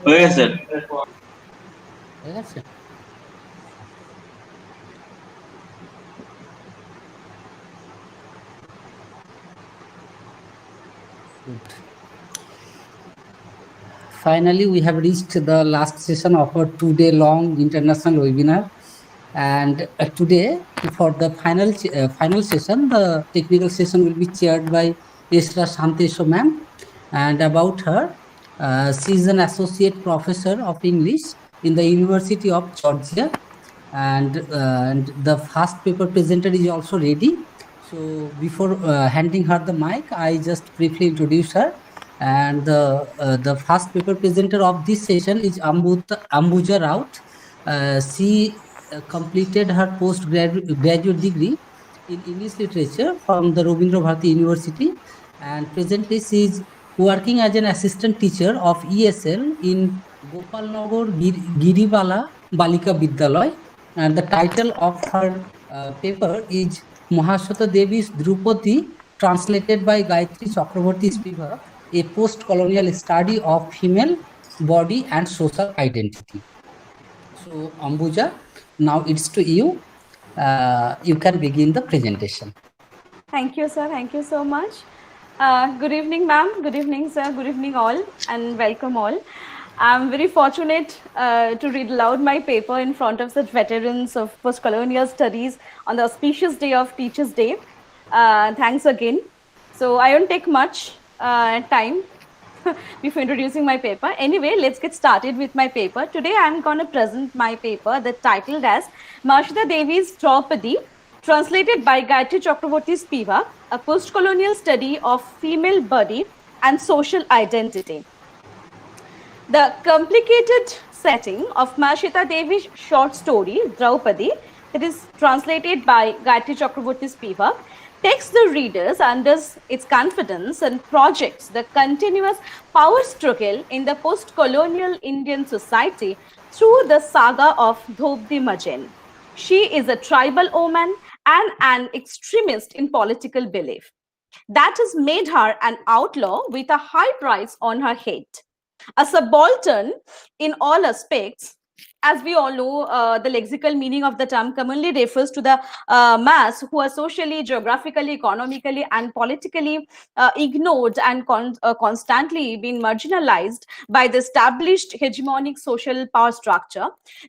Okay, sir. হয়ে গেছে? Good. Finally, we have reached the last session of our 2-day long international webinar. And today, for the final session, the technical session will be chaired by Esra Shantesho ma'am. And about her, she is an associate professor of English in the University of Georgia. And the first paper presenter is also ready. So before handing her the mic, I just briefly introduce her. And the first paper presenter of this session is Ambuja Raut. She completed her postgraduate degree in English literature from the Rabindra Bharati University, and presently she is working as an assistant teacher of ESL in Gopalnagar Giribala Balika Vidyalaya. And the title of her paper is Mahashweta Devi's Drupadi, translated by Gayatri Chakraborty Spivak, a post-colonial study of female body and social identity. So, Ambuja, now it's to you. You can begin the presentation. Thank you, sir. Thank you so much. Good evening, ma'am. Good evening, sir. Good evening, all, and welcome all. I'm very fortunate to read aloud my paper in front of such veterans of post-colonial studies on the auspicious day of Teachers' Day. Thanks again. So I won't take much time before introducing my paper. Anyway, let's get started with my paper. Today, I'm going to present my paper that titled as Mahashweta Devi's Draupadi, translated by Gayatri Chakraborty Spivak, a post-colonial study of female body and social identity. The complicated setting of Mahashweta Devi's short story, Draupadi, that is translated by Gayatri Chakraborty Spivak, takes the readers under its confidence and projects the continuous power struggle in the post-colonial Indian society through the saga of Dhopdi Majen. She is a tribal woman and an extremist in political belief. That has made her an outlaw with a high price on her head. A subaltern in all aspects. As we all know, the lexical meaning of the term commonly refers to the mass who are socially, geographically, economically, and politically ignored and constantly being marginalized by the established hegemonic social power structure.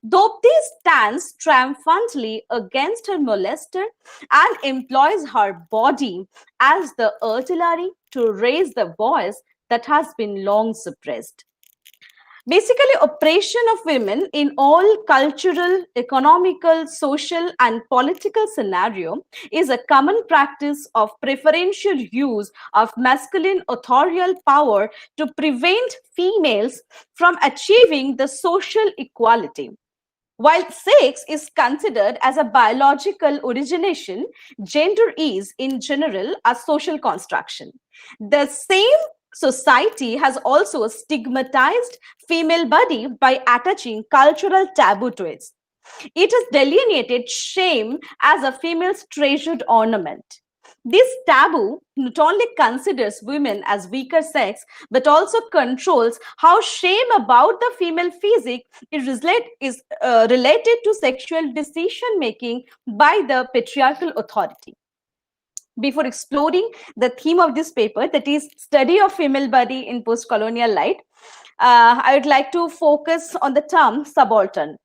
Dopti stands triumphantly against her molester and employs her body as the artillery to raise the voice that has been long suppressed. Basically, oppression of women in all cultural, economical, social, and political scenario is a common practice of preferential use of masculine authorial power to prevent females from achieving the social equality. While sex is considered as a biological origination, gender is, in general, a social construction. The same society has also stigmatized female body by attaching cultural taboo to it. It has delineated shame as a female's treasured ornament. This taboo not only considers women as weaker sex, but also controls how shame about the female physique is related to sexual decision making by the patriarchal authority. Before exploring the theme of this paper, that is study of female body in post-colonial light, I would like to focus on the term subaltern,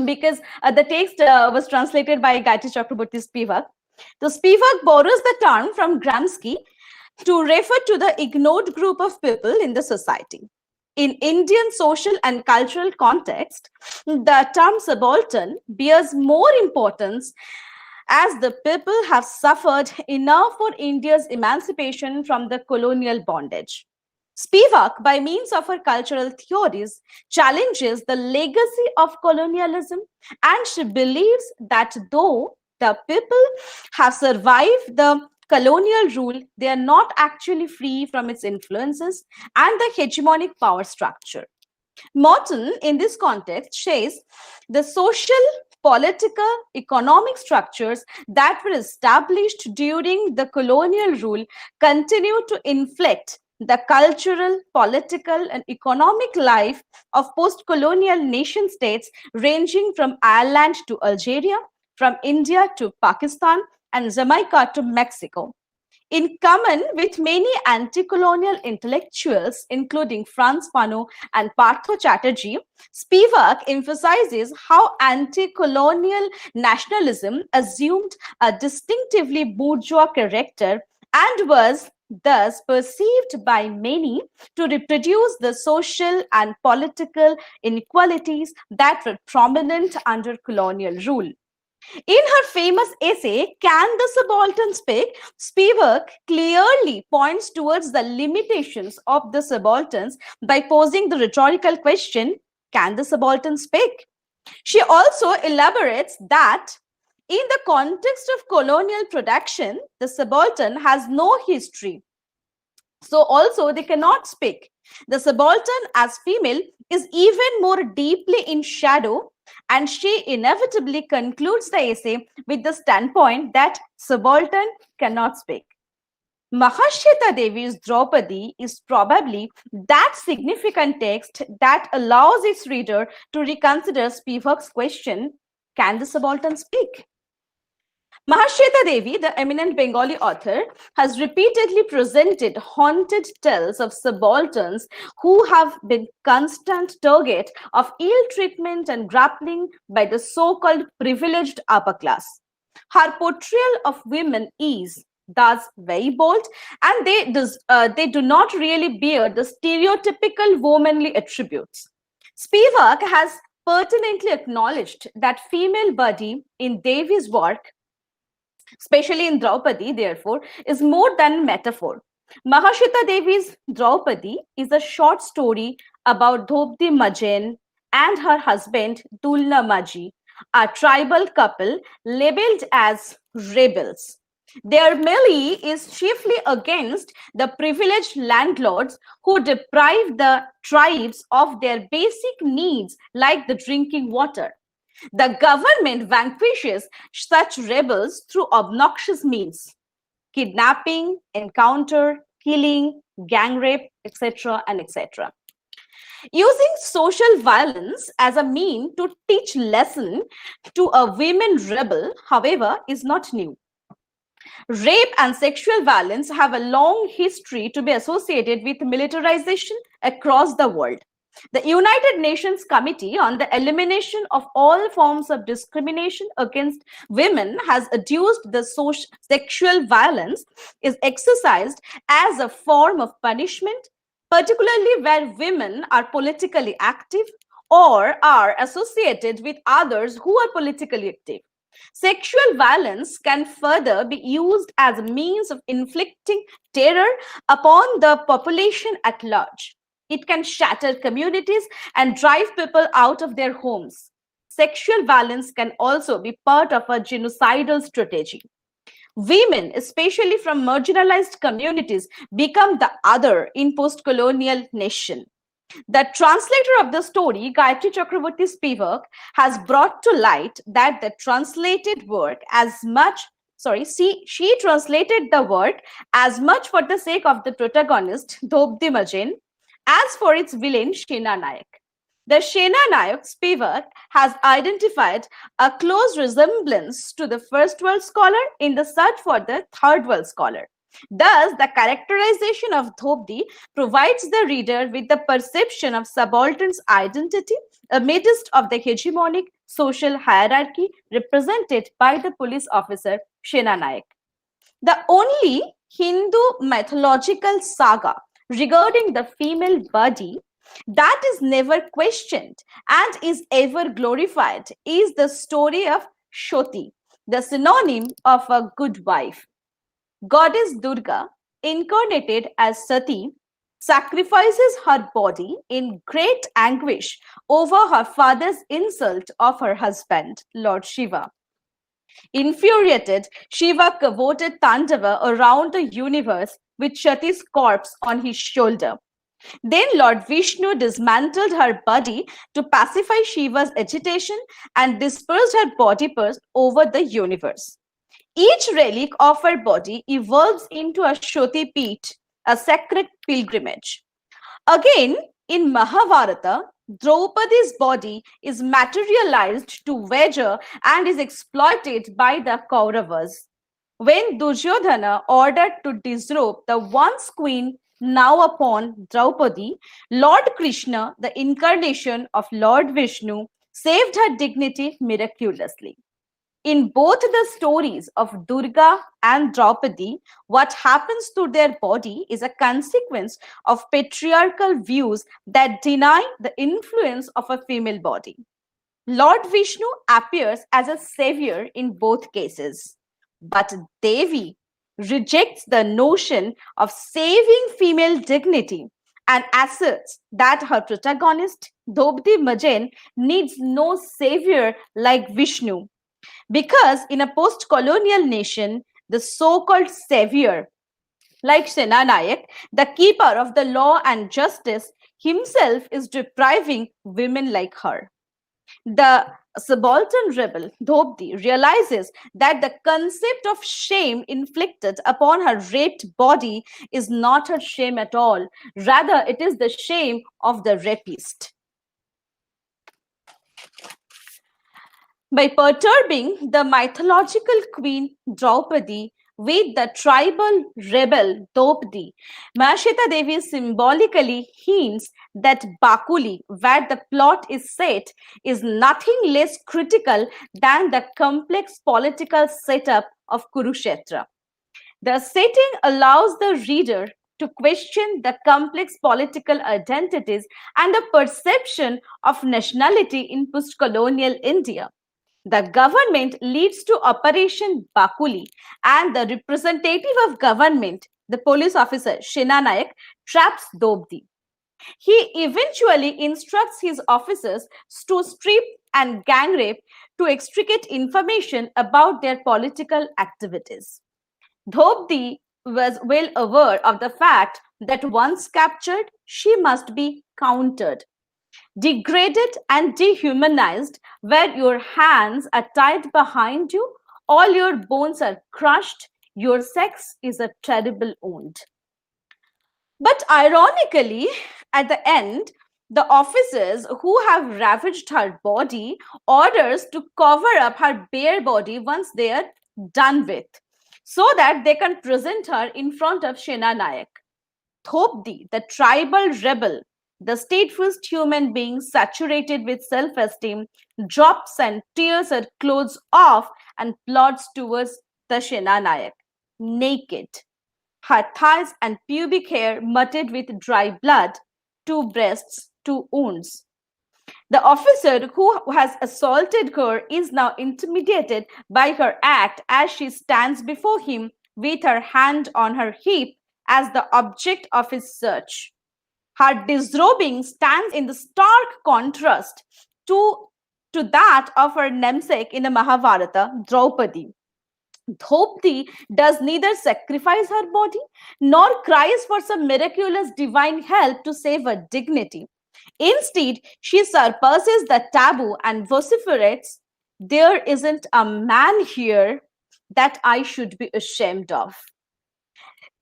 because the text was translated by Gayatri Chakraborty Spivak. The Spivak borrows the term from Gramsci to refer to the ignored group of people in the society. In Indian social and cultural context, the term subaltern bears more importance as the people have suffered enough for India's emancipation from the colonial bondage. Spivak, by means of her cultural theories, challenges the legacy of colonialism, and she believes that though the people have survived the colonial rule, they are not actually free from its influences and the hegemonic power structure. Morton, in this context, says the social, political, economic structures that were established during the colonial rule continue to inflict the cultural, political, and economic life of post colonial nation states ranging from Ireland to Algeria, from India to Pakistan, and Jamaica to Mexico. In common with many anti colonial intellectuals, including Franz Fanon and Partho Chatterjee, Spivak emphasizes how anti colonial nationalism assumed a distinctively bourgeois character and was thus perceived by many to reproduce the social and political inequalities that were prominent under colonial rule. In her famous essay, Can the Subaltern Speak? Spivak clearly points towards the limitations of the subalterns by posing the rhetorical question, Can the subaltern speak? She also elaborates that in the context of colonial production, the subaltern has no history. So also they cannot speak. The subaltern as female is even more deeply in shadow, and she inevitably concludes the essay with the standpoint that subaltern cannot speak. Mahashweta Devi's Draupadi is probably that significant text that allows its reader to reconsider Spivak's question, can the subaltern speak? Mahashweta Devi, the eminent Bengali author, has repeatedly presented haunted tales of subalterns who have been constant target of ill treatment and grappling by the so-called privileged upper class. Her portrayal of women is thus very bold, and they do not really bear the stereotypical womanly attributes. Spivak has pertinently acknowledged that female body in Devi's work, especially in Draupadi, therefore, is more than metaphor. Mahashweta Devi's Draupadi is a short story about Dhopdi Majen and her husband Tulna Maji, a tribal couple labeled as rebels. Their melee is chiefly against the privileged landlords who deprive the tribes of their basic needs like the drinking water. The government vanquishes such rebels through obnoxious means: kidnapping, encounter, killing, gang rape, etc. and etc. Using social violence as a mean to teach lesson to a women rebel, however, is not new. Rape and sexual violence have a long history to be associated with militarization across the world. The United Nations Committee on the Elimination of All Forms of Discrimination Against Women has adduced the sexual violence is exercised as a form of punishment, particularly where women are politically active or are associated with others who are politically active. Sexual violence can further be used as a means of inflicting terror upon the population at large. It can shatter communities and drive people out of their homes. Sexual violence can also be part of a genocidal strategy. Women, especially from marginalized communities, become the other in post-colonial nation. The translator of the story, Gayatri Chakraborty Spivak, has brought to light that the translated work she translated the work as much for the sake of the protagonist, Dhopdi Majen, as for its villain, Shena Nayak. The Shena Nayak Spivak has identified a close resemblance to the first world scholar in the search for the third world scholar. Thus, the characterization of Dhopdi provides the reader with the perception of subaltern's identity amidst of the hegemonic social hierarchy represented by the police officer Shena Nayak. The only Hindu mythological saga regarding the female body that is never questioned and is ever glorified is the story of Shoti, the synonym of a good wife. Goddess Durga, incarnated as Sati, sacrifices her body in great anguish over her father's insult of her husband, Lord Shiva. Infuriated, Shiva cavorted Tandava around the universe with Shati's corpse on his shoulder. Then Lord Vishnu dismantled her body to pacify Shiva's agitation and dispersed her body parts over the universe. Each relic of her body evolves into a Shoti Peeth, a sacred pilgrimage. Again, in Mahabharata, Draupadi's body is materialized to wager and is exploited by the Kauravas. When Duryodhana ordered to disrobe the once queen, now upon Draupadi, Lord Krishna, the incarnation of Lord Vishnu, saved her dignity miraculously. In both the stories of Durga and Draupadi, what happens to their body is a consequence of patriarchal views that deny the influence of a female body. Lord Vishnu appears as a savior in both cases, but Devi rejects the notion of saving female dignity and asserts that her protagonist, Draupadi Majen, needs no savior like Vishnu, because in a post colonial nation, the so called savior, like Senanayak, the keeper of the law and justice, himself is depriving women like her. The subaltern rebel, Dhopdi, realizes that the concept of shame inflicted upon her raped body is not her shame at all. Rather, it is the shame of the rapist. By perturbing the mythological queen Draupadi with the tribal rebel Draupadi, Mahashita Devi symbolically hints that Bakuli, where the plot is set, is nothing less critical than the complex political setup of Kurukshetra. The setting allows the reader to question the complex political identities and the perception of nationality in post colonial India. The government leads to Operation Bakuli, and the representative of government, the police officer Shenanayak, traps Dobdi. He eventually instructs his officers to strip and gang rape to extricate information about their political activities. Dhopdi was well aware of the fact that once captured, she must be countered, degraded and dehumanized, where your hands are tied behind you, all your bones are crushed, your sex is a terrible wound. But ironically, at the end, the officers who have ravaged her body orders to cover up her bare body once they are done with, so that they can present her in front of Shena Nayak. Thopdi, the tribal rebel, the stateful human being saturated with self esteem, drops and tears her clothes off and plods towards the Shena Nayak, naked, her thighs and pubic hair muddied with dry blood, two breasts, two wounds. The officer who has assaulted her is now intimidated by her act as she stands before him with her hand on her hip as the object of his search. Her disrobing stands in the stark contrast to that of her namesake in the Mahabharata, Draupadi. Dhopti does neither sacrifice her body nor cries for some miraculous divine help to save her dignity. Instead, she surpasses the taboo and vociferates, "There isn't a man here that I should be ashamed of."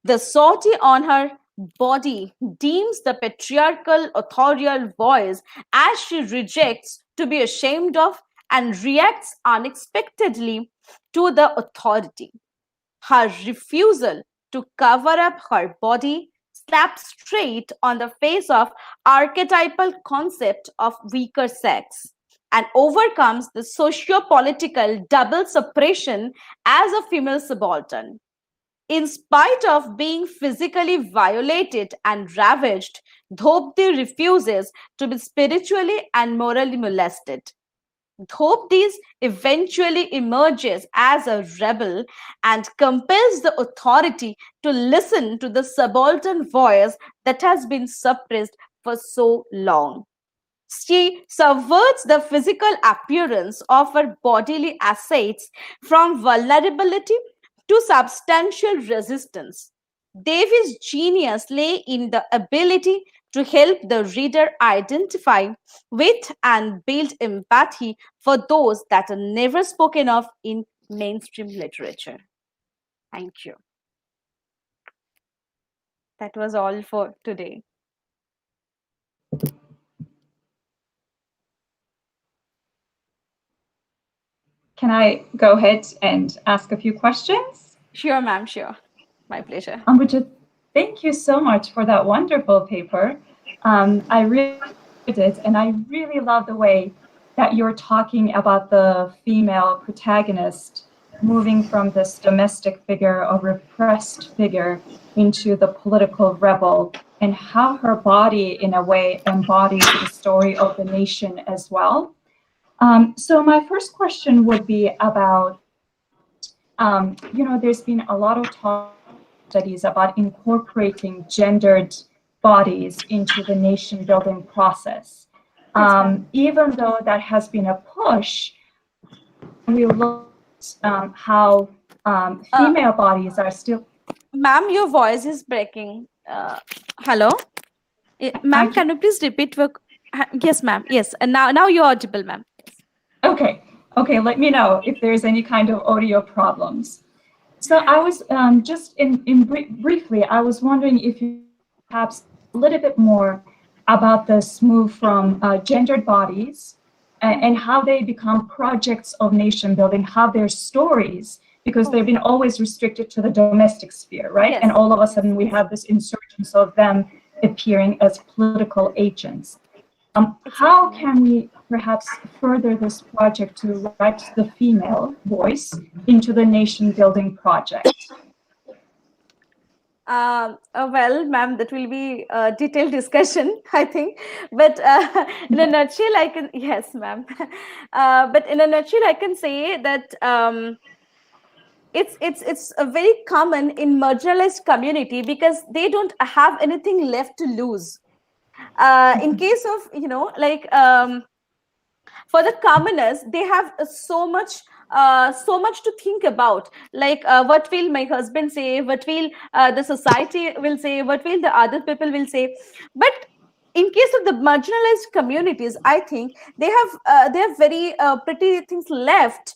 The sortie on her body deems the patriarchal authorial voice as she rejects to be ashamed of and reacts unexpectedly to the authority. Her refusal to cover up her body slaps straight on the face of archetypal concept of weaker sex and overcomes the socio-political double suppression as a female subaltern. In spite of being physically violated and ravaged, Dhopdi refuses to be spiritually and morally molested. Dhopdi eventually emerges as a rebel and compels the authority to listen to the subaltern voice that has been suppressed for so long. She subverts the physical appearance of her bodily assets from vulnerability to substantial resistance. Davis' genius lay in the ability to help the reader identify with and build empathy for those that are never spoken of in mainstream literature. Thank you. That was all for today. Can I go ahead and ask a few questions? Sure, ma'am, sure. My pleasure. Ambuja, thank you so much for that wonderful paper. I really enjoyed it, and I really love the way that you're talking about the female protagonist moving from this domestic figure, a repressed figure, into the political rebel, and how her body, in a way, embodies the story of the nation as well. So my first question would be about, there's been a lot of talk studies about incorporating gendered bodies into the nation building process. Even though that has been a push, we look at how female bodies are still. Ma'am, your voice is breaking. Hello? Ma'am, can you please repeat? Yes, ma'am. Yes. And now you're audible, ma'am. Okay. Okay. Let me know if there's any kind of audio problems. So I was just briefly, I was wondering if you perhaps a little bit more about this move from gendered bodies and how they become projects of nation building, how their stories, because they've been always restricted to the domestic sphere, right? Yes. And all of a sudden we have this insurgence of them appearing as political agents. How can we perhaps further this project to write the female voice into the nation building project? Well, ma'am, that will be a detailed discussion, I think. But in a nutshell, I can, yes, ma'am. But in a nutshell, I can say that it's a very common in marginalized community because they don't have anything left to lose. In case of, for the commoners, they have so much to think about, like what will my husband say, what will the society will say, what will the other people will say. But in case of the marginalized communities, I think they have very pretty things left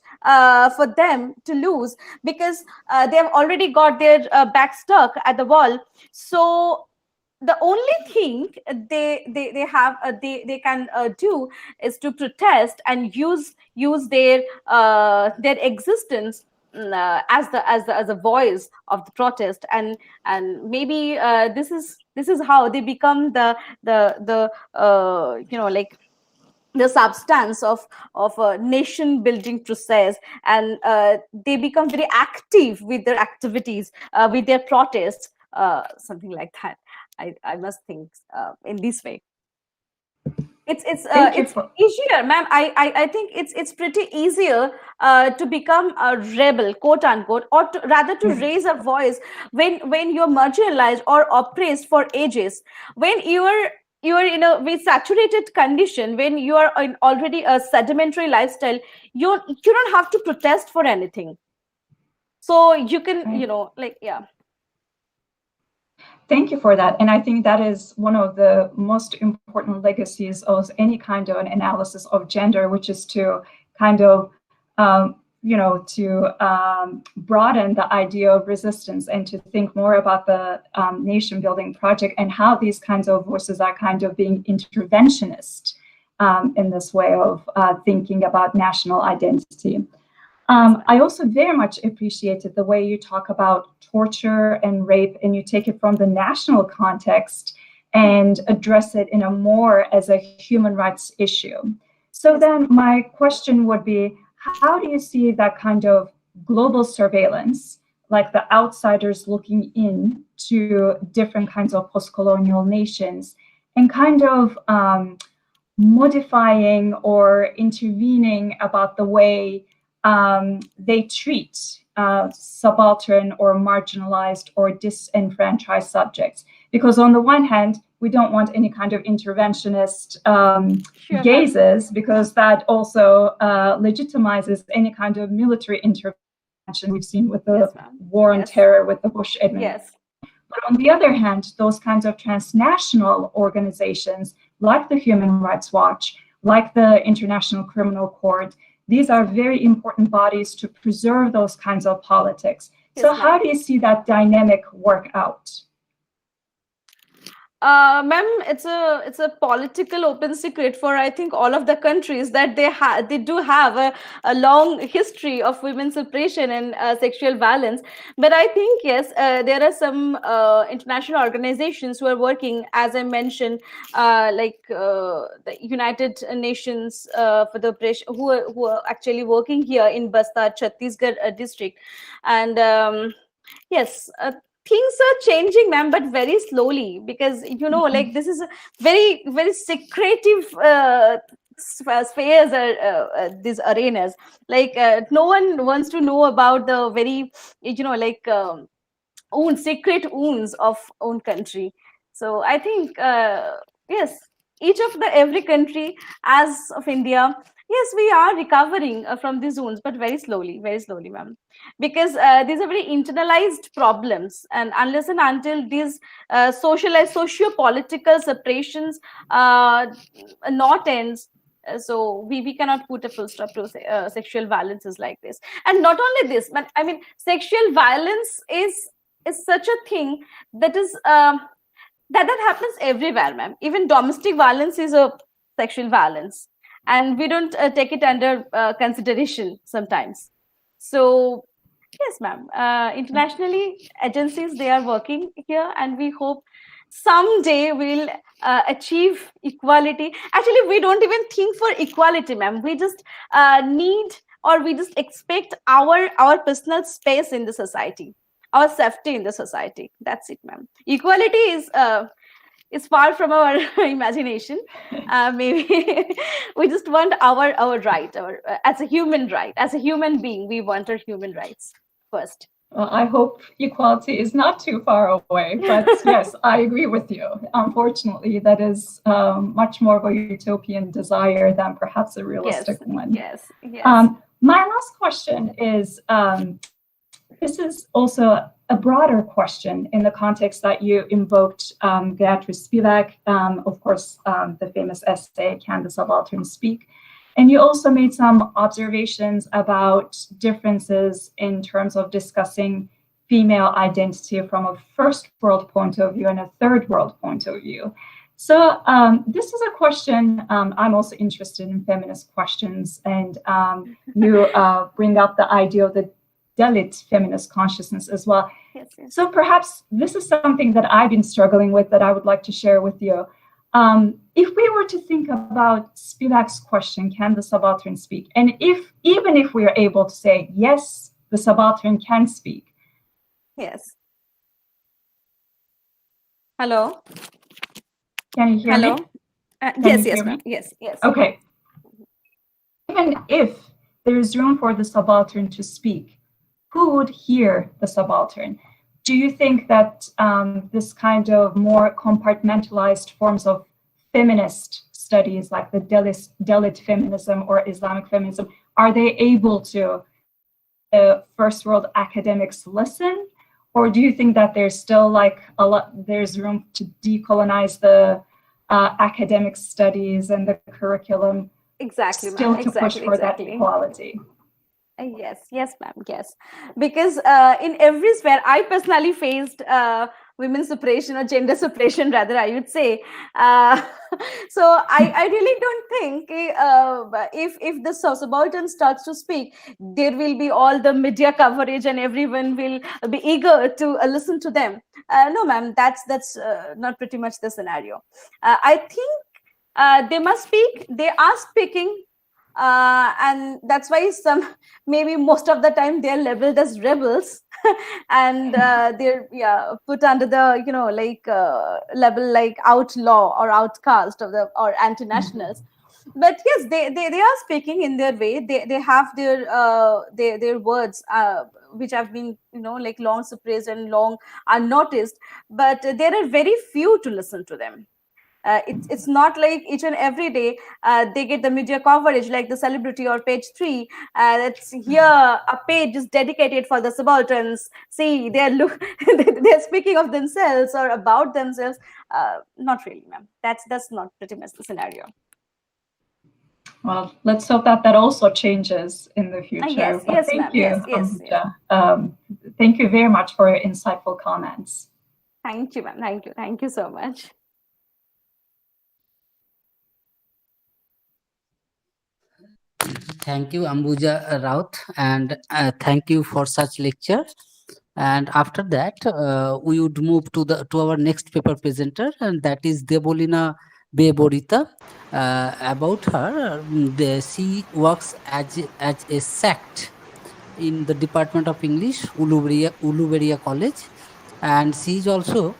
for them to lose, because they have already got their back stuck at the wall. So the only thing they have they can do is to protest and use their existence, as a voice of the protest, and maybe this is how they become like the substance of a nation building process, and they become very active with their activities, with their protests, something like that. I must think in this way. It's easier, ma'am. I think it's pretty easier to become a rebel, quote unquote, or rather to raise a voice when you're marginalized or oppressed for ages. When you are in a very saturated condition, when you are in already a sedimentary lifestyle, you don't have to protest for anything. So you can, yeah. Thank you for that. And I think that is one of the most important legacies of any kind of an analysis of gender, which is to kind of, broaden the idea of resistance and to think more about the nation building project and how these kinds of voices are kind of being interventionist in this way of thinking about national identity. I also very much appreciated the way you talk about torture and rape, and you take it from the national context and address it in a more as a human rights issue. So then my question would be, how do you see that kind of global surveillance, like the outsiders looking in to different kinds of post-colonial nations, and kind of modifying or intervening about the way they treat subaltern or marginalized or disenfranchised subjects? Because on the one hand, we don't want any kind of interventionist gazes, because that also legitimizes any kind of military intervention we've seen with the war on terror with the Bush administration. But on the other hand, those kinds of transnational organizations like the Human Rights Watch, like the International Criminal Court, these are very important bodies to preserve those kinds of politics. So how do you see that dynamic work out? Ma'am, it's a political open secret for, I think, all of the countries, that they do have a long history of women's oppression and sexual violence. But I think, yes, there are some international organizations who are working, as I mentioned, the United Nations for the oppression, who are actually working here in Basta, Chhattisgarh district, and yes. Things are changing, ma'am, but very slowly, because like, this is a very, very secretive spheres, these arenas. Like, no one wants to know about the very, like, secret wounds of own country. So I think, yes, every country as of India, yes, we are recovering from these wounds, but very slowly, ma'am, because these are very internalized problems, and unless and until these socialized socio-political separations not ends, so we cannot put a full stop to sexual violences like this. And not only this, but I mean, sexual violence is such a thing that is that happens everywhere, ma'am. Even domestic violence is a sexual violence, and we don't take it under consideration sometimes. So yes, ma'am, internationally, agencies, they are working here, and we hope someday we'll achieve equality. Actually, we don't even think for equality, ma'am. We just need, or we just expect our personal space in the society, our safety in the society. That's it, ma'am. Equality is far from our imagination. Maybe we just want our right, as a human right, as a human being, we want our human rights first. Well, I hope equality is not too far away, but yes, I agree with you. Unfortunately, that is much more of a utopian desire than perhaps a realistic one. Yes. My last question is, this is also a broader question in the context that you invoked Beatrice Spivak, of course, the famous essay, Can the Subaltern Speak? And you also made some observations about differences in terms of discussing female identity from a first world point of view and a third world point of view. So this is a question, I'm also interested in feminist questions, and you bring up the idea of the Dalit feminist consciousness as well. Yes. So perhaps this is something that I've been struggling with that I would like to share with you. If we were to think about Spivak's question, can the subaltern speak? And even if we are able to say, yes, the subaltern can speak. Yes. Hello? Can you hear Hello? me? Yes, ma'am. Yes. Okay. Even if there is room for the subaltern to speak, who would hear the subaltern? Do you think that this kind of more compartmentalized forms of feminist studies, like the Dalit feminism or Islamic feminism, are they able to first world academics listen? Or do you think that there's still there's room to decolonize the academic studies and the curriculum? Exactly, still ma'am. to push for that equality? Yes, ma'am. Yes, because in every sphere, I personally faced women's suppression, or gender suppression, rather, I would say. So I really don't think if the subaltern starts to speak, there will be all the media coverage and everyone will be eager to listen to them. No, ma'am, that's not pretty much the scenario. I think they must speak. They are speaking. And that's why maybe most of the time they're labeled as rebels and they're put under the label like outlaw or outcast or anti-nationals. But yes, they are speaking in their way. They have their words which have been long suppressed and long unnoticed, but there are very few to listen to them. It's not like each and every day they get the media coverage like the Celebrity or Page 3. That's here a page is dedicated for the subalterns. See, they're speaking of themselves or about themselves. Not really, ma'am. That's not pretty much the scenario. Well, let's hope that also changes in the future. Yes, thank ma'am. you, Yes. Thank you very much for your insightful comments. Thank you, ma'am. Thank you so much. Thank you, Ambuja Raut, and thank you for such lecture. And after that, we would move to our next paper presenter, and that is Debolina Beborita. About her, she works as a sect in the Department of English, Uluberia College, and she is also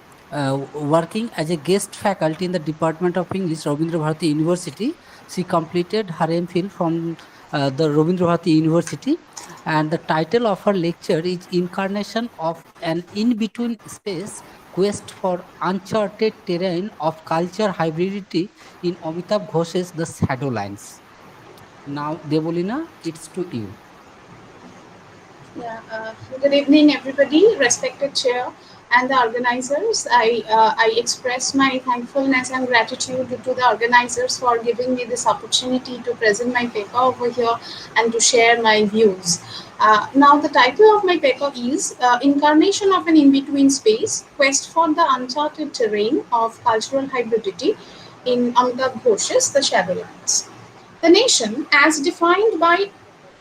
working as a guest faculty in the Department of English, Rabindra Bharati University. She completed her MPhil from the Rabindra Bharati University, and the title of her lecture is Incarnation of an In-Between Space, Quest for Uncharted Terrain of Culture Hybridity in Amitabh Ghosh's The Shadow Lines. Now, Debolina, it's to you. Yeah, good evening, everybody, respected chair and the organizers. I express my thankfulness and gratitude to the organizers for giving me this opportunity to present my paper over here and to share my views. Now, the title of my paper is Incarnation of an In-Between Space, Quest for the Uncharted Terrain of Cultural Hybridity in Amitabh Ghosh's The Shadow Lines. The nation, as defined by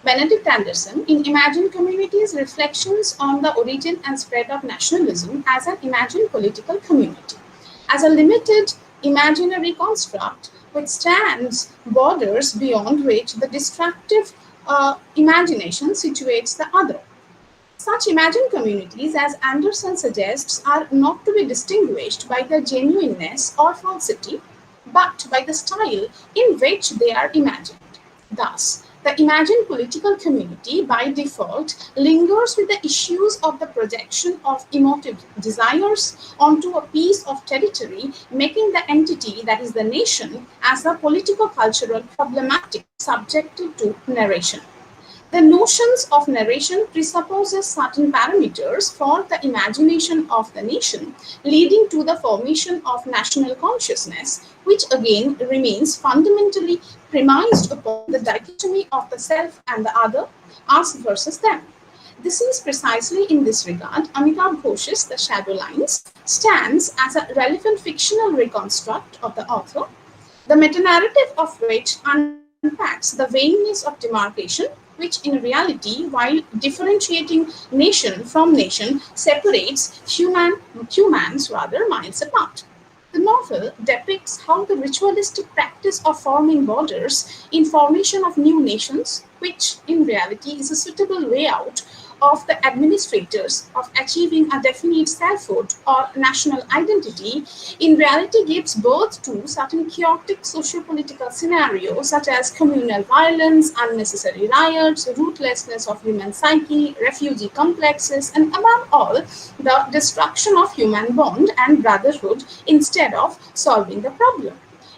Benedict Anderson in Imagined Communities, Reflections on the Origin and Spread of Nationalism as an Imagined Political Community, as a limited imaginary construct which stands borders beyond which the destructive imagination situates the other. Such imagined communities, as Anderson suggests, are not to be distinguished by their genuineness or falsity, but by the style in which they are imagined. Thus, the imagined political community, by default, lingers with the issues of the projection of emotive desires onto a piece of territory, making the entity, that is the nation, as a politico-cultural problematic subjected to narration. The notions of narration presupposes certain parameters for the imagination of the nation, leading to the formation of national consciousness, which again remains fundamentally premised upon the dichotomy of the self and the other, us versus them. This is precisely in this regard, Amitabh Ghosh's The Shadow Lines stands as a relevant fictional reconstruct of the author, the meta-narrative of which unpacks the vainness of demarcation, which in reality, while differentiating nation from nation, separates humans miles apart. The novel depicts how the ritualistic practice of forming borders in formation of new nations, which in reality is a suitable way out of the administrators of achieving a definite selfhood or national identity, in reality gives birth to certain chaotic socio-political scenarios such as communal violence, unnecessary riots, ruthlessness of human psyche, refugee complexes, and above all, the destruction of human bond and brotherhood instead of solving the problem.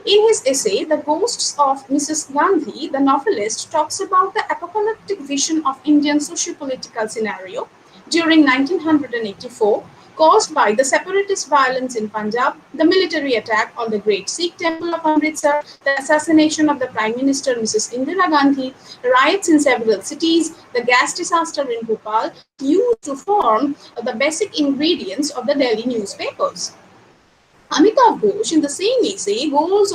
In his essay, The Ghosts of Mrs. Gandhi, the novelist talks about the apocalyptic vision of Indian socio-political scenario during 1984, caused by the separatist violence in Punjab, the military attack on the great Sikh temple of Amritsar, the assassination of the Prime Minister Mrs. Indira Gandhi, riots in several cities, the gas disaster in Bhopal, used to form the basic ingredients of the Delhi newspapers. Amitabh Ghosh, in the same essay, goes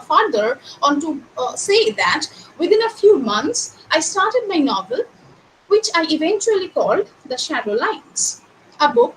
further on to say that within a few months, I started my novel, which I eventually called The Shadow Lines, a book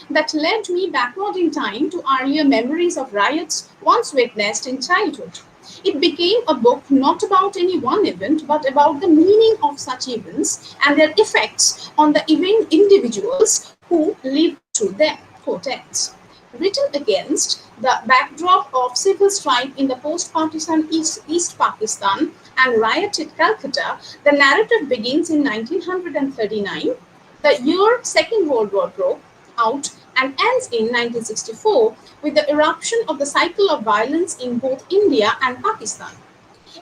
that led me backward in time to earlier memories of riots once witnessed in childhood. It became a book not about any one event, but about the meaning of such events and their effects on the individuals who lived through them. Quote ends. Written against the backdrop of civil strife in the post-partisan East Pakistan and rioted Calcutta, the narrative begins in 1939, the year Second World War broke out, and ends in 1964 with the eruption of the cycle of violence in both India and Pakistan.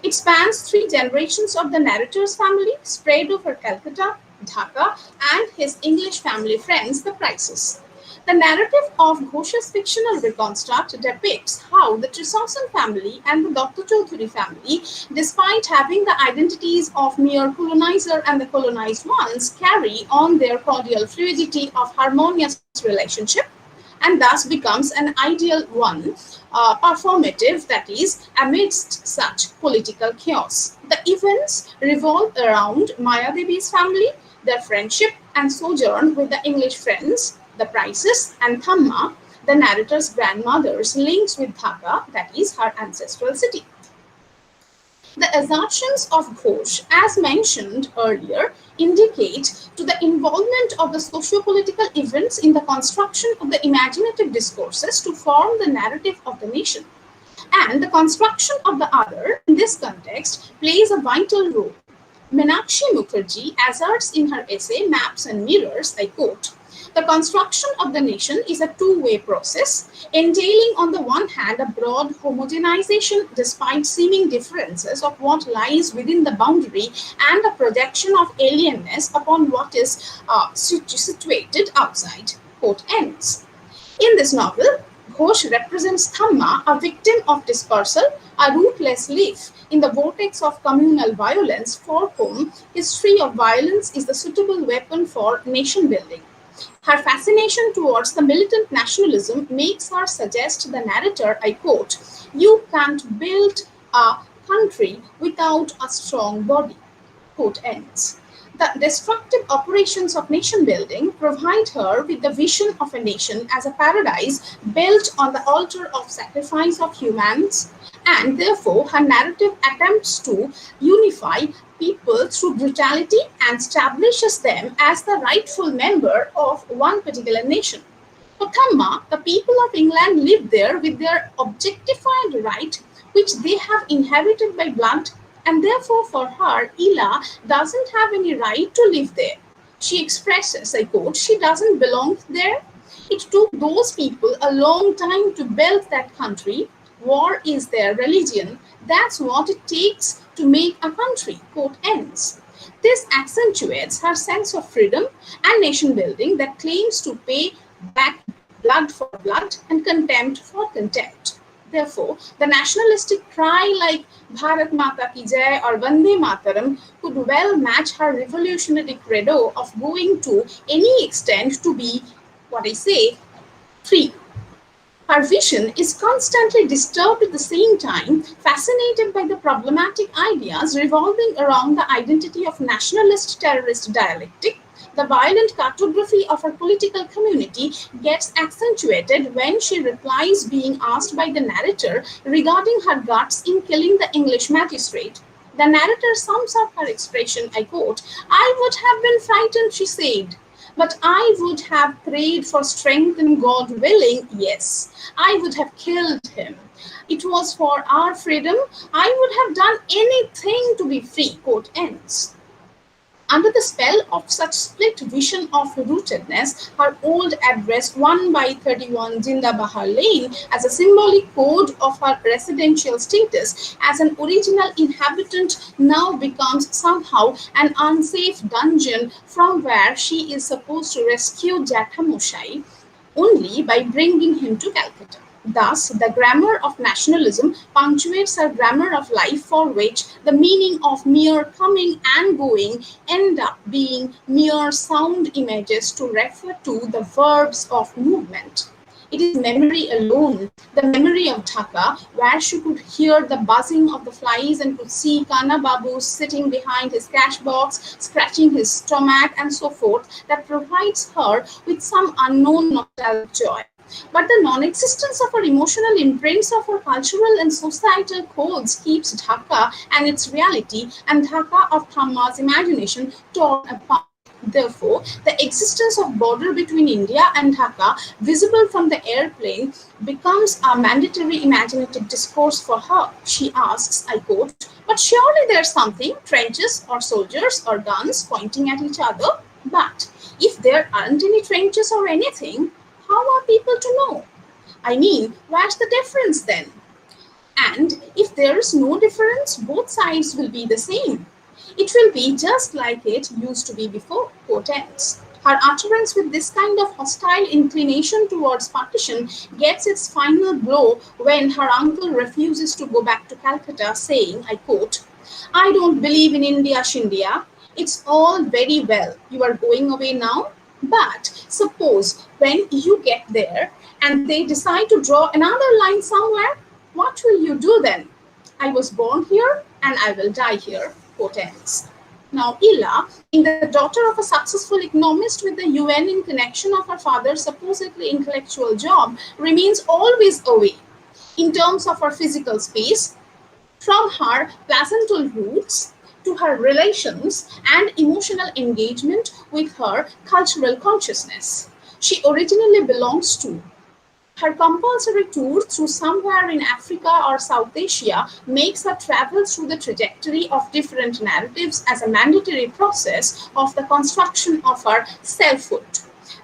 It spans 3 generations of the narrator's family spread over Calcutta, Dhaka, and his English family friends, the Prices. The narrative of Ghosh's fictional reconstruct depicts how the Trisausan family and the Dr. Chaudhuri family, despite having the identities of mere colonizer and the colonized ones, carry on their cordial fluidity of harmonious relationship, and thus becomes an ideal one, performative, that is, amidst such political chaos. The events revolve around Maya Devi's family, their friendship and sojourn with the English friends, the Prices, and Thamma, the narrator's grandmother's links with Dhaka, that is, her ancestral city. The assertions of Ghosh, as mentioned earlier, indicate to the involvement of the socio-political events in the construction of the imaginative discourses to form the narrative of the nation. And the construction of the other, in this context, plays a vital role. Meenakshi Mukherjee asserts in her essay Maps and Mirrors, I quote, "The construction of the nation is a two-way process, entailing on the one hand a broad homogenization despite seeming differences of what lies within the boundary and a projection of alienness upon what is situated outside." Quote ends. In this novel, Ghosh represents Thamma, a victim of dispersal, a rootless leaf in the vortex of communal violence, for whom history of violence is the suitable weapon for nation building. Her fascination towards the militant nationalism makes her suggest the narrator, I quote, "You can't build a country without a strong body." Quote ends. The destructive operations of nation building provide her with the vision of a nation as a paradise built on the altar of sacrifice of humans, and therefore her narrative attempts to unify people through brutality and establishes them as the rightful member of one particular nation. For Thamma, the people of England live there with their objectified right, which they have inherited by blood, and therefore for her, Ila doesn't have any right to live there. She expresses, I quote, "She doesn't belong there. It took those people a long time to build that country. War is their religion. That's what it takes to make a country." Quote ends. This accentuates her sense of freedom and nation building that claims to pay back blood for blood and contempt for contempt. Therefore, the nationalistic cry like Bharat Mata Ki Jai or Vande Mataram could well match her revolutionary credo of going to any extent to be, what I say, free. Her vision is constantly disturbed at the same time, fascinated by the problematic ideas revolving around the identity of nationalist-terrorist dialectic. The violent cartography of her political community gets accentuated when she replies being asked by the narrator regarding her guts in killing the English magistrate. The narrator sums up her expression, I quote, "I would have been frightened," she said, "but I would have prayed for strength and God willing, yes, I would have killed him. It was for our freedom. I would have done anything to be free." Quote ends. Under the spell of such split vision of rootedness, her old address 1/31 Jinda Bahar Lane as a symbolic code of her residential status as an original inhabitant now becomes somehow an unsafe dungeon from where she is supposed to rescue Jathamoshai only by bringing him to Calcutta. Thus, the grammar of nationalism punctuates her grammar of life, for which the meaning of mere coming and going end up being mere sound images to refer to the verbs of movement. It is memory alone, the memory of Dhaka, where she could hear the buzzing of the flies and could see Kana Babu sitting behind his cash box, scratching his stomach and so forth, that provides her with some unknown nostalgic joy. But the non-existence of her emotional imprints of her cultural and societal codes keeps Dhaka and its reality and Dhaka of Thamma's imagination torn apart. Therefore, the existence of border between India and Dhaka, visible from the airplane, becomes a mandatory imaginative discourse for her. She asks, I quote, "But surely there's something, trenches or soldiers or guns pointing at each other? But if there aren't any trenches or anything, how are people to know? I mean, where's the difference then? And if there is no difference, both sides will be the same. It will be just like it used to be before." Quote ends. Her utterance with this kind of hostile inclination towards partition gets its final blow when her uncle refuses to go back to Calcutta, saying, I quote, "I don't believe in India Shindia. It's all very well. You are going away now. But suppose when you get there and they decide to draw another line somewhere, what will you do then? I was born here and I will die here, quote ends. Now, Ila, being the daughter of a successful economist with the UN in connection of her father's supposedly intellectual job, remains always away in terms of her physical space, from her placental roots to her relations and emotional engagement with her cultural consciousness. She originally belongs to. Her compulsory tour through somewhere in Africa or South Asia makes her travel through the trajectory of different narratives as a mandatory process of the construction of her selfhood,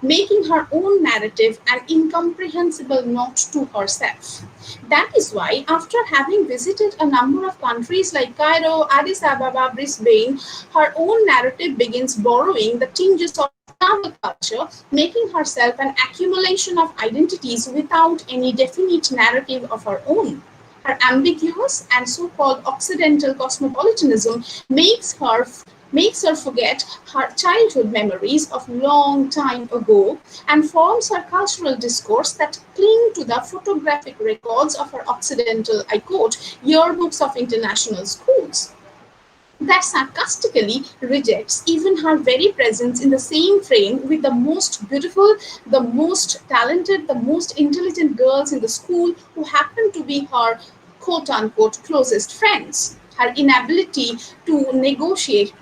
making her own narrative an incomprehensible note to herself. That is why, after having visited a number of countries like Cairo, Addis Ababa, Brisbane, her own narrative begins borrowing the tinges of another culture, making herself an accumulation of identities without any definite narrative of her own. Her ambiguous and so-called Occidental cosmopolitanism makes her forget her childhood memories of long time ago and forms her cultural discourse that cling to the photographic records of her Occidental, I quote, yearbooks of international schools, that sarcastically rejects even her very presence in the same frame with the most beautiful, the most talented, the most intelligent girls in the school who happen to be her quote-unquote closest friends. Her inability to negotiate,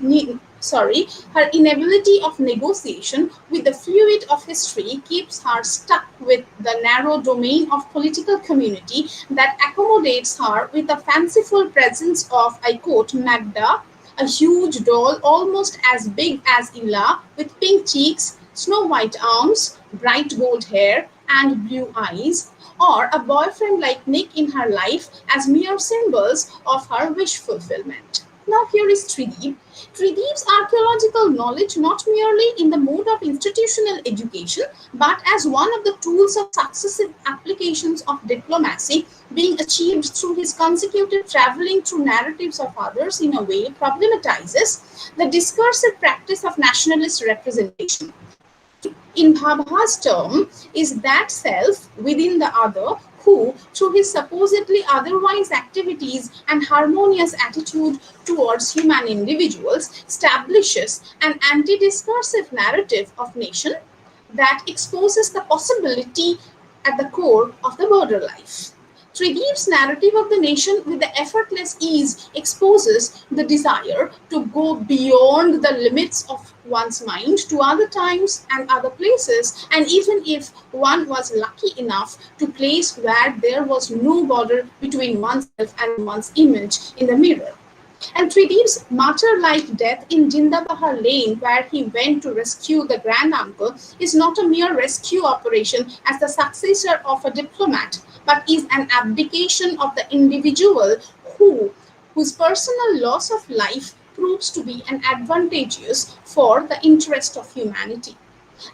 her inability of negotiation with the fluid of history keeps her stuck with the narrow domain of political community that accommodates her with the fanciful presence of, I quote, Magda, a huge doll almost as big as Ila, with pink cheeks, snow white arms, bright gold hair, and blue eyes, or a boyfriend like Nick in her life as mere symbols of her wish fulfillment. Now here is Trideep. Trideep's archaeological knowledge not merely in the mode of institutional education, but as one of the tools of successive applications of diplomacy being achieved through his consecutive traveling through narratives of others in a way problematizes the discursive practice of nationalist representation. In Bhabha's term, is that self within the other who, through his supposedly otherwise activities and harmonious attitude towards human individuals, establishes an anti-discursive narrative of nation that exposes the possibility at the core of the border life. Trideep's narrative of the nation with the effortless ease exposes the desire to go beyond the limits of one's mind to other times and other places, and even if one was lucky enough to place where there was no border between oneself and one's image in the mirror. And Trideep's martyr-like death in Jindabahar Lane, where he went to rescue the granduncle, is not a mere rescue operation as the successor of a diplomat, but is an abdication of the individual whose personal loss of life proves to be an advantageous for the interest of humanity.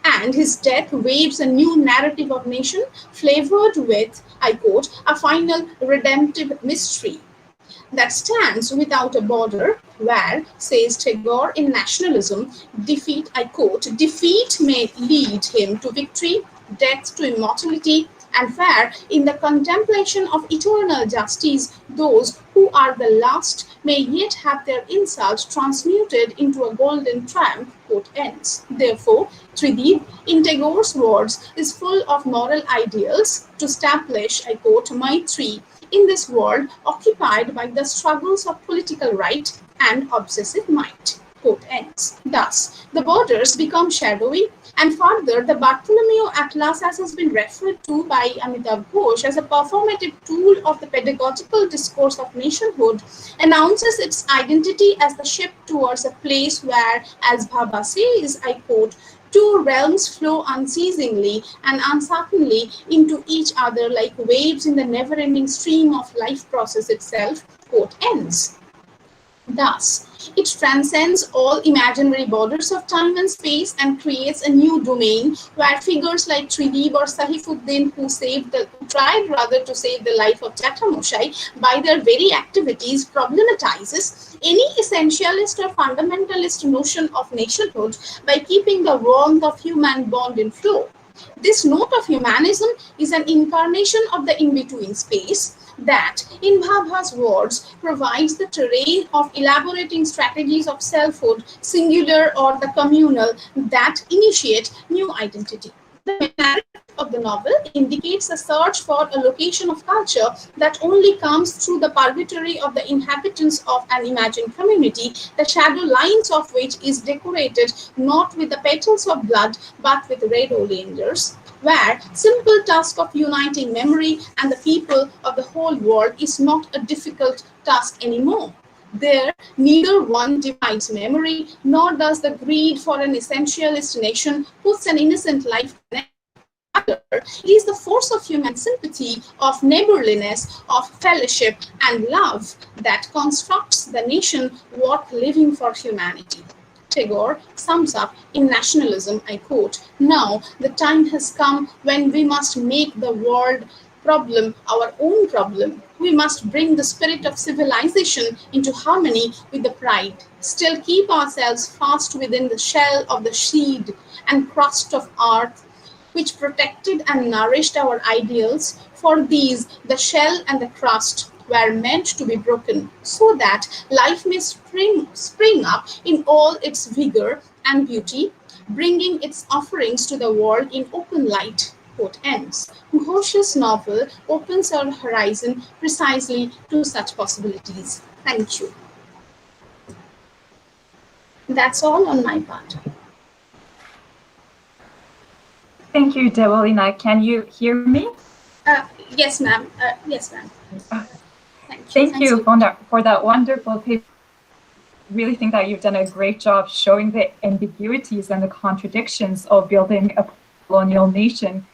And his death waves a new narrative of nation flavored with, I quote, a final redemptive mystery that stands without a border where, says Tagore in Nationalism, defeat, I quote, defeat may lead him to victory, death to immortality, and where, in the contemplation of eternal justice, those who are the last may yet have their insult transmuted into a golden triumph, quote ends. Therefore, Trideep, in Tagore's words, is full of moral ideals to establish, I quote, Maitri in this world occupied by the struggles of political right and obsessive might, quote ends. Thus, the borders become shadowy, and further, the Bartholomew Atlas, as has been referred to by Amitav Ghosh as a performative tool of the pedagogical discourse of nationhood, announces its identity as the ship towards a place where, as Bhabha says, I quote, two realms flow unceasingly and uncertainly into each other like waves in the never-ending stream of life process itself, quote ends. Thus, it transcends all imaginary borders of time and space and creates a new domain where figures like Trideep or Saifuddin, who tried to save the life of Jatamoshai by their very activities, problematizes any essentialist or fundamentalist notion of nationhood by keeping the warmth of human bond in flow. This note of humanism is an incarnation of the in-between space that, in Bhabha's words, provides the terrain of elaborating strategies of selfhood, singular or the communal, that initiate new identity. The narrative of the novel indicates a search for a location of culture that only comes through the purgatory of the inhabitants of an imagined community, the shadow lines of which is decorated not with the petals of blood but with red oleanders, where simple task of uniting memory and the people of the whole world is not a difficult task anymore. There, neither one divides memory, nor does the greed for an essentialist nation puts an innocent life to another. It is the force of human sympathy, of neighborliness, of fellowship and love that constructs the nation worth living for humanity. Tagore sums up in Nationalism, I quote, "Now the time has come when we must make the world problem our own problem. We must bring the spirit of civilization into harmony with the pride, still keep ourselves fast within the shell of the seed and crust of earth which protected and nourished our ideals. For these, the shell and the crust were meant to be broken, so that life may spring up in all its vigor and beauty, bringing its offerings to the world in open light." Quote ends. Ghosh's novel opens our horizon precisely to such possibilities. Thank you. That's all on my part. Thank you, Devolina. Can you hear me? Yes, ma'am. Yes, ma'am. Thank you for that wonderful paper. I really think that you've done a great job showing the ambiguities and the contradictions of building a colonial nation,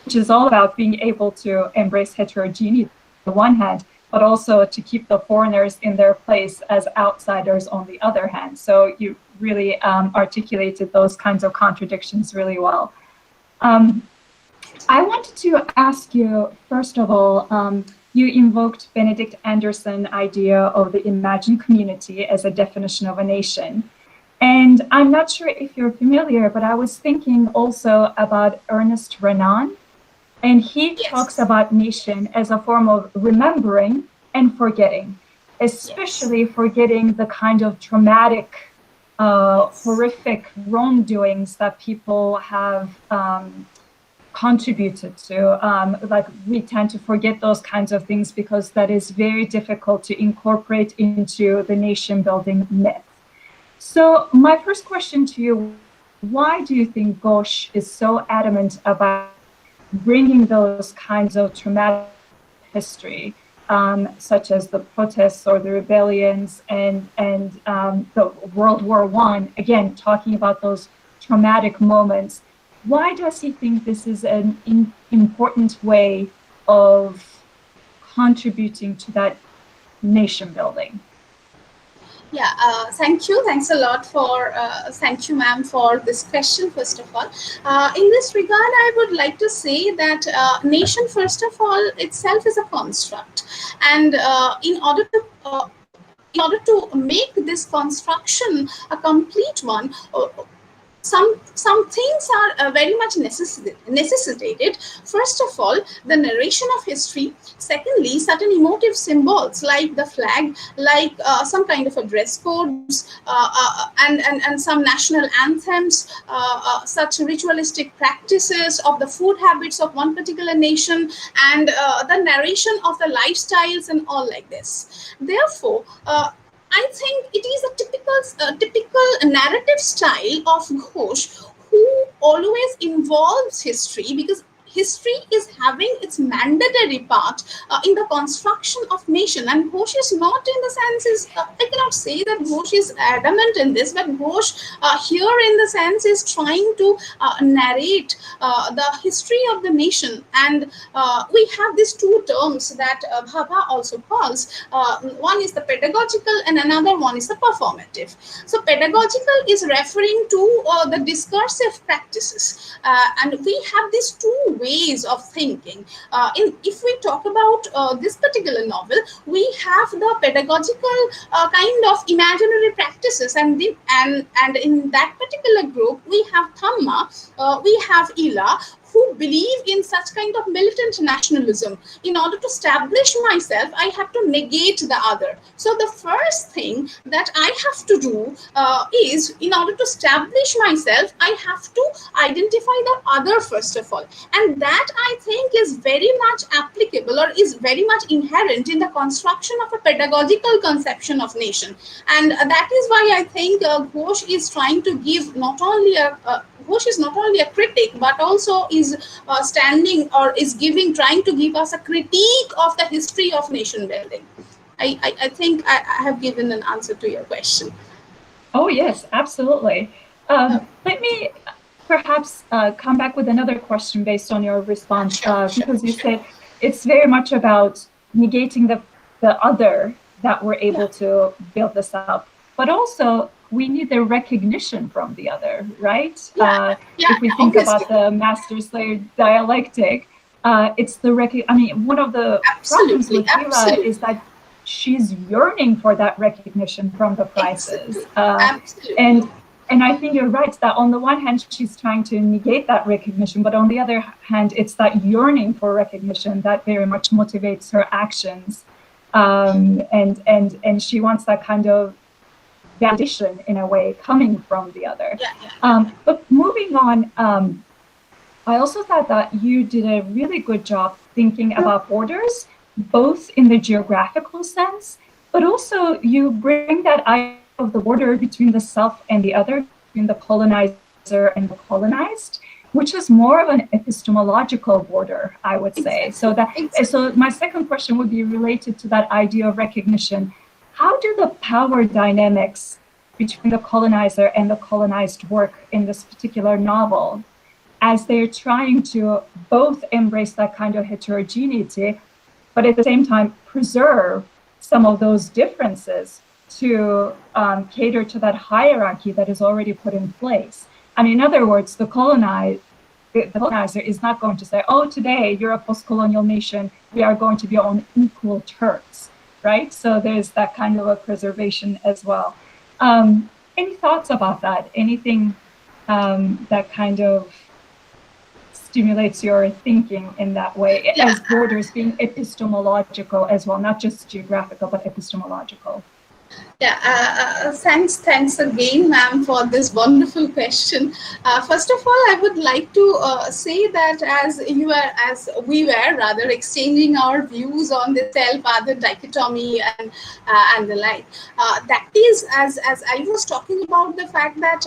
which is all about being able to embrace heterogeneity on the one hand, but also to keep the foreigners in their place as outsiders on the other hand. So you really articulated those kinds of contradictions really well. I wanted to ask you, first of all, you invoked Benedict Anderson's idea of the imagined community as a definition of a nation. And I'm not sure if you're familiar, but I was thinking also about Ernest Renan. And he talks about nation as a form of remembering and forgetting, especially forgetting the kind of traumatic, horrific wrongdoings that people have contributed to. Like we tend to forget those kinds of things because that is very difficult to incorporate into the nation building myth. So my first question to you, why do you think Ghosh is so adamant about bringing those kinds of traumatic history, such as the protests or the rebellions and the World War I, again, talking about those traumatic moments? Why does he think this is an important way of contributing to that nation building? Yeah, thank you. Thanks a lot for, thank you, ma'am, for this question, first of all. In this regard, I would like to say that nation, first of all, itself is a construct. And in order to make this construction a complete one, some things are very much necessitated. First of all, the narration of history. Secondly, certain emotive symbols like the flag, like some kind of a dress codes, and some national anthems, such ritualistic practices of the food habits of one particular nation, and the narration of the lifestyles and all like this. Therefore, I think it is a typical narrative style of Ghosh, who always involves history, because history is having its mandatory part in the construction of nation. And Ghosh is not in the sense is, I cannot say that Ghosh is adamant in this, but Ghosh here in the sense is trying to narrate the history of the nation. And we have these two terms that Bhabha also calls. One is the pedagogical and another one is the performative. So pedagogical is referring to the discursive practices. And we have these two ways of thinking. If we talk about this particular novel, we have the pedagogical kind of imaginary practices, and in that particular group we have Thamma, we have Ila, who believe in such kind of militant nationalism. In order to establish myself, I have to negate the other. So the first thing that I have to do is, in order to establish myself, I have to identify the other first of all. And that, I think, is very much applicable, or is very much inherent in the construction of a pedagogical conception of nation. And that is why I think Ghosh is trying to give not only Ghosh is not only a critic, but also is standing, or is trying to give us a critique of the history of nation building. I think I have given an answer to your question. Oh, yes, absolutely. Let me perhaps come back with another question based on your response, because you said it's very much about negating the other that we're able to build this up, but also we need the recognition from the other, right? If we think about the master-slave dialectic, it's the one of the problems with Hila is that she's yearning for that recognition from the prices. And I think you're right that on the one hand, she's trying to negate that recognition, but on the other hand, it's that yearning for recognition that very much motivates her actions. And she wants that kind of validation, in a way, coming from the other. But moving on, I also thought that you did a really good job thinking about borders, both in the geographical sense, but also you bring that idea of the border between the self and the other, between the colonizer and the colonized, which is more of an epistemological border, I would say. So my second question would be related to that idea of recognition. How do the power dynamics between the colonizer and the colonized work in this particular novel, as they're trying to both embrace that kind of heterogeneity, but at the same time preserve some of those differences to cater to that hierarchy that is already put in place? And in other words, the colonizer is not going to say, oh, today you're a post-colonial nation, we are going to be on equal terms. Right? So there's that kind of a preservation as well. Any thoughts about that? Anything that kind of stimulates your thinking in that way, as borders being epistemological as well, not just geographical, but epistemological? Thanks again, ma'am, for this wonderful question. First of all, I would like to say that as we were exchanging our views on the self-other dichotomy and the like, that is, as I was talking about the fact that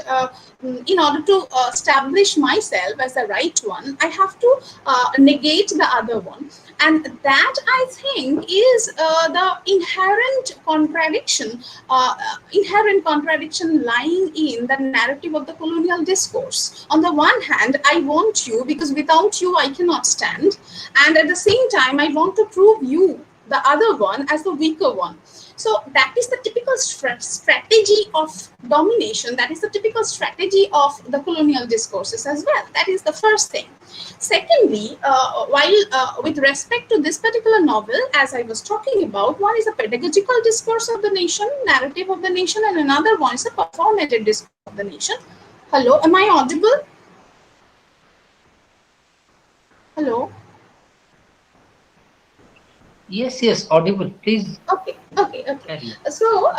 in order to establish myself as the right one, I have to negate the other one. And that, I think, is the inherent contradiction lying in the narrative of the colonial discourse. On the one hand, I want you because without you I cannot stand, and at the same time I want to prove you, the other one, as the weaker one. So that is the typical strategy of domination. That is the typical strategy of the colonial discourses as well. That is the first thing. Secondly, while with respect to this particular novel, as I was talking about, one is a pedagogical discourse of the nation, narrative of the nation, and another one is a performative discourse of the nation. Hello, am I audible? Hello? Yes, audible, please. Okay. So,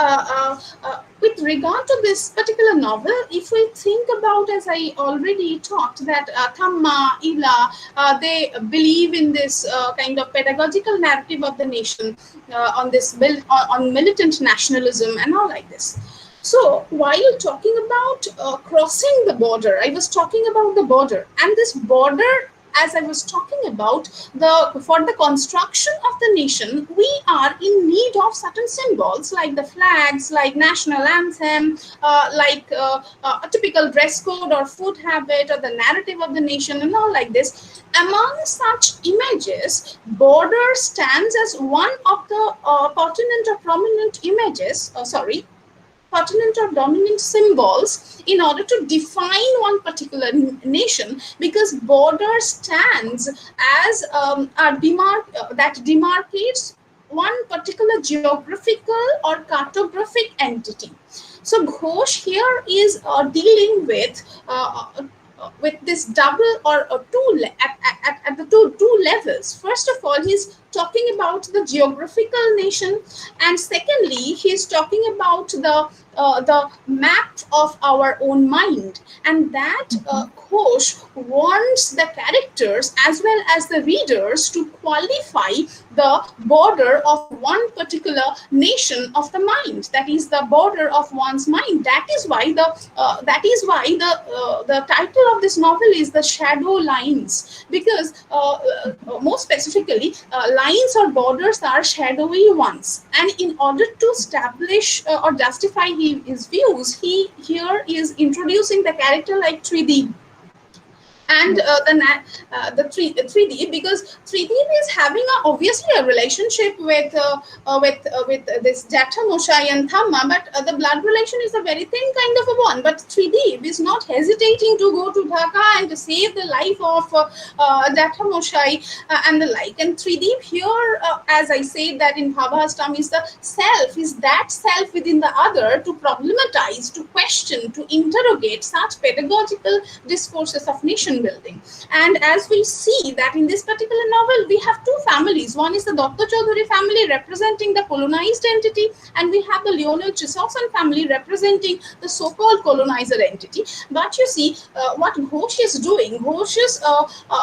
with regard to this particular novel, if we think about, as I already talked, that Thamma, Ila, they believe in this kind of pedagogical narrative of the nation, on militant nationalism and all like this. So, while talking about crossing the border, I was talking about the border, and this border, as I was talking about, for the construction of the nation, we are in need of certain symbols like the flags, like national anthem, like a typical dress code or food habit, or the narrative of the nation, and all like this. Among such images, border stands as one of the pertinent or prominent images. pertinent or dominant symbols in order to define one particular nation, because border stands as that demarcates one particular geographical or cartographic entity. So Ghosh here is dealing with this double or at the two levels. First of all, he's talking about the geographical nation, and secondly, he's talking about the map of our own mind, and that Ghosh wants the characters as well as the readers to qualify the border of one particular nation of the mind, that is the border of one's mind. That is why the title of this novel is The Shadow Lines, because more specifically, lines or borders are shadowy ones, and in order to establish or justify his views, he here is introducing the character like Trideep and the 3D, because 3D is having obviously a relationship with this Jatha Moshai and Thamma, but the blood relation is a very thin kind of a one. But 3D is not hesitating to go to Dhaka and to save the life of Jatha Moshai and the like. And 3D here, as I said, that in Bhavastam is the self, is that self within the other, to problematize, to question, to interrogate such pedagogical discourses of nation building. And as we see that in this particular novel, we have two families. One is the Dr. Chaudhary family representing the colonized entity, and we have the Lionel Chisholson family representing the so-called colonizer entity. But you see, what Ghosh is doing, Ghosh's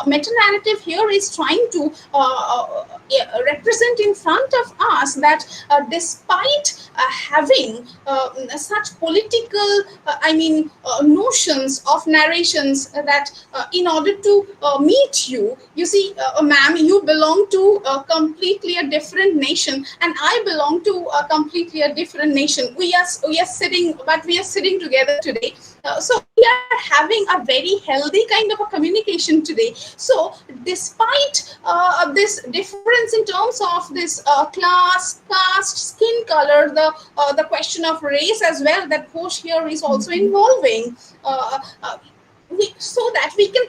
meta-narrative here is trying to represent in front of us that despite having such political, notions of narrations, that in order to meet you, you see, ma'am, you belong to completely a different nation, and I belong to a completely a different nation. We are sitting together today. So we are having a very healthy kind of a communication today. So despite this difference in terms of this class, caste, skin color, the question of race as well, that Ghosh here is also involving, so that we can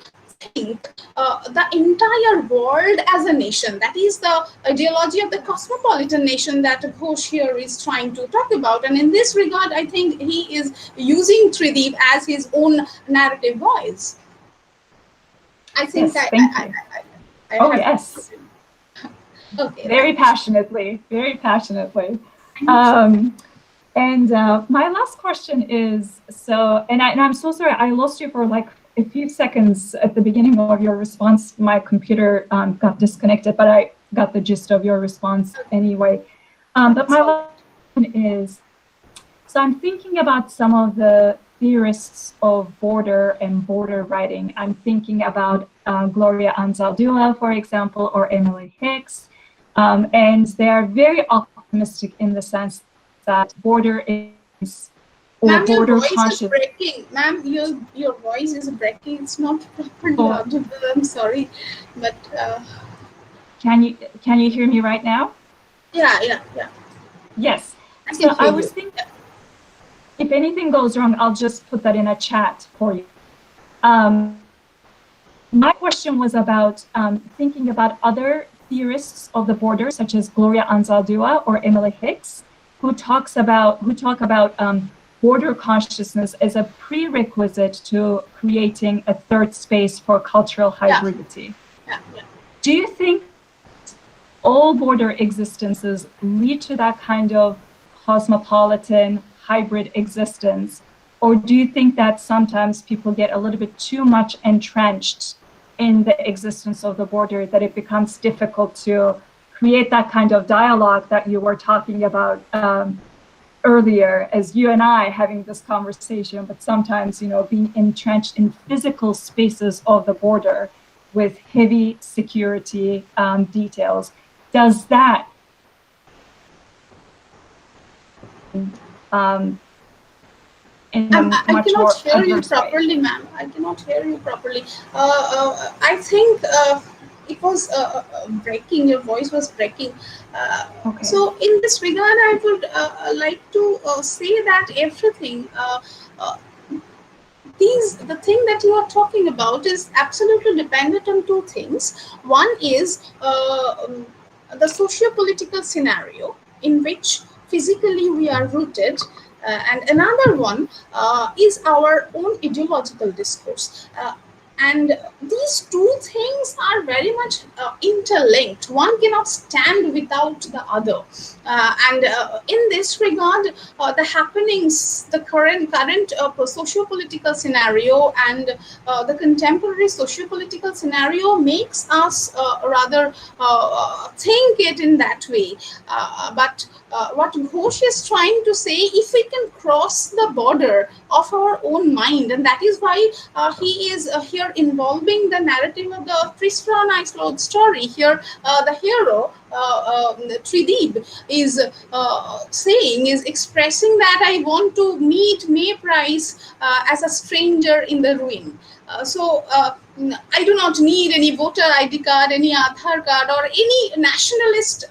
think the entire world as a nation. That is the ideology of the cosmopolitan nation that Ghosh here is trying to talk about. And in this regard, I think he is using Trideep as his own narrative voice. I think yes, that yes. Okay. Very passionately. And my last question is, and I'm so sorry, I lost you for like a few seconds at the beginning of your response. My computer got disconnected, but I got the gist of your response anyway. But my last question is, so I'm thinking about some of the theorists of border and border writing. I'm thinking about Gloria Anzaldúa, for example, or Emily Hicks. And they are very optimistic in the sense that border is, or ma'am, border your voice conscious. is breaking. Ma'am, your voice is breaking. It's not properly audible. I'm sorry, but can you hear me right now? Yeah. Yes. So I was thinking, if anything goes wrong, I'll just put that in a chat for you. My question was about thinking about other theorists of the border, such as Gloria Anzaldúa or Emily Hicks, who talk about border consciousness as a prerequisite to creating a third space for cultural hybridity. Yeah. Do you think all border existences lead to that kind of cosmopolitan hybrid existence? Or do you think that sometimes people get a little bit too much entrenched in the existence of the border, that it becomes difficult to create that kind of dialogue that you were talking about earlier, as you and I having this conversation, but sometimes, being entrenched in physical spaces of the border with heavy security details? Does that I cannot hear you properly, ma'am. I cannot hear you properly. I think it was breaking. Your voice was breaking. Okay. So in this regard, I would like to say that everything. Uh, the thing that you are talking about is absolutely dependent on two things. One is the socio-political scenario in which physically we are rooted, and another one is our own ideological discourse. And these two things are very much interlinked. One cannot stand without the other. And in this regard, the happenings, the current socio-political scenario and the contemporary socio-political scenario makes us rather think it in that way. But what Ghosh is trying to say, if we can cross the border of our own mind, and that is why he is here involving the narrative of the Tristram Isolde story. Here, the hero, Trideep, is is expressing that I want to meet May Price as a stranger in the ruin. I do not need any voter ID card, any Aadhaar card, or any nationalist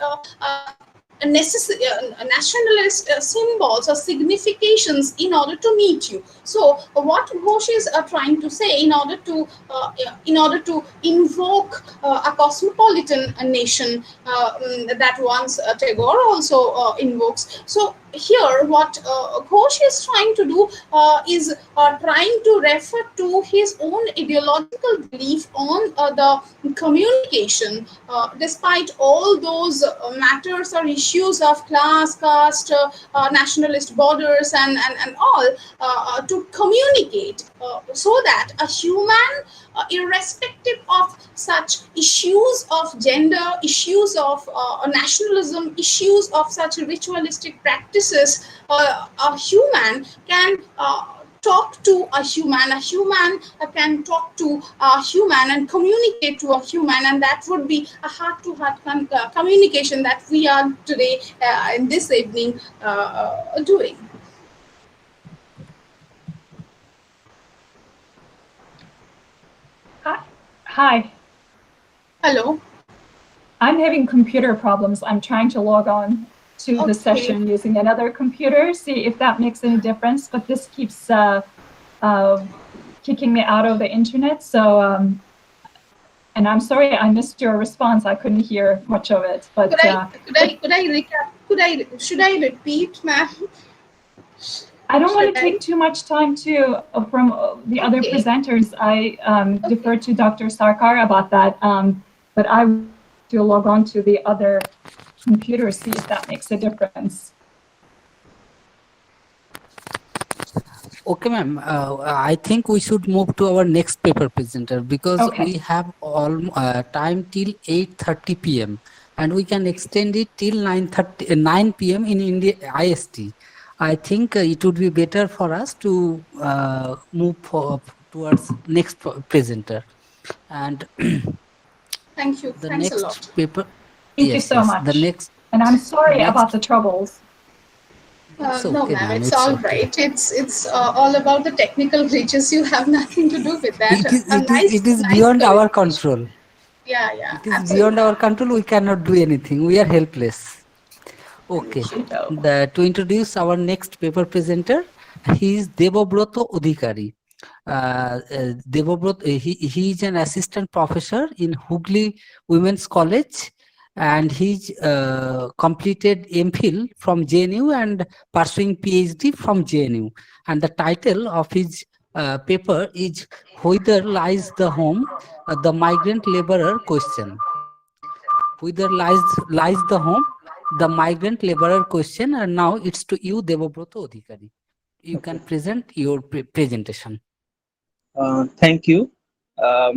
nationalist symbols or significations in order to meet you. So what Ghosh is trying to say, in order to invoke a cosmopolitan nation that once Tagore also invokes. So here what Ghosh is trying to do is trying to refer to his own ideological belief on the communication, despite all those matters or issues of class, caste, nationalist borders, and all, to communicate so that a human, irrespective of such issues of gender, issues of nationalism, issues of such ritualistic practices, a human can talk to a human can talk to a human and communicate to a human, and that would be a heart-to-heart communication that we are today in this evening doing. Hi. Hello. I'm having computer problems. I'm trying to log on to the session using another computer, see if that makes any difference, but this keeps kicking me out of the internet. So, and I'm sorry I missed your response. I couldn't hear much of it. But should I repeat, ma'am? I don't want to take too much time from the other presenters. I defer to Dr. Sarkar about that, but I will to log on to the other computer, see if that makes a difference. Okay, ma'am. I think we should move to our next paper presenter, because we have all time till 8:30 p.m. and we can extend it till 9 p.m. in India IST. I think it would be better for us to move towards next presenter. And thank you. The Thanks next a lot. paper. Thank you so much. The next, and I'm sorry about the troubles. No, ma'am, it's all right. It's all about the technical glitches. You have nothing to do with that. It is beyond our control. Yeah, it is beyond our control. We cannot do anything. We are helpless. Okay. To introduce our next paper presenter, he is Devobroto Odhikari. Devobroto, he is an assistant professor in Hooghly Women's College, and he's completed MPhil from JNU and pursuing PhD from JNU. And the title of his paper is "Whither Lies the Home? The Migrant Laborer Question." Whither lies the home? The migrant laborer question. And now it's to you, Devobroto Odhikari. You can present your presentation. Thank you. A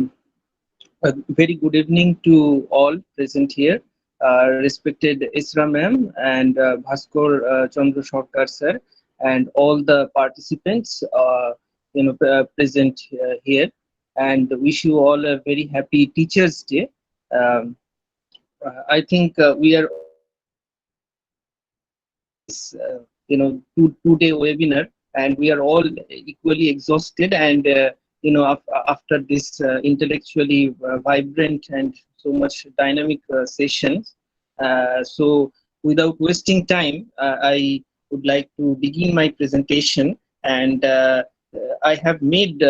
very good evening to all present here. Respected Isra ma'am and Bhaskar Chandra Sarkar sir, and all the participants present here, and wish you all a very happy Teachers' Day. I think we are two-day webinar, and we are all equally exhausted, and after this intellectually vibrant and so much dynamic sessions. So without wasting time, I would like to begin my presentation, and I have made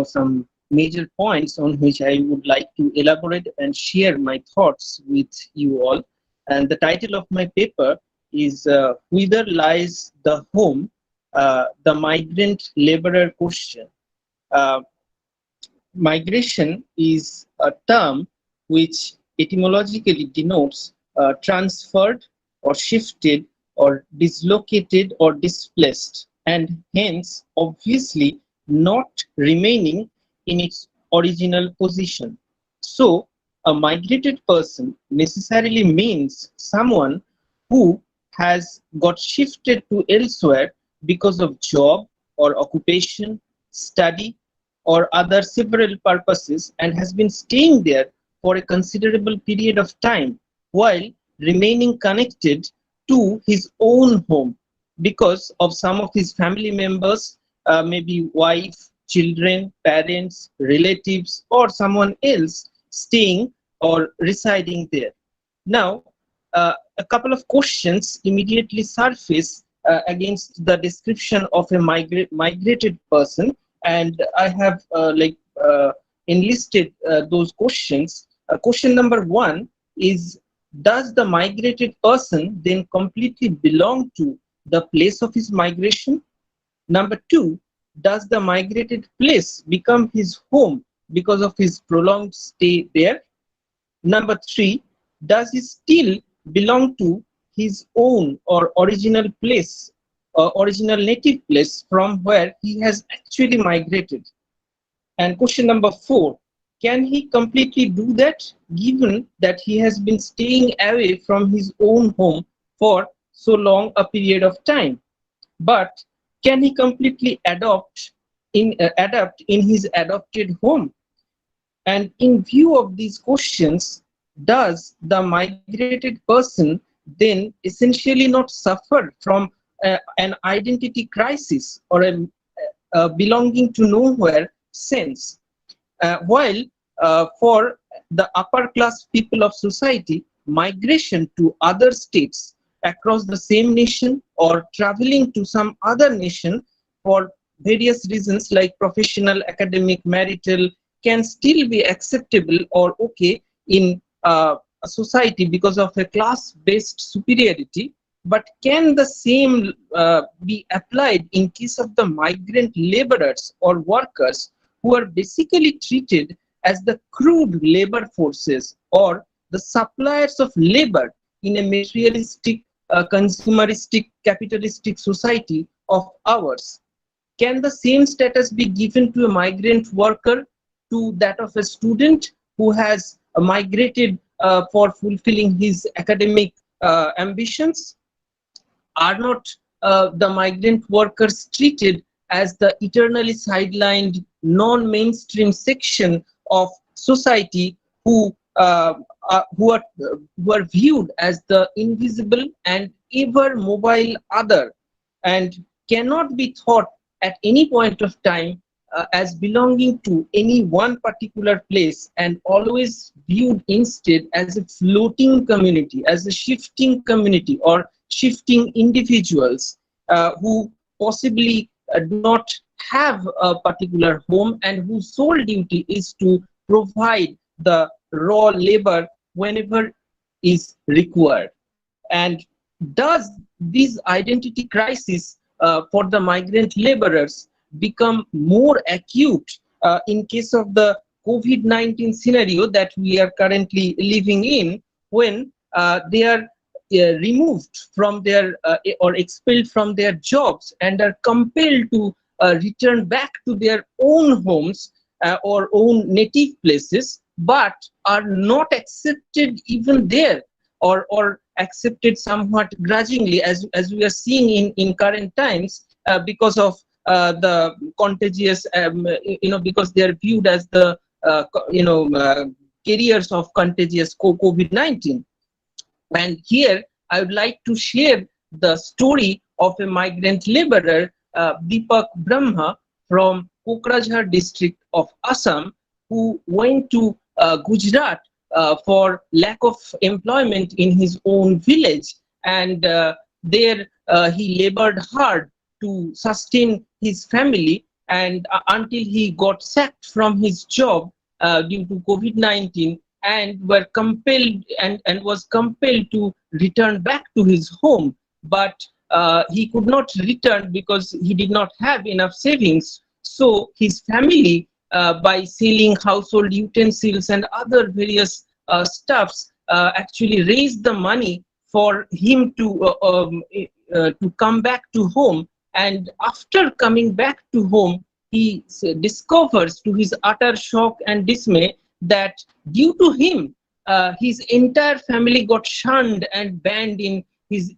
some major points on which I would like to elaborate and share my thoughts with you all. And the title of my paper is Whither Lies the Home? The Migrant Laborer Question. Uh, Migration is a term which etymologically denotes transferred or shifted or dislocated or displaced, and hence obviously not remaining in its original position. So, a migrated person necessarily means someone who has got shifted to elsewhere because of job or occupation, study, or other several purposes, and has been staying there for a considerable period of time while remaining connected to his own home because of some of his family members, maybe wife, children, parents, relatives, or someone else staying or residing there. Now, a couple of questions immediately surface against the description of a migrated person, and I have enlisted those questions. Question number one is, does the migrated person then completely belong to the place of his migration? Number two, does the migrated place become his home because of his prolonged stay there? Number three, does he still belong to his own or original place, original native place from where he has actually migrated? And question number four, can he completely do that given that he has been staying away from his own home for so long a period of time? But can he completely adapt in his adopted home? And in view of these questions, does the migrated person then essentially not suffer from an identity crisis or a belonging to nowhere sense? While for the upper class people of society, migration to other states across the same nation or traveling to some other nation for various reasons like professional, academic, marital can still be acceptable or okay in a society because of a class-based superiority. But can the same be applied in case of the migrant laborers or workers who are basically treated as the crude labor forces or the suppliers of labor in a materialistic, consumeristic, capitalistic society of ours? Can the same status be given to a migrant worker to that of a student who has migrated for fulfilling his academic ambitions? Are not the migrant workers treated as the eternally sidelined, non-mainstream section of society who are viewed as the invisible and ever mobile other, and cannot be thought at any point of time as belonging to any one particular place, and always viewed instead as a floating community, as a shifting community or shifting individuals who possibly do not have a particular home and whose sole duty is to provide the raw labor whenever is required? And does this identity crisis for the migrant laborers become more acute in case of the COVID-19 scenario that we are currently living in, when they are removed from their or expelled from their jobs and are compelled to return back to their own homes or own native places, but are not accepted even there, or accepted somewhat grudgingly, as we are seeing in current times, because of the contagious, because they are viewed as the carriers of contagious COVID-19. And here I would like to share the story of a migrant laborer, Deepak Brahma, from Kokrajhar district of Assam, who went to Gujarat for lack of employment in his own village, and there he labored hard to sustain his family, and until he got sacked from his job due to COVID-19, and were compelled and was compelled to return back to his home, but he could not return because he did not have enough savings. So his family, by selling household utensils and other various stuffs, actually raised the money for him to come back to home. And after coming back to home, he discovers, to his utter shock and dismay, that due to him, his entire family got shunned and banned in his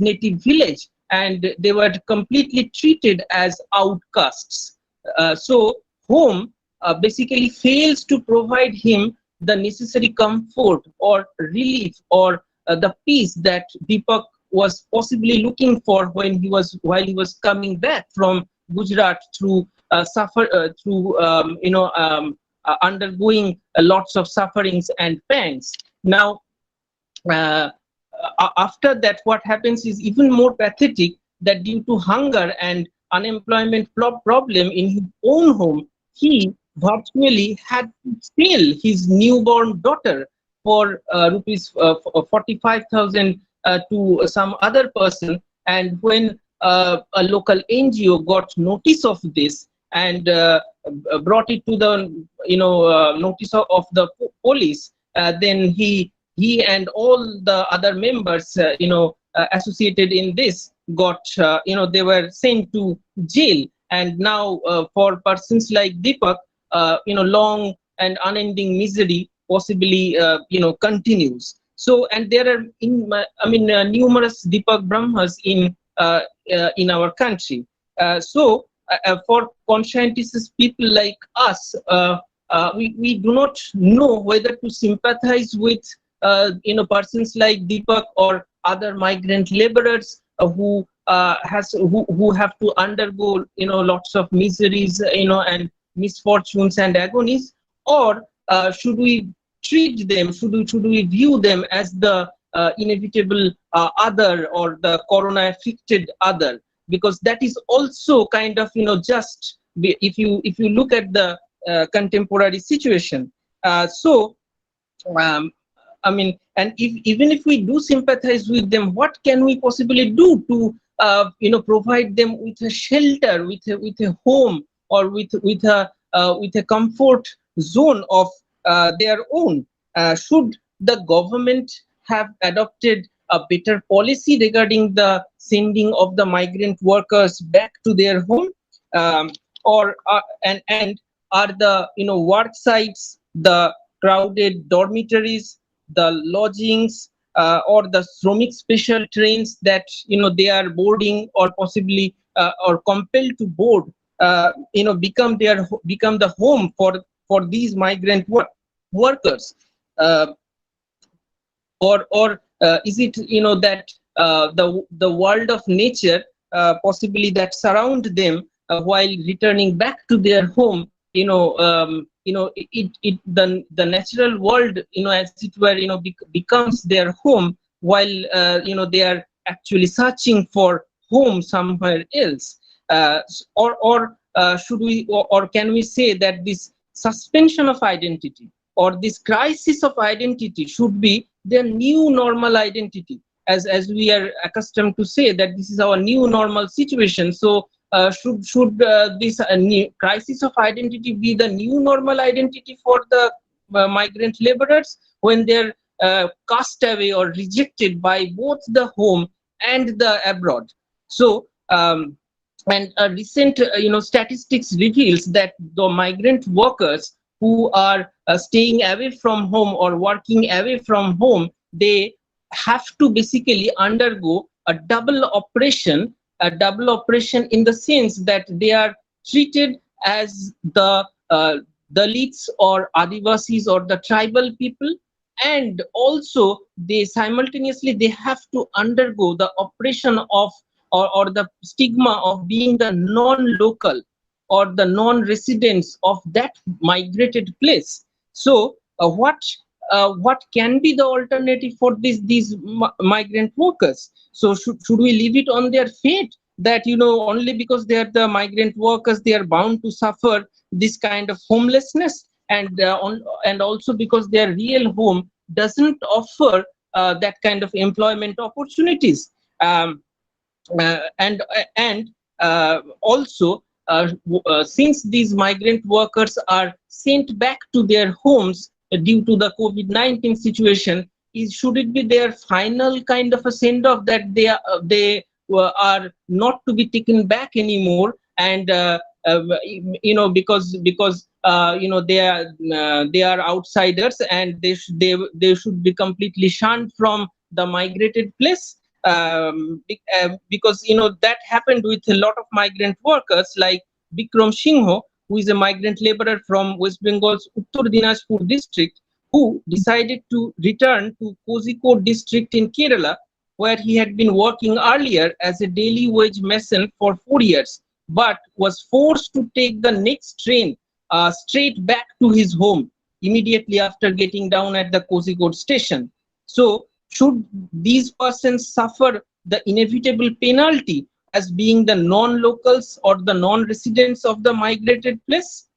native village, and they were completely treated as outcasts. So home basically fails to provide him the necessary comfort or relief or the peace that Deepak was possibly looking for while he was coming back from Gujarat through undergoing lots of sufferings and pangs. Now, after that, what happens is even more pathetic, that due to hunger and unemployment problem in his own home, he virtually had to sell his newborn daughter for rupees 45,000 to some other person. And when a local NGO got notice of this and brought it to the notice of the police, then he and all the other members associated in this got they were sent to jail. And now for persons like Deepak, long and unending misery possibly continues. So, and there are numerous Deepak Brahmas in our country. For conscientious people like us, we do not know whether to sympathize with persons like Deepak or other migrant laborers who have to undergo lots of miseries and misfortunes and agonies, or should we treat them, should we view them as the inevitable other, or the corona afflicted other? Because that is also kind of just if you look at the contemporary situation. And even if we do sympathize with them, what can we possibly do to provide them with a shelter, with a home, or with a comfort zone of their own? Should the government have adopted a better policy regarding the sending of the migrant workers back to their home, and are the work sites, the crowded dormitories, the lodgings, or the Shromik special trains that they are boarding or possibly or compelled to board, become the home for these migrant workers, or is it that the world of nature possibly that surround them while returning back to their home, the natural world as it were becomes their home, while they are actually searching for home somewhere else? Or should we, or can we say that this suspension of identity or this crisis of identity should be their new normal identity, as we are accustomed to say that this is our new normal situation? So should this new crisis of identity be the new normal identity for the migrant laborers when they're cast away or rejected by both the home and the abroad? So and recent statistics reveals that the migrant workers who are staying away from home or working away from home, they have to basically undergo a double operation in the sense that they are treated as the Dalits or Adivasis or the tribal people, and also they simultaneously have to undergo the operation of or the stigma of being the non-local or the non-residents of that migrated place. So what what can be the alternative for these migrant workers? So should we leave it on their fate that only because they are the migrant workers they are bound to suffer this kind of homelessness, and also because their real home doesn't offer that kind of employment opportunities? And also, since these migrant workers are sent back to their homes due to the COVID-19 situation, should it be their final kind of a send-off that they are not to be taken back anymore, and because they are outsiders, and they should be completely shunned from the migrated place? Because that happened with a lot of migrant workers like Bikram Singh, who is a migrant laborer from West Bengal's Uttar Dinajpur district, who decided to return to Kozhikode district in Kerala, where he had been working earlier as a daily wage mason for 4 years, but was forced to take the next train straight back to his home immediately after getting down at the Kozhikode station. So, should these persons suffer the inevitable penalty as being the non-locals or the non-residents of the migrated place?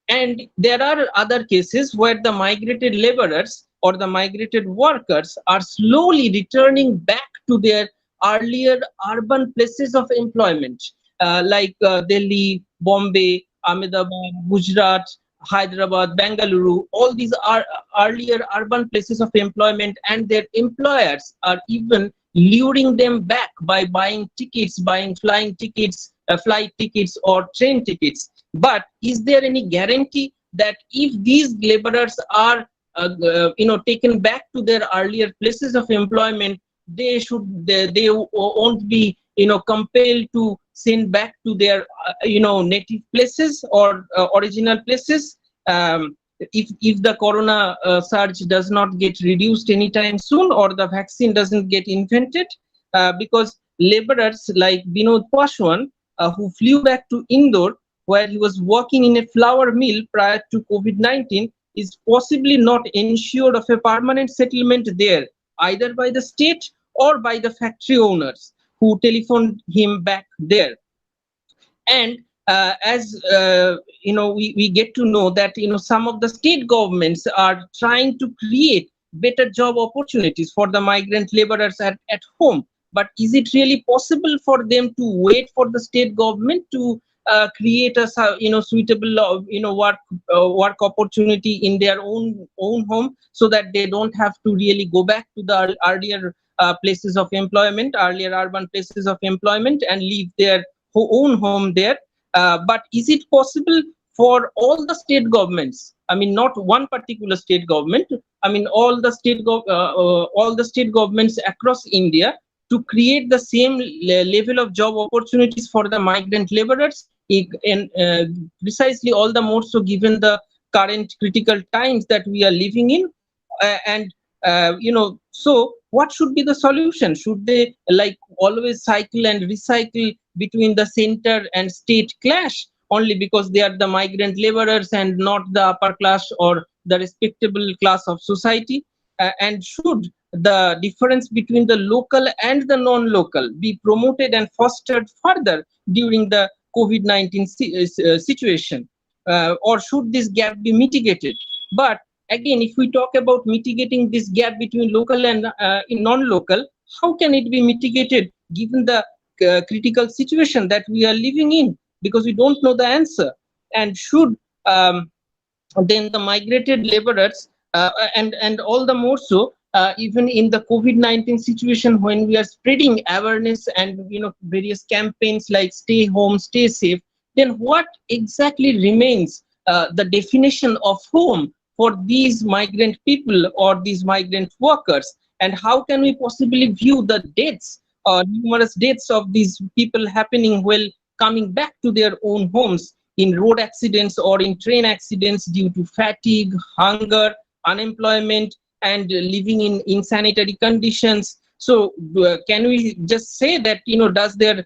And there are other cases where the migrated laborers or the migrated workers are slowly returning back to their earlier urban places of employment, like Delhi, Bombay, Ahmedabad, Gujarat, Hyderabad, Bengaluru. All these are earlier urban places of employment, and their employers are even luring them back by buying tickets, buying flying tickets, flight tickets or train tickets. But is there any guarantee that if these laborers are taken back to their earlier places of employment, they won't be compelled to send back to their native places or original places, if the corona surge does not get reduced anytime soon, or the vaccine doesn't get invented? Because laborers like Binod Paswan, who flew back to Indore, where he was working in a flour mill prior to COVID-19, is possibly not ensured of a permanent settlement there, either by the state or by the factory owners who telephoned him back there. And we get to know that some of the state governments are trying to create better job opportunities for the migrant laborers at home. But is it really possible for them to wait for the state government to create a suitable work opportunity in their own home, so that they don't have to really go back to the earlier places of employment, earlier urban places of employment, and leave their own home there? But is it possible for all the state governments, I mean not one particular state government, I mean all the state governments across India, to create the same level of job opportunities for the migrant laborers, and precisely all the more so given the current critical times that we are living in? So what should be the solution? Should they like always cycle and recycle between the center and state clash only because they are the migrant laborers and not the upper class or the respectable class of society? And should the difference between the local and the non-local be promoted and fostered further during the COVID-19 situation? Or should this gap be mitigated? But again, if we talk about mitigating this gap between local and non-local, how can it be mitigated given the critical situation that we are living in? Because we don't know the answer. And should then the migrated laborers, and all the more so, even in the COVID-19 situation, when we are spreading awareness and various campaigns like stay home, stay safe, then what exactly remains the definition of home for these migrant people or these migrant workers? And how can we possibly view the deaths, numerous deaths of these people happening while coming back to their own homes in road accidents or in train accidents due to fatigue, hunger, unemployment, and living in insanitary conditions? So can we just say that does their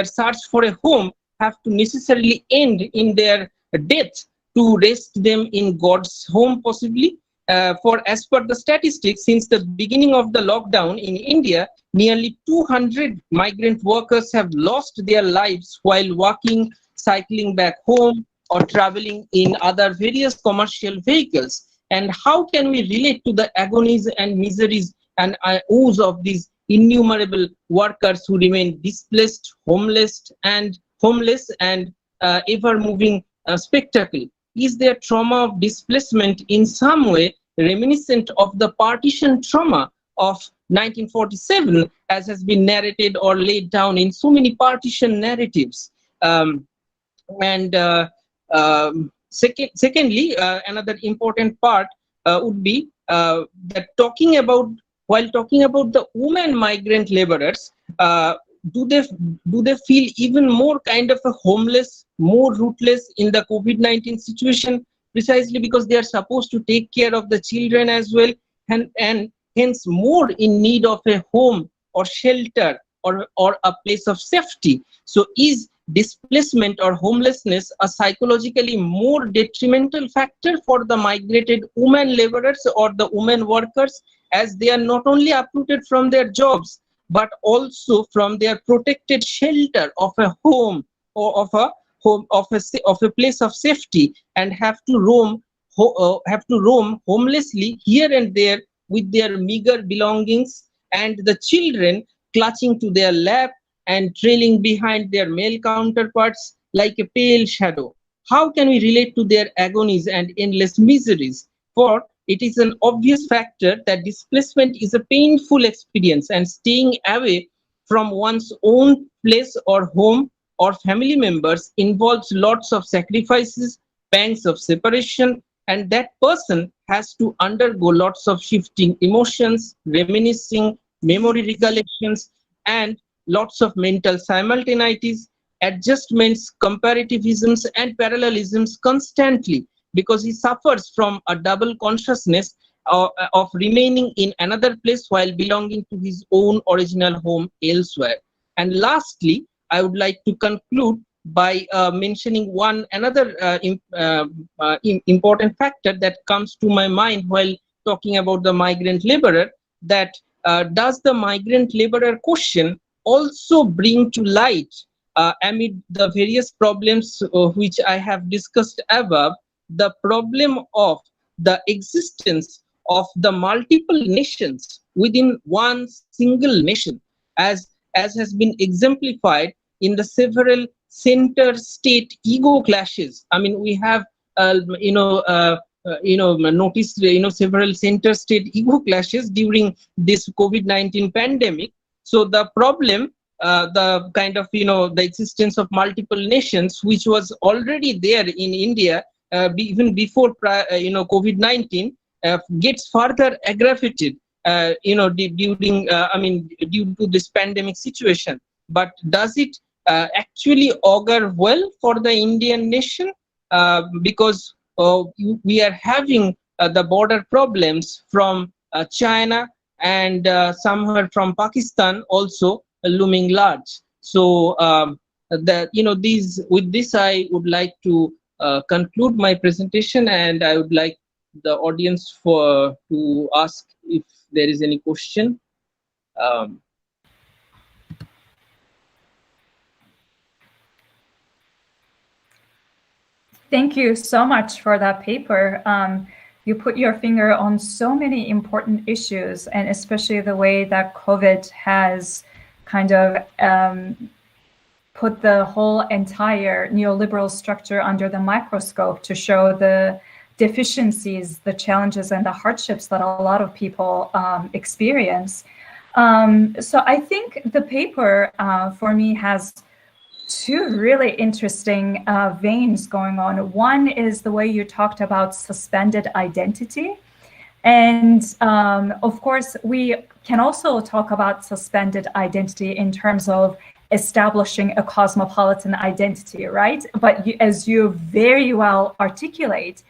search for a home have to necessarily end in their death to rest them in God's home possibly? For as per the statistics, since the beginning of the lockdown in India, nearly 200 migrant workers have lost their lives while walking, cycling back home, or traveling in other various commercial vehicles. And how can we relate to the agonies and miseries and woes of these innumerable workers who remain displaced, homeless, and ever moving spectacle? Is their trauma of displacement in some way reminiscent of the partition trauma of 1947, as has been narrated or laid down in so many partition narratives? Secondly, another important part would be that while talking about the women migrant laborers, do they feel even more kind of a homeless, more rootless in the COVID-19 situation, precisely because they are supposed to take care of the children as well, and hence more in need of a home or shelter or a place of safety? So is displacement or homelessness a psychologically more detrimental factor for the migrated women laborers or the women workers, as they are not only uprooted from their jobs but also from their protected shelter of a home or of a place of safety, and have to roam homelessly here and there with their meager belongings, and the children clutching to their lap and trailing behind their male counterparts like a pale shadow? How can we relate to their agonies and endless miseries? For it is an obvious factor that displacement is a painful experience, and staying away from one's own place or home or family members involves lots of sacrifices, pangs of separation, and that person has to undergo lots of shifting emotions, reminiscing, memory recollections, and lots of mental simultaneities, adjustments, comparativisms, and parallelisms constantly, because he suffers from a double consciousness of remaining in another place while belonging to his own original home elsewhere. And lastly, I would like to conclude by mentioning another important factor that comes to my mind while talking about the migrant laborer, that does the migrant laborer question also bring to light, amid the various problems which I have discussed above, the problem of the existence of the multiple nations within one single nation, as has been exemplified in the several center-state ego clashes. I mean, we have noticed several center-state ego clashes during this COVID-19 pandemic. So the problem, the kind of the existence of multiple nations, which was already there in India even before COVID-19, gets further aggravated due to this pandemic situation. But does it actually augur well for the Indian nation? Because we are having the border problems from China and somewhere from Pakistan also looming large. So with this I would like to conclude my presentation, and I would like the audience to ask if there is any question. Thank you so much for that paper. You put your finger on so many important issues, and especially the way that COVID has kind of put the whole entire neoliberal structure under the microscope to show the deficiencies, the challenges, and the hardships that a lot of people experience. So I think the paper for me has two really interesting veins going on. One is the way you talked about suspended identity. And of course, we can also talk about suspended identity in terms of establishing a cosmopolitan identity, right? But as you very well articulate,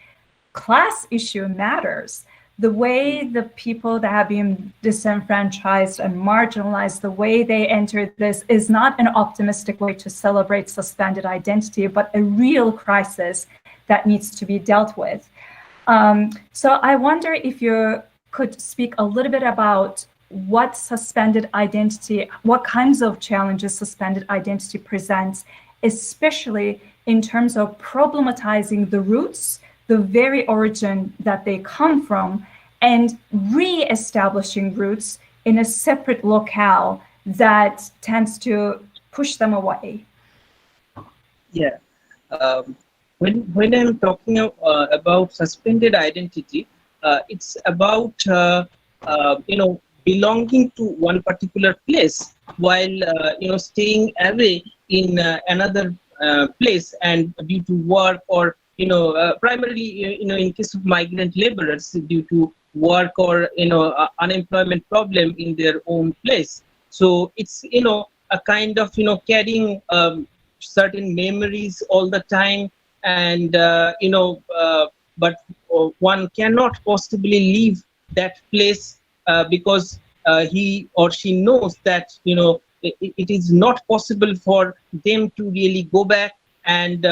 class issue matters. The way the people that have been disenfranchised and marginalized, the way they enter this is not an optimistic way to celebrate suspended identity, but a real crisis that needs to be dealt with. So I wonder if you could speak a little bit about what suspended identity, what kinds of challenges suspended identity presents, especially in terms of problematizing the roots, the very origin that they come from, and re-establishing roots in a separate locale that tends to push them away. Yeah. When I'm talking about suspended identity, it's about belonging to one particular place while staying away in another place, and due to work or primarily in case of migrant laborers, due to work or unemployment problem in their own place. So it's a kind of carrying certain memories all the time, and but one cannot possibly leave that place because he or she knows that it is not possible for them to really go back and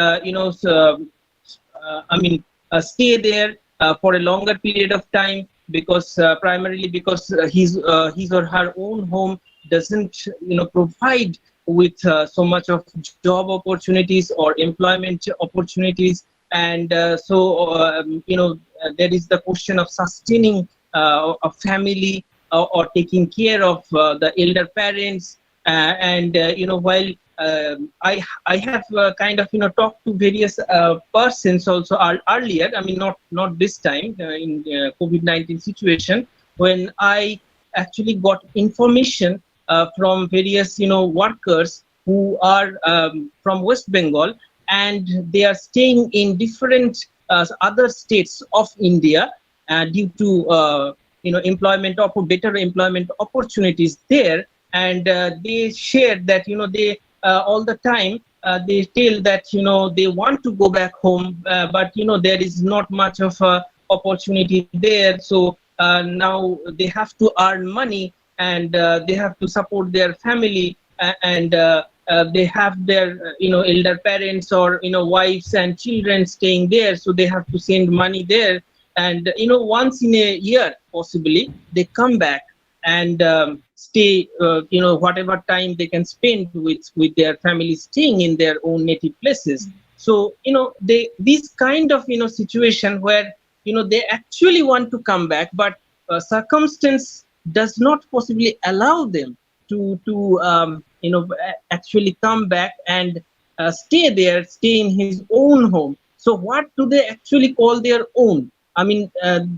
stay there for a longer period of time, because primarily because his or her own home doesn't provide with so much of job opportunities or employment opportunities. And there is the question of sustaining a family, or taking care of the elder parents. While I have kind of talked to various persons also earlier. I mean, not this time in COVID-19 situation, when I actually got information from various workers who are from West Bengal, and they are staying in different other states of India due to better employment opportunities there. And they shared that they all the time they tell that they want to go back home, but there is not much of opportunity there. So now they have to earn money, and they have to support their family, and they have their elder parents or wives and children staying there, so they have to send money there. And once in a year possibly they come back and stay whatever time they can spend with their family, staying in their own native places. So this kind of situation where they actually want to come back, but circumstance does not possibly allow them to actually come back and stay in his own home. So what do they actually call their own? I mean,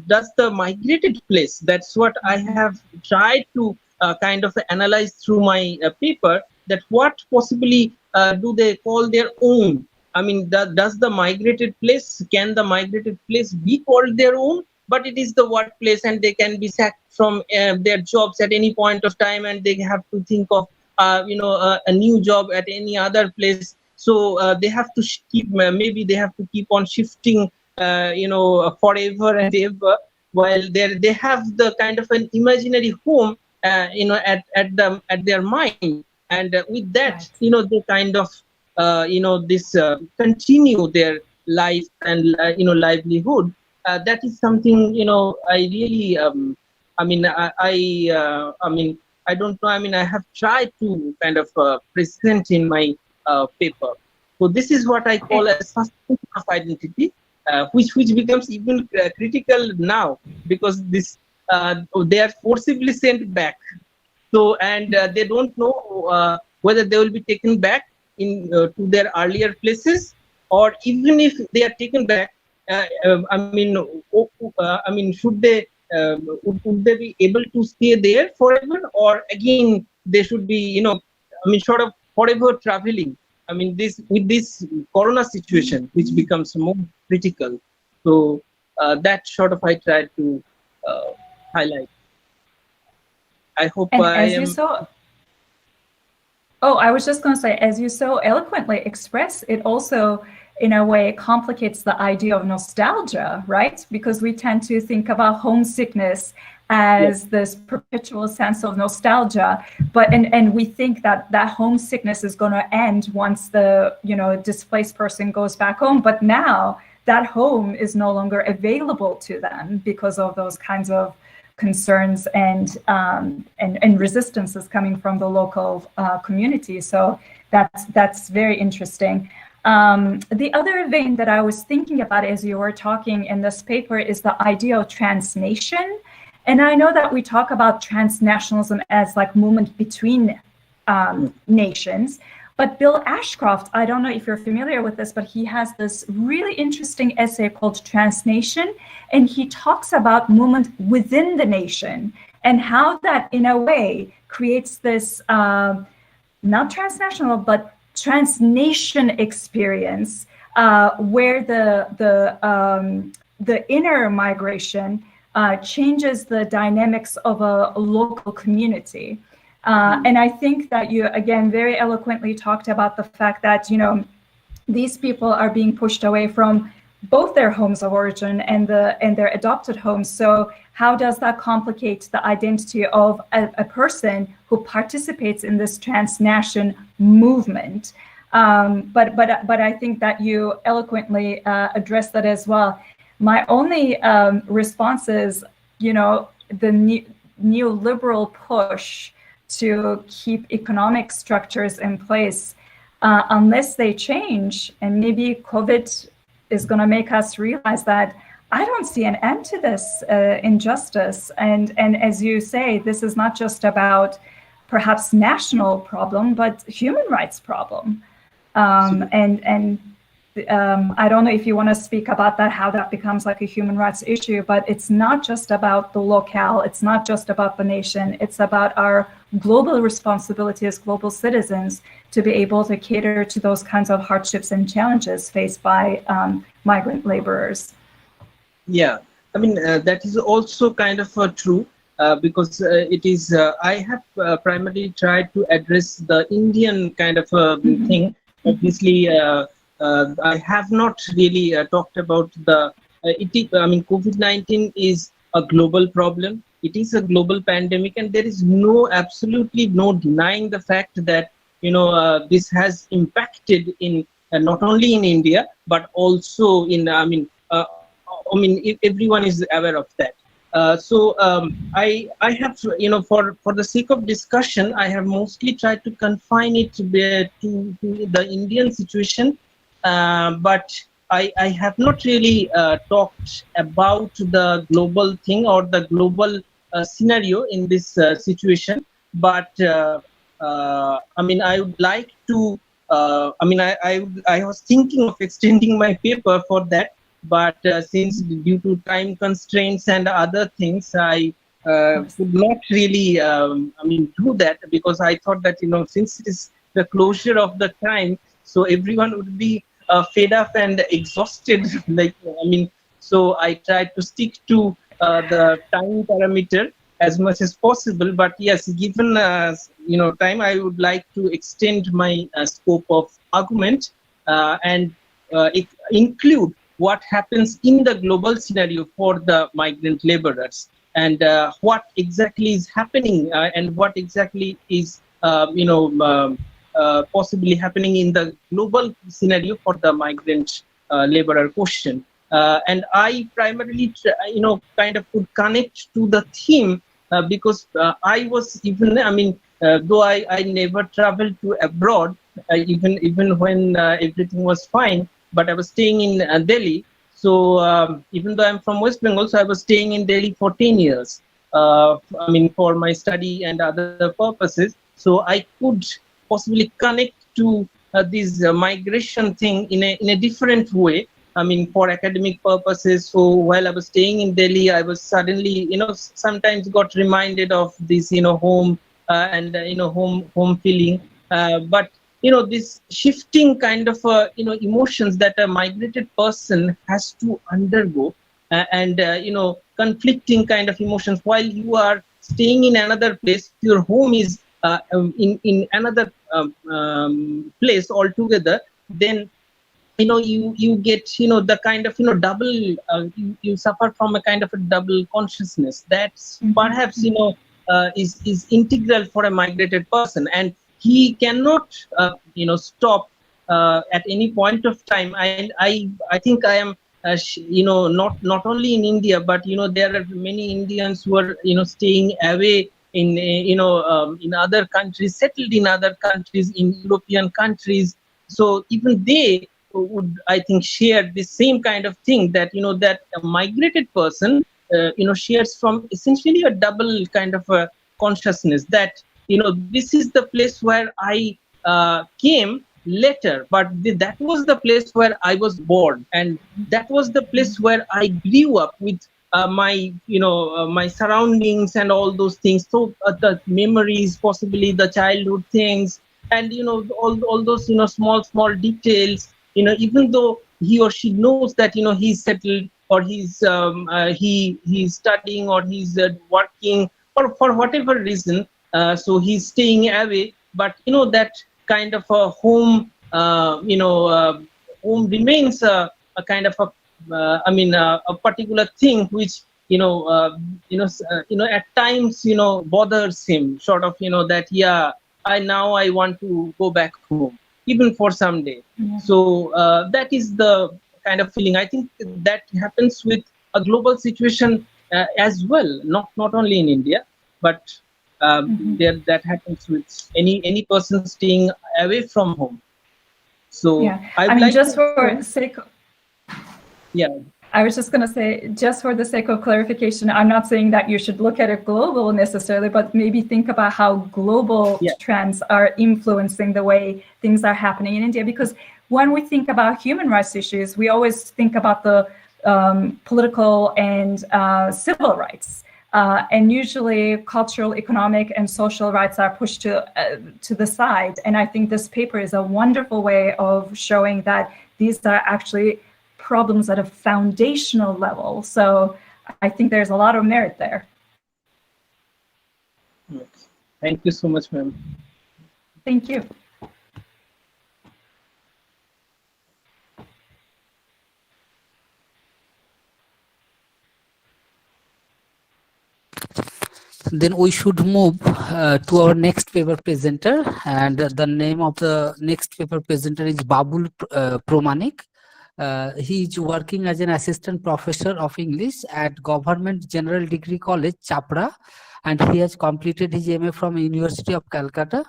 that's the migrated place. That's what I have tried to kind of analyze through my paper, that what possibly do they call their own? I mean, does the migrated place, can the migrated place be called their own? But it is the workplace, and they can be sacked from their jobs at any point of time, and they have to think of a new job at any other place. So they have to keep, maybe they have to keep on shifting forever and ever, while they have the kind of an imaginary home at their mind. And with that, they kind of continue their life and livelihood. That is something I really I don't know. I mean, I have tried to kind of present in my paper. So this is what I call a suspension of identity, which becomes even critical now, because this they are forcibly sent back. So, and they don't know whether they will be taken back to their earlier places, or even if they are taken back, should they would they be able to stay there forever, or again they should be sort of forever traveling? I mean, with this corona situation, which becomes more critical. So that sort of I tried to highlight. I hope I am. I was just going to say, as you so eloquently express, it also, in a way, complicates the idea of nostalgia, right? Because we tend to think about homesickness as this perpetual sense of nostalgia, but and we think that homesickness is going to end once the displaced person goes back home. But now that home is no longer available to them because of those kinds of concerns and resistances coming from the local community. So that's very interesting. The other vein that I was thinking about as you were talking in this paper is the idea of transnation. And I know that we talk about transnationalism as like movement between nations, but Bill Ashcroft, I don't know if you're familiar with this, but he has this really interesting essay called Transnation, and he talks about movement within the nation and how that in a way creates this not transnational, but transnation experience where the inner migration changes the dynamics of a local community. And I think that you, again, very eloquently talked about the fact that, you know, these people are being pushed away from both their homes of origin and their adopted homes. So how does that complicate the identity of a person who participates in this transnation movement? But I think that you eloquently addressed that as well. My only response is, you know, the neoliberal push to keep economic structures in place, unless they change, and maybe COVID is going to make us realize that I don't see an end to this injustice. And as you say, this is not just about perhaps national problem, but human rights problem. I don't know if you want to speak about that, how that becomes like a human rights issue, but it's not just about the locale, it's not just about the nation, it's about our global responsibility as global citizens to be able to cater to those kinds of hardships and challenges faced by migrant laborers. Yeah, I mean, that is also kind of true. Because it is, I have primarily tried to address the Indian kind of thing. Obviously, I have not really talked about the, I mean, COVID-19 is a global problem. It is a global pandemic, and there is absolutely no denying the fact that, you know, this has impacted in not only in India, but also in, everyone is aware of that. I have, you know, for the sake of discussion, I have mostly tried to confine it to the Indian situation, but I have not really talked about the global thing or the global scenario in this situation. But I mean, I would like to. I was thinking of extending my paper for that. But since due to time constraints and other things, I could not really, do that, because I thought that, you know, since it is the closure of the time, so everyone would be fed up and exhausted. So I tried to stick to the time parameter as much as possible. But yes, given time, I would like to extend my scope of argument and include what happens in the global scenario for the migrant laborers, and what exactly is happening and what exactly is possibly happening in the global scenario for the migrant laborer question. And I primarily kind of would connect to the theme because I was even, though I never traveled to abroad, even when everything was fine, but I was staying in Delhi. So even though I'm from West Bengal, so I was staying in Delhi for 10 years, for my study and other purposes. So I could possibly connect to this migration thing in a different way. For academic purposes. So while I was staying in Delhi, I was suddenly, sometimes got reminded of this, home and, home feeling. But this shifting kind of, emotions that a migrated person has to undergo, and, conflicting kind of emotions while you are staying in another place. Your home is in another place altogether. Then, you get, the kind of, double, you suffer from a kind of a double consciousness that's perhaps, is integral for a migrated person. And he cannot, stop at any point of time. I think I am not only in India, but there are many Indians who are staying away in in other countries, settled in other countries, in European countries. So even they would, I think, share the same kind of thing, that that a migrated person shares from essentially a double kind of a consciousness, that this is the place where I came later, but that was the place where I was born, and that was the place where I grew up with my my surroundings and all those things. So the memories, possibly the childhood things, and all those small details, even though he or she knows that he's settled, or he's studying, or he's working, or for whatever reason, so he's staying away, but that kind of a home, home remains a kind of a a particular thing which at times bothers him, sort of, that, yeah, I want to go back home, even for some day. Yeah. So that is the kind of feeling. I think that happens with a global situation as well, not only in India, but there, that happens with any person staying away from home. So Yeah. I'd I mean, like just to for sake, yeah. I was just going to say, just for the sake of clarification, I'm not saying that you should look at it global necessarily, but maybe think about how global Yeah. trends are influencing the way things are happening in India. Because when we think about human rights issues, we always think about the political and civil rights. And usually cultural, economic, and social rights are pushed to the side. And I think this paper is a wonderful way of showing that these are actually problems at a foundational level. So I think there's a lot of merit there. Thank you so much, ma'am. Thank you. Then we should move to our next paper presenter, and the name of the next paper presenter is Babul Promanik. He is working as an assistant professor of English at Government General Degree College, Chapra, and he has completed his MA from University of Calcutta.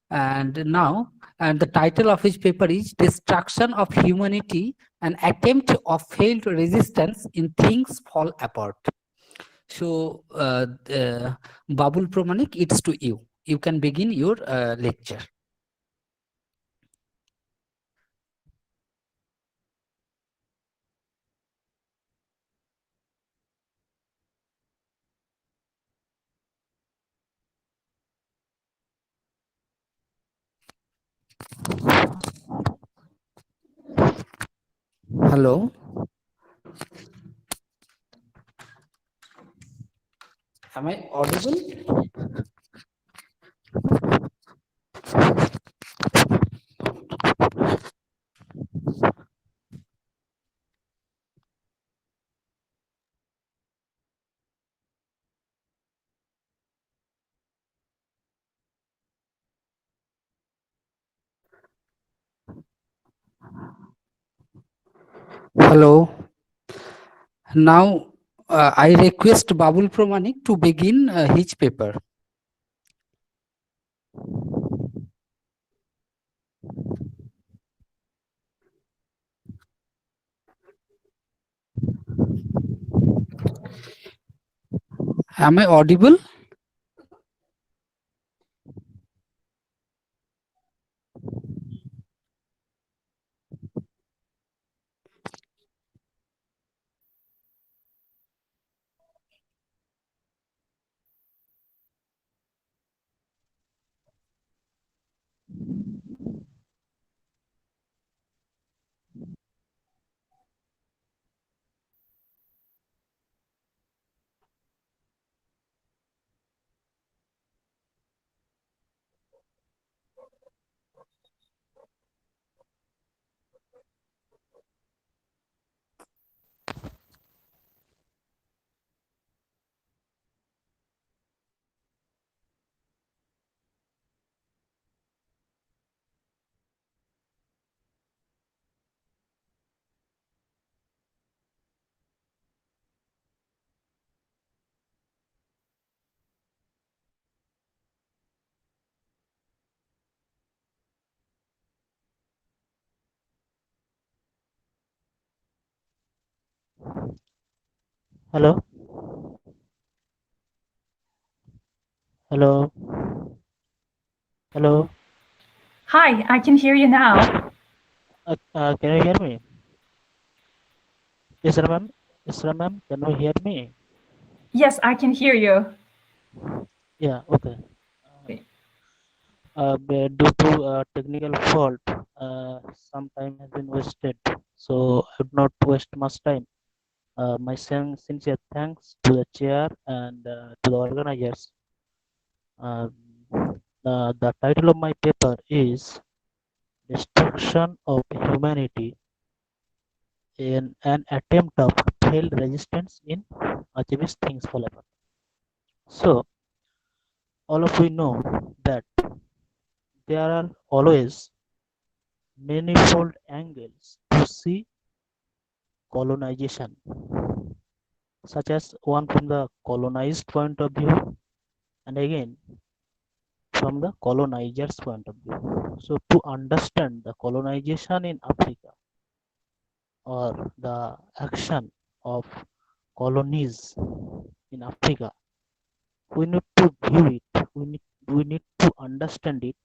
And the title of his paper is Destruction of Humanity, an attempt of failed resistance in Things Fall Apart. So, Babul Promanik, it's to you. You can begin your lecture. Hello. Am I audible? Hello. Now, I request Babul Promanik to begin his paper. Am I audible? Hello, hello, hello. Hi, I can hear you now. Can you hear me? Isra ma'am, can you hear me? Yes, I can hear you. Yeah, okay. Due to technical fault, some time has been wasted, so I would not waste much time. My sincere thanks to the chair and to the organizers. Uh, the title of my paper is Destruction of Humanity in an attempt of failed resistance in achieving things forever. So, all of we know that there are always manifold angles to see colonization, such as one from the colonized point of view, and again from the colonizer's point of view. So, to understand the colonization in Africa or the action of colonies in Africa, we need to view it, we need to understand it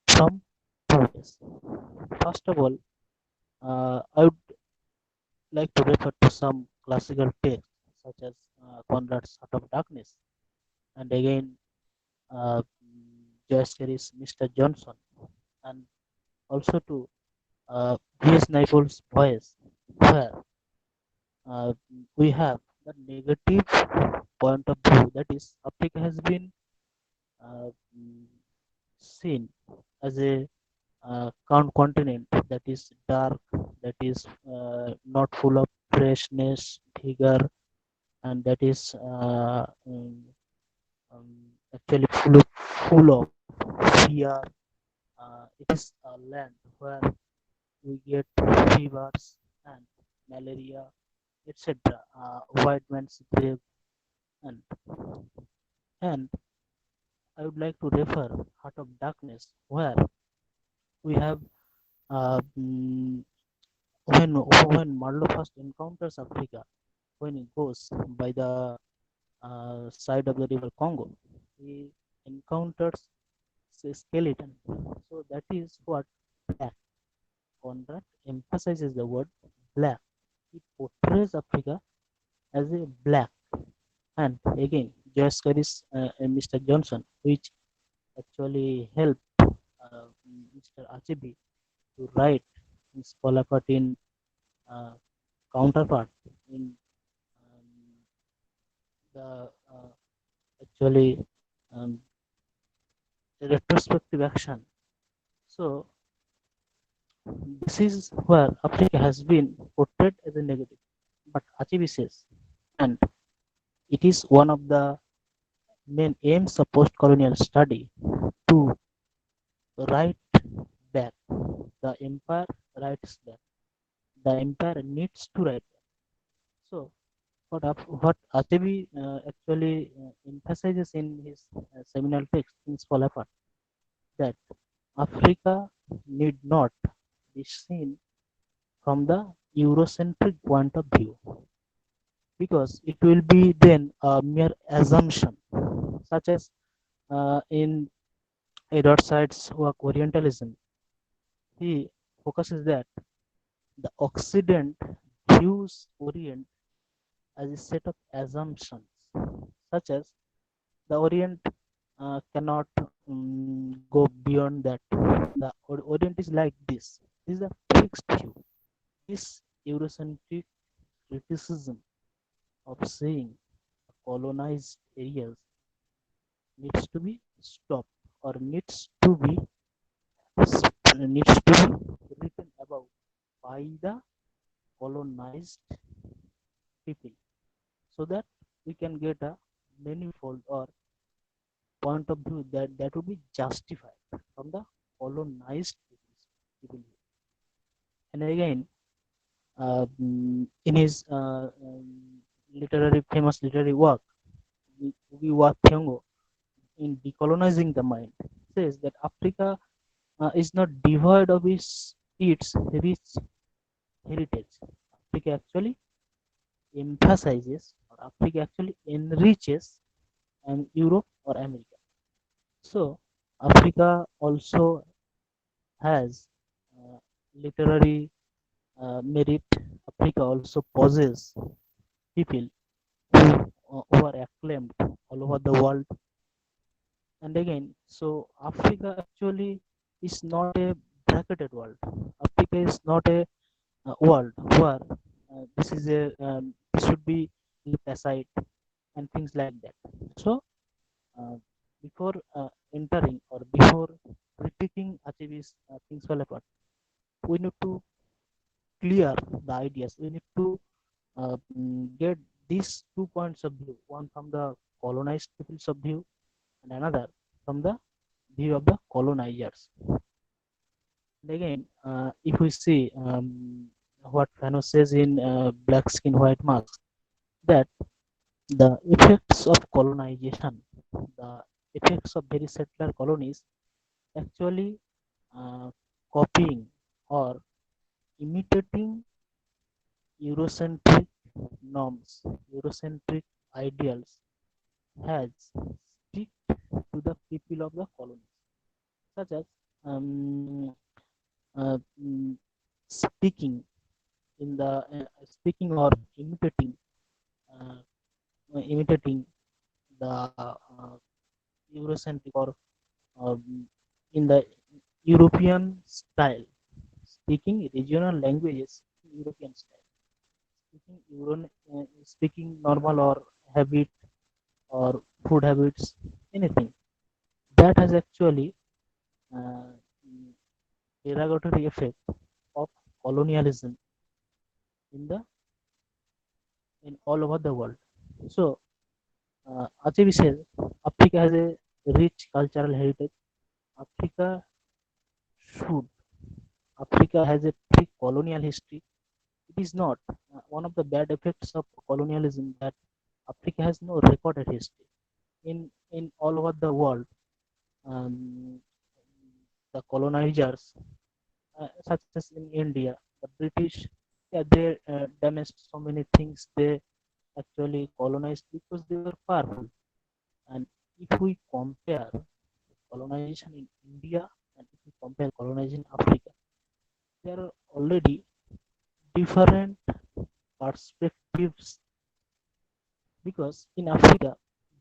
from two ways. First of all, I would like to refer to some classical texts such as Conrad's Heart of Darkness, and again uh, Joyce Carey's Mr. Johnson, and also to V.S. Naipaul's Voice, where uh, we have the negative point of view, that is, Africa has been uh, seen as a continent that is dark, that is not full of freshness, vigor, and that is actually full of fear. It is a land where we get fevers and malaria, etc. White man's grave, and and I would like to refer Heart of Darkness, where we have uh, mm, when Marlowe first encounters Africa, when he goes by the side of the river Congo, he encounters a skeleton. So that is what black. Conrad emphasizes the word black. He portrays Africa as a black. And again, Joyce Carey's Mr. Johnson, which actually helped Mr. Achebe to write his Colafatin uh, counterpart in um, the actually um, retrospective action. So this is where Africa has been portrayed as a negative, but Achebe says, and it is one of the main aims of post-colonial study to write back. The empire writes back. The empire needs to write back. So what Achebe actually emphasizes in his seminal text, Things Fall Apart, that Africa need not be seen from the Eurocentric point of view, because it will be then a mere assumption, such as in Edward Said's work Orientalism. He focuses that the Occident views Orient as a set of assumptions, such as the Orient cannot go beyond that. The Orient is like this. This is a fixed view. This Eurocentric criticism of saying colonized areas needs to be stopped, or needs to be written about by the colonized people, so that we can get a manifold or point of view that would be justified from the colonized people. And again, in his famous literary work, we Thiongo, in decolonizing the mind, says that Africa is not devoid of its rich heritage. Africa actually emphasizes or Africa actually enriches Europe or America. So Africa also has literary merit. Africa also possesses people who are acclaimed all over the world. And again, so Africa actually is not a bracketed world. Africa is not a world where this should be left aside and things like that. So uh, before entering or before critiquing Achevi's things fall apart, we need to clear the ideas. We need to get these 2 points of view, one from the colonized people's of view and another from the view of the colonizers. And again, if we see what Fano says in Black Skin, White Mask, that the effects of colonization, the effects of very settler colonies actually copying or imitating Eurocentric norms, Eurocentric ideals has stick to the people of the colonies, such as um, uh, mm, speaking speaking or uh, imitating the Eurocentric or in the European style, speaking regional languages in European style, speaking normal or habit or food habits, anything that has actually uh, derogatory effect of colonialism in the in all over the world. So, Achevi says Africa has a rich cultural heritage. Africa should. Africa has a pre-colonial history. It is not one of the bad effects of colonialism that Africa has no recorded history. In all over the world, um, the colonizers, such as in India, the British, yeah, they damaged so many things. They actually colonized because they were powerful. And if we compare colonization in India and if we compare colonization in Africa, there are already different perspectives because in Africa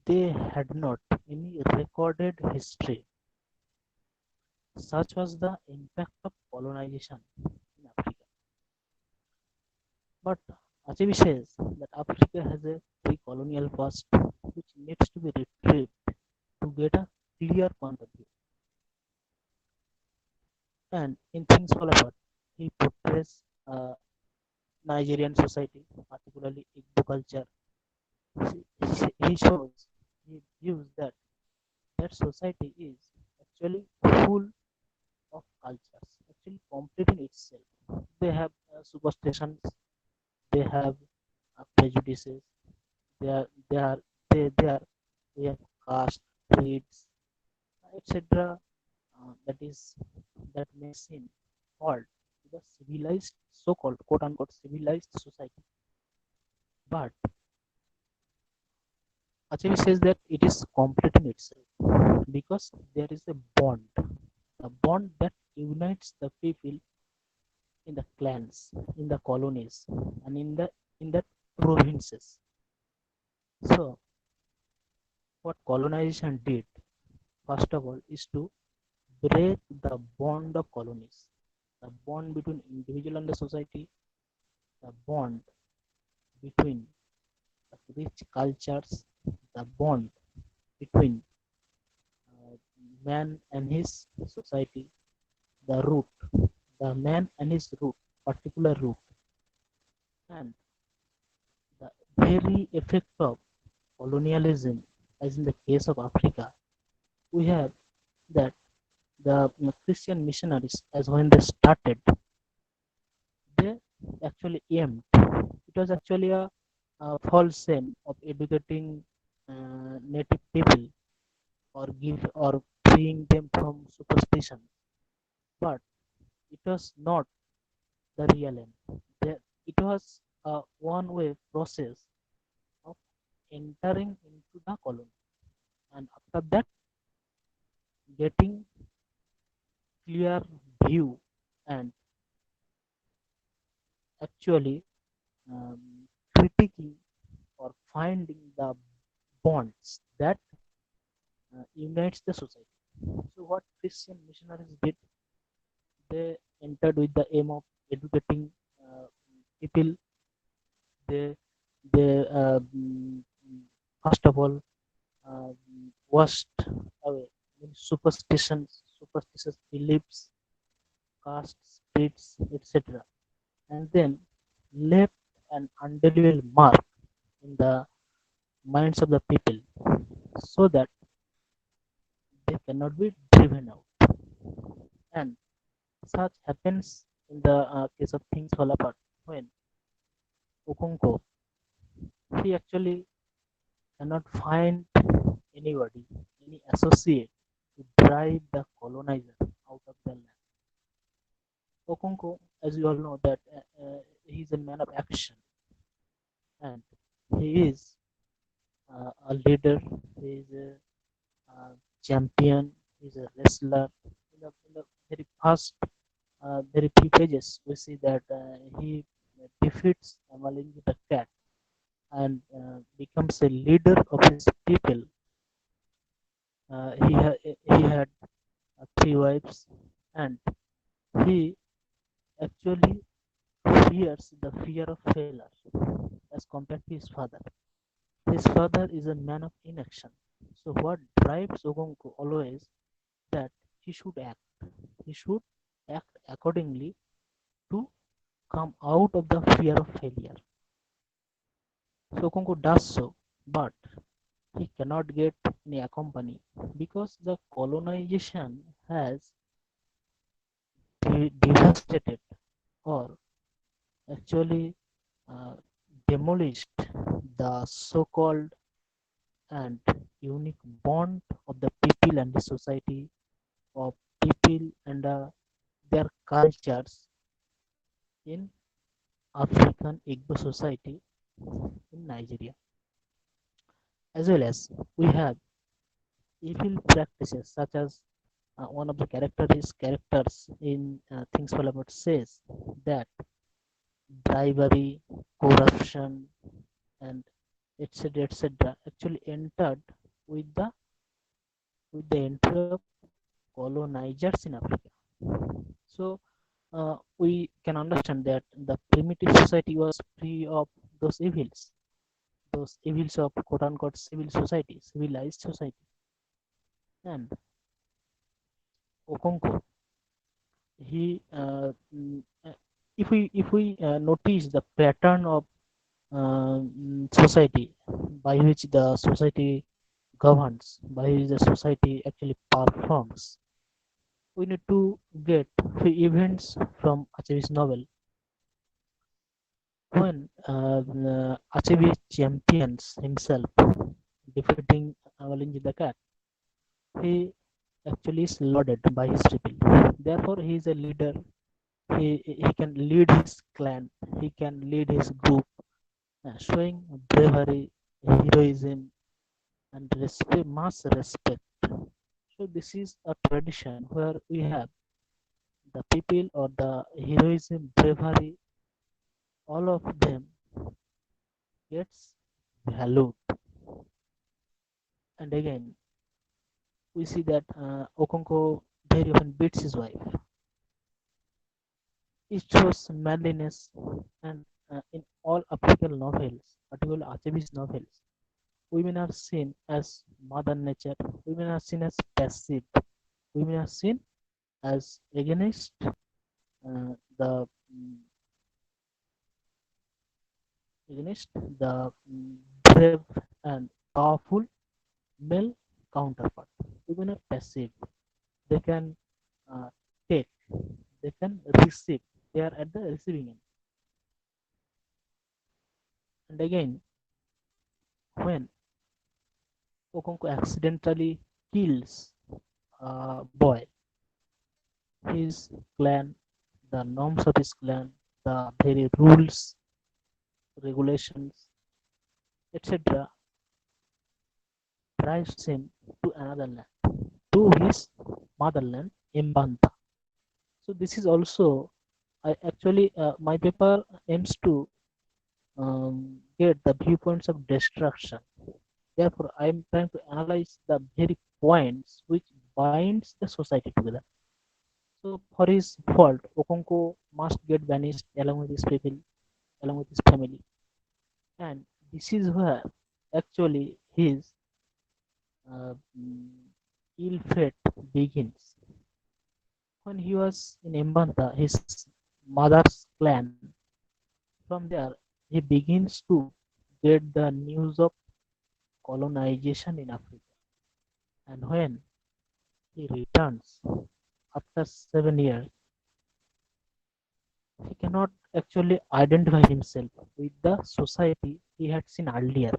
they had not any recorded history. Such was the impact of colonization in Africa. But Achevi says that Africa has a pre-colonial past which needs to be retrieved to get a clear point of view. And in Things Fall Apart, he portrays Nigerian society, particularly Igbo culture. He shows, he views that that society is actually full of cultures, actually complete in itself. They have superstitions, they have prejudices, they are they are they are they have caste, creeds, etc. That is that makes him called the civilized, so-called quote unquote civilized society. But Achevi says that it is complete in itself because there is a bond that unites the people in the clans, in the colonies, and in the provinces. So, what colonization did, first of all, is to break the bond of colonies, the bond between individual and the society, the bond between rich cultures, the bond between man and his society, the root, the man and his root, particular root, and the very effect of colonialism, as in the case of Africa, we have that the Christian missionaries, as when they started, they actually aimed. It was actually a false aim of educating native people or give or freeing them from superstition, but it was not the real aim. It was a one-way process of entering into the colony, and after that getting clear view and actually critiquing or finding the bonds that unites the society. So what Christian missionaries did, they entered with the aim of educating people. They first of all uh, washed away superstitious beliefs, caste, spirits, etc., and then left an indelible mark in the minds of the people so that they cannot be driven out. And such happens in the case of things fall apart when Okonko, he actually cannot find anybody, any associate to drive the colonizer out of the land. Okonko, as you all know, that he's a man of action, and he is a leader. He is a champion. He is a wrestler. In the very first, very few pages, we see that he defeats Amalinji the cat and becomes a leader of his people. He had three wives, and he actually fears the fear of failure as compared to his father. His father is a man of inaction. So what drives Ogonko always that he should act. He should act accordingly to come out of the fear of failure. So Ogonko does so, but he cannot get any accompany because the colonization has devastated or actually uh, demolished the so-called and unique bond of the people and the society, of people and their cultures in African Igbo society in Nigeria, as well as we have evil practices such as one of the characters in Things Fall Apart says that bribery, corruption, and etc. actually entered with the entry of colonizers in Africa. So we can understand that the primitive society was free of those evils of quote unquote civil society, civilized society. And Okonko, he if we notice the pattern of society by which the society governs, by which the society actually performs, we need to get few events from Achevi's novel. When Achevi champions himself, defeating Avalinji the cat, he actually is lauded by his people. Therefore, he is a leader. He can lead his clan. He can lead his group, showing bravery, heroism, and respect, mass respect. So this is a tradition where we have the people or the heroism, bravery, all of them gets valued. And again, we see that Okonko very often beats his wife. It shows manliness, and in all African novels, particularly Achevi's novels, women are seen as mother nature. Women are seen as passive. Women are seen as against the against the brave and powerful male counterpart. Women are passive. They can uh, take. They can receive. They are at the receiving end. And again, when Okonko accidentally kills a boy, his clan, the norms of his clan, the very rules, regulations, etc., drives him to another land, to his motherland, Mbanta. So this is also, I actually my paper aims to get the viewpoints of destruction. Therefore, I am trying to analyze the very points which binds the society together. So for his fault, Okonko must get banished along with his people, along with his family, and this is where actually his uh, mm, ill fate begins. When he was in Mbanta, his mother's clan, from there he begins to get the news of colonization in Africa. And when he returns after 7 years, he cannot actually identify himself with the society he had seen earlier.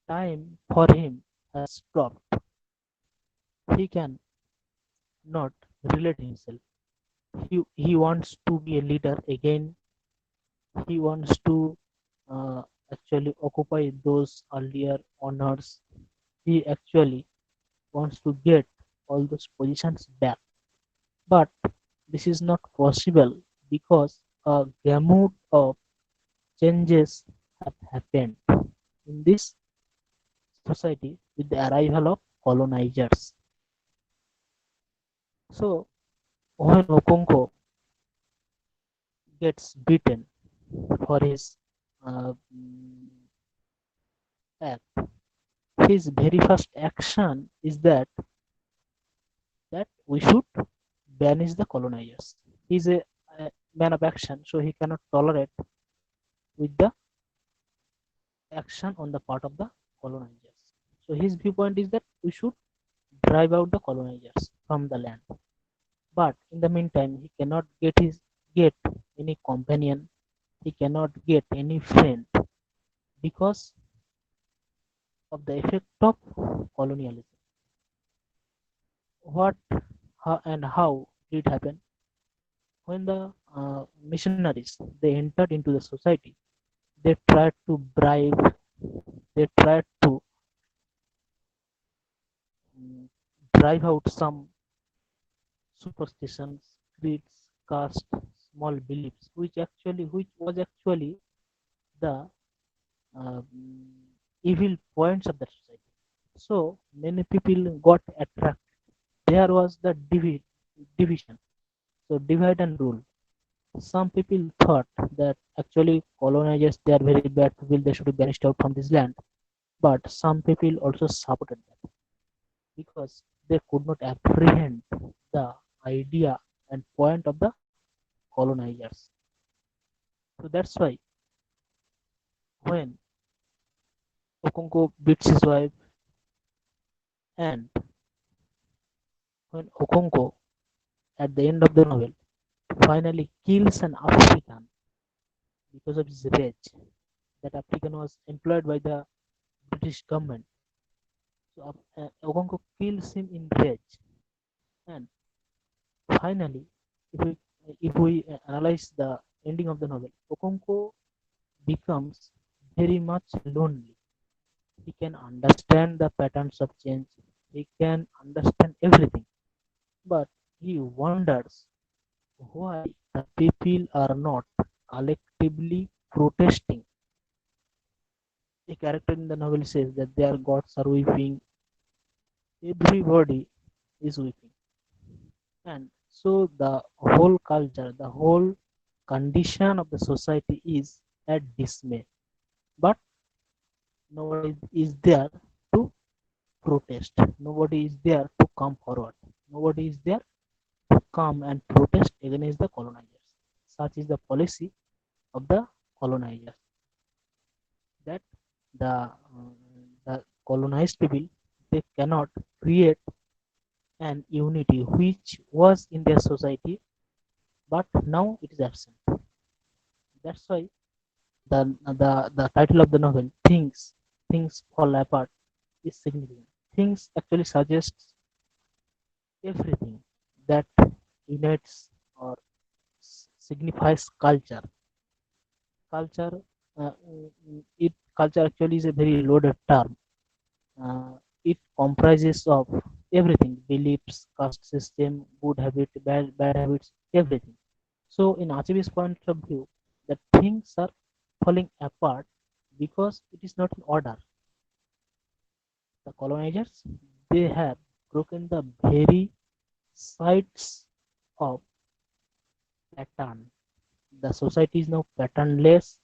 Time for him has stopped. He can not relate himself. He wants to be a leader again. He wants to actually occupy those earlier honors. He actually wants to get all those positions back. But this is not possible because a gamut of changes have happened in this society with the arrival of colonizers. So when Okonko gets beaten for his uh, mm, act, his very first action is that we should banish the colonizers. He's a man of action, so he cannot tolerate with the action on the part of the colonizers. So his viewpoint is that we should drive out the colonizers from the land. But in the meantime, he cannot get any companion. He cannot get any friend because of the effect of colonialism. What and how did it happen? When the missionaries they entered into the society, they tried to bribe, they tried to mm, drive out some superstitions, creeds, caste, small beliefs, which was actually the uh, evil points of that society. So many people got attracted. There was the division. So divide and rule. Some people thought that actually colonizers they are very bad people. They should be banished out from this land. But some people also supported that because they could not apprehend the idea and point of the colonizers. So that's why when Okonko beats his wife and when Okonko at the end of the novel finally kills an African because of his rage. That African was employed by the British government. So Okonko kills him in rage. And finally, if we analyze the ending of the novel, Okonko becomes very much lonely. He can understand the patterns of change. He can understand everything, but he wonders why the people are not collectively protesting. A character in the novel says that their gods are weeping, everybody is weeping. And so the whole culture, the whole condition of the society is at dismay. But nobody is there to protest. Nobody is there to come forward. Nobody is there to come and protest against the colonizers. Such is the policy of the colonizers that the colonized people they cannot create an unity which was in their society, but now it is absent. That's why the title of the novel, Things Fall Apart, is significant. Things actually suggests everything that unites or signifies culture. Culture, it culture actually is a very loaded term. it comprises of everything: beliefs, caste system, good habit, bad habits, everything. So in Achebe's point of view, that things are falling apart because it is not in order. The colonizers, they have broken the very sides of pattern. The society is now patternless.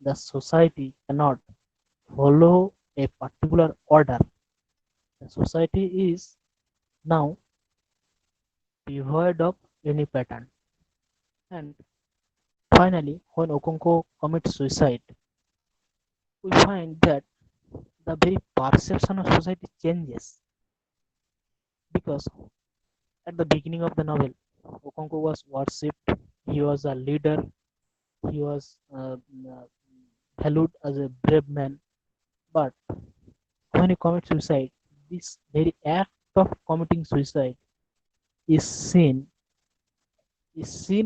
The society cannot follow a particular order. The society is now devoid of any pattern. And finally, when Okonko commits suicide, we find that the very perception of society changes, because at the beginning of the novel, Okonko was worshipped, he was a leader, he was valued as a brave man. But when he commits suicide, this very act of committing suicide is seen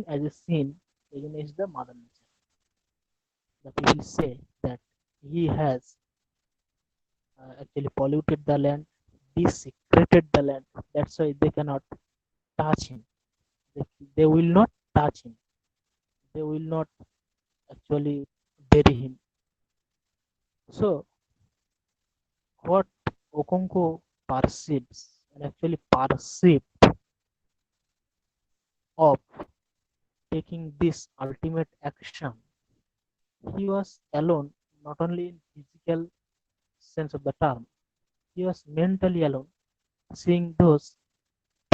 as a sin against the mother nature. The people say that he has actually polluted the land, desecrated the land. That's why they cannot touch him. They will not touch him. They will not actually bury him. So what Okonko perceives and actually perceived of taking this ultimate action, he was alone, not only in physical sense of the term, he was mentally alone, seeing those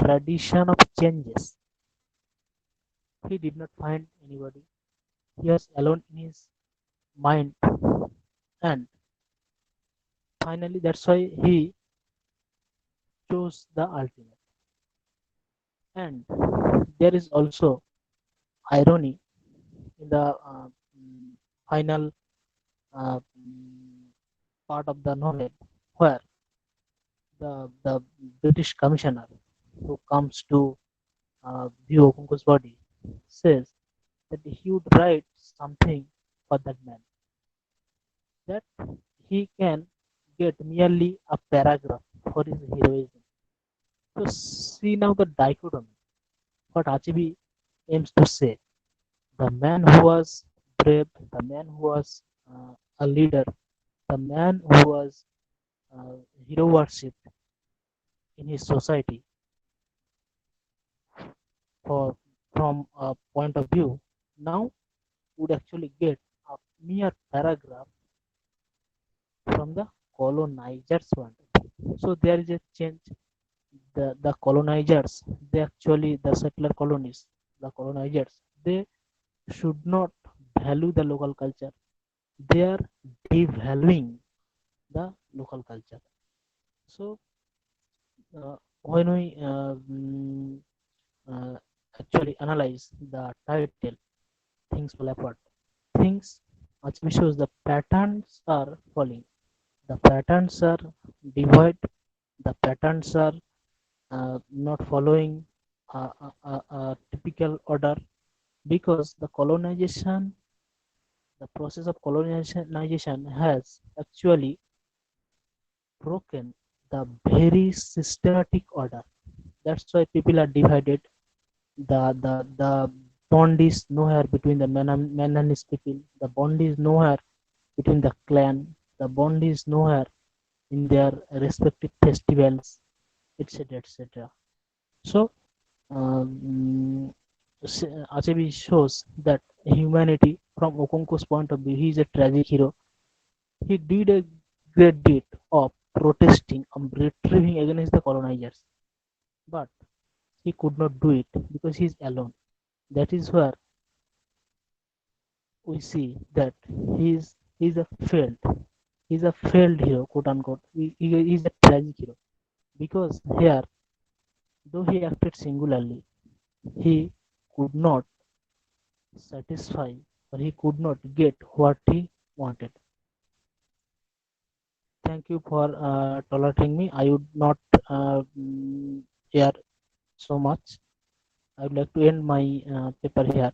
tradition of changes. He did not find anybody. He was alone in his mind, and finally that's why he chose the ultimate. And there is also irony in the final part of the novel, where the British commissioner who comes to view Okunko's body says that he would write something for that man, that he can get merely a paragraph for his heroism. So see now the dichotomy. What Achebe aims to say: the man who was brave, the man who was a leader, the man who was uh, hero worshipped in his society, for from a point of view, now would actually get a mere paragraph from the colonizers' point of view. So there is a change. The colonizers, they actually, the settler colonies, the colonizers, they should not value the local culture. They are devaluing the local culture. So when we uh, actually analyze the title, things fall apart. Things actually shows the patterns are falling. The patterns are devoid. The patterns are not following a typical order, because the process of colonization has actually broken the very systematic order. That's why people are divided. The bond is nowhere between the Menonese people. The bond is nowhere between the clan. The bond is nowhere in their respective festivals, etc., etc. So Achebi shows that humanity, from Okonko's point of view, he is a tragic hero. He did a great deed of protesting and retrieving against the colonizers, but he could not do it because he is alone. That is where we see that he is a failed hero, quote unquote. He is a tragic hero, because here, though he acted singularly, he could not satisfy, or he could not get what he wanted. Thank you for tolerating me. I would not share so much. I would like to end my paper here.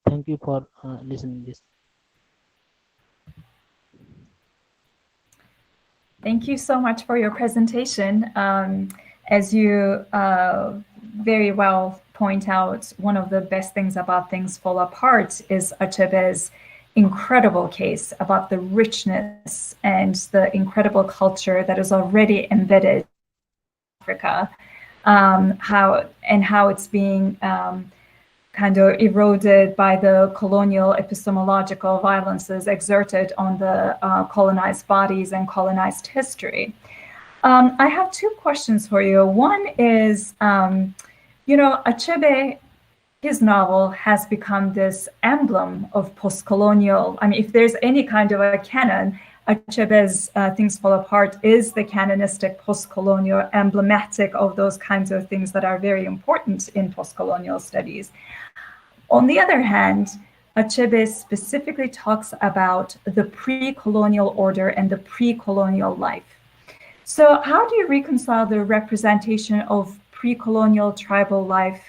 Thank you for listening this. Thank you so much for your presentation. As you very well point out, one of the best things about Things Fall Apart is Achebe's incredible case about the richness and the incredible culture that is already embedded in Africa, how it's being kind of eroded by the colonial epistemological violences exerted on the colonized bodies and colonized history. I have two questions for you. One is, Achebe, his novel has become this emblem of post-colonial. I mean, if there's any kind of a canon, Achebe's Things Fall Apart is the canonistic post-colonial, emblematic of those kinds of things that are very important in post-colonial studies. On the other hand, Achebe specifically talks about the pre-colonial order and the pre-colonial life. So how do you reconcile the representation of pre-colonial tribal life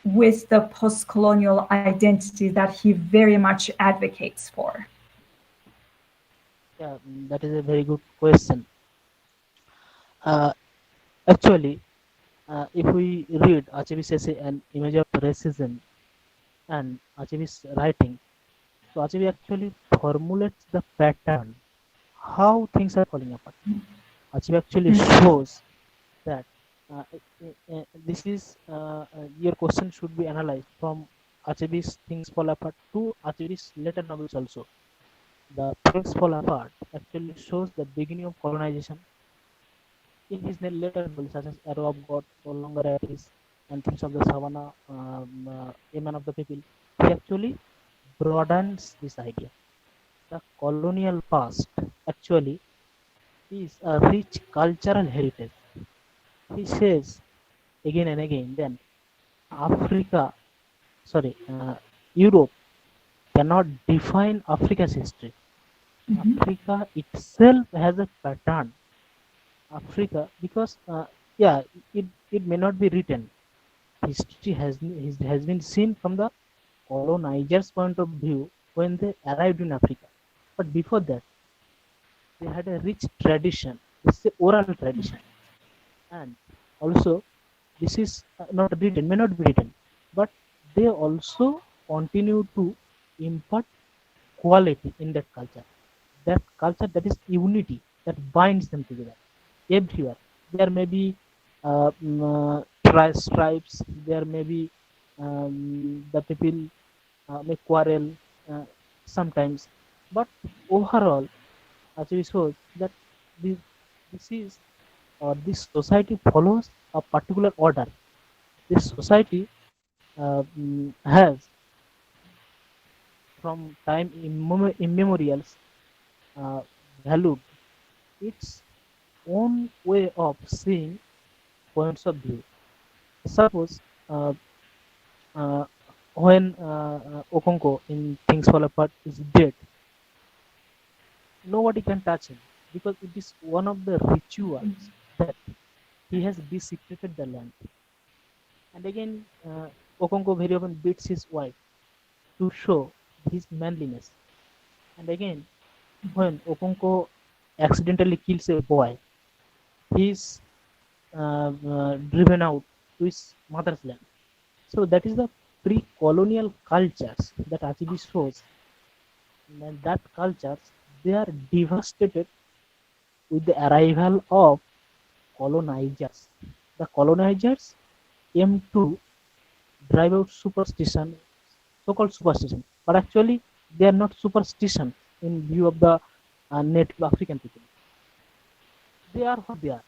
with the post-colonial identity that he very much advocates for? Yeah, that is a very good question. Actually, if we read Achebe's essay, An Image of Racism, and Achebe's writing, so Achebe actually formulates the pattern, how things are falling apart. Achebe actually shows that this is your question should be analyzed from Achebe's Things Fall Apart to Achebe's later novels also. The Things Fall Apart actually shows the beginning of colonization. In his later novels such as Arrow of God, No Longer At Ease, and Things of the Savannah, A Man of the People, he actually broadens this idea. The colonial past actually is a rich cultural heritage. He says again and again then Europe cannot define Africa's history. Africa itself has a pattern. Africa, because it may not be written. History has been seen from the colonizers' point of view when they arrived in Africa. But before that, they had a rich tradition. It's the oral tradition, and also this is not written, may not be written, but they also continue to impart quality in that culture. That culture, that is unity, that binds them together everywhere. There may be stripes, there may be the people may quarrel sometimes, but overall, Achebe shows that this society follows a particular order. This society has, from time immemorials, valued its own way of seeing points of view. Suppose when Okonko in Things Fall Apart is dead, nobody can touch him because it is one of the rituals that he has desecrated the land. And again, Okonko very often beats his wife to show his manliness. And again, when Okonko accidentally kills a boy, he is driven out to his mother's land. So that is the pre-colonial cultures that Achebe shows, and that cultures, they are devastated with the arrival of colonizers. The colonizers aim to drive out superstition, so-called superstition, but actually they are not superstition in view of the native African people. They are what they are.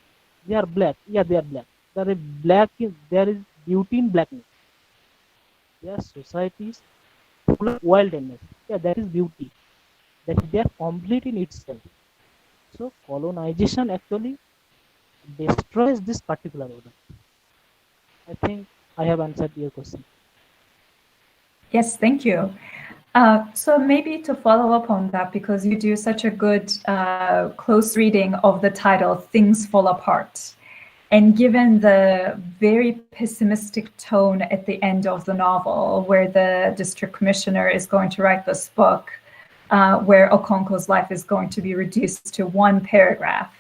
They are black. Yeah, they are black. There is beauty in blackness. Their societies full of wildness. Yeah, that is beauty. That they are complete in itself. So colonization actually destroys this particular order. I think I have answered your question. Yes, thank you. So maybe to follow up on that, because you do such a good close reading of the title, Things Fall Apart. And given the very pessimistic tone at the end of the novel, where the district commissioner is going to write this book, where Okonko's life is going to be reduced to one paragraph,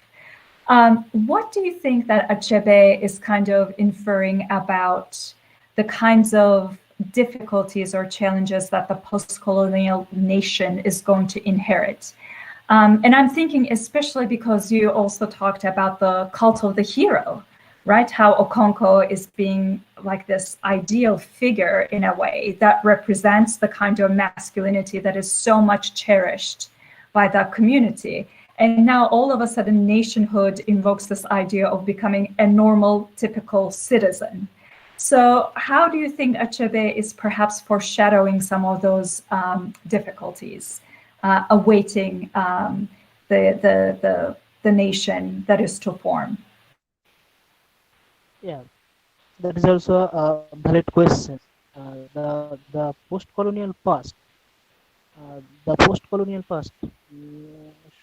What do you think that Achebe is kind of inferring about the kinds of difficulties or challenges that the post-colonial nation is going to inherit? And I'm thinking especially because you also talked about the cult of the hero, right? How Okonkwo is being like this ideal figure in a way that represents the kind of masculinity that is so much cherished by that community. And now all of a sudden nationhood invokes this idea of becoming a normal, typical citizen. So how do you think Achebe is perhaps foreshadowing some of those difficulties awaiting the nation that is to form? Yeah, that is also a valid question. The post-colonial past,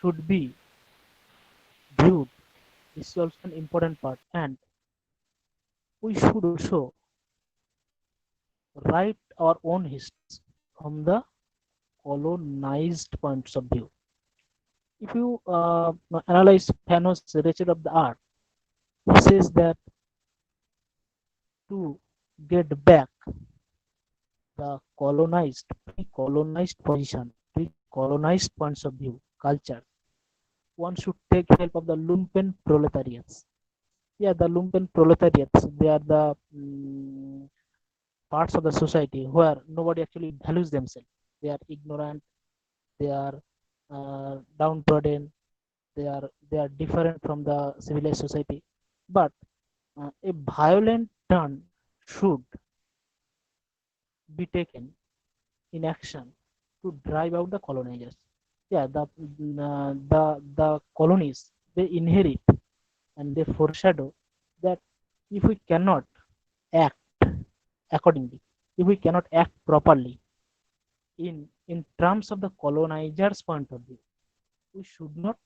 should be viewed. This is also an important part, and we should also write our own history from the colonized points of view. If you analyze Fanos' Rachel of the Art, he says that to get back the colonized, pre-colonized position, pre-colonized points of view, culture, one should take help of the lumpen proletariats. Yeah, the lumpen proletariats, they are the parts of the society where nobody actually values themselves. They are ignorant, they are downtrodden, they are different from the civilized society. But a violent turn should be taken in action to drive out the colonizers. Yeah, the colonies, they inherit and they foreshadow that if we cannot act accordingly, if we cannot act properly in terms of the colonizers' point of view, we should not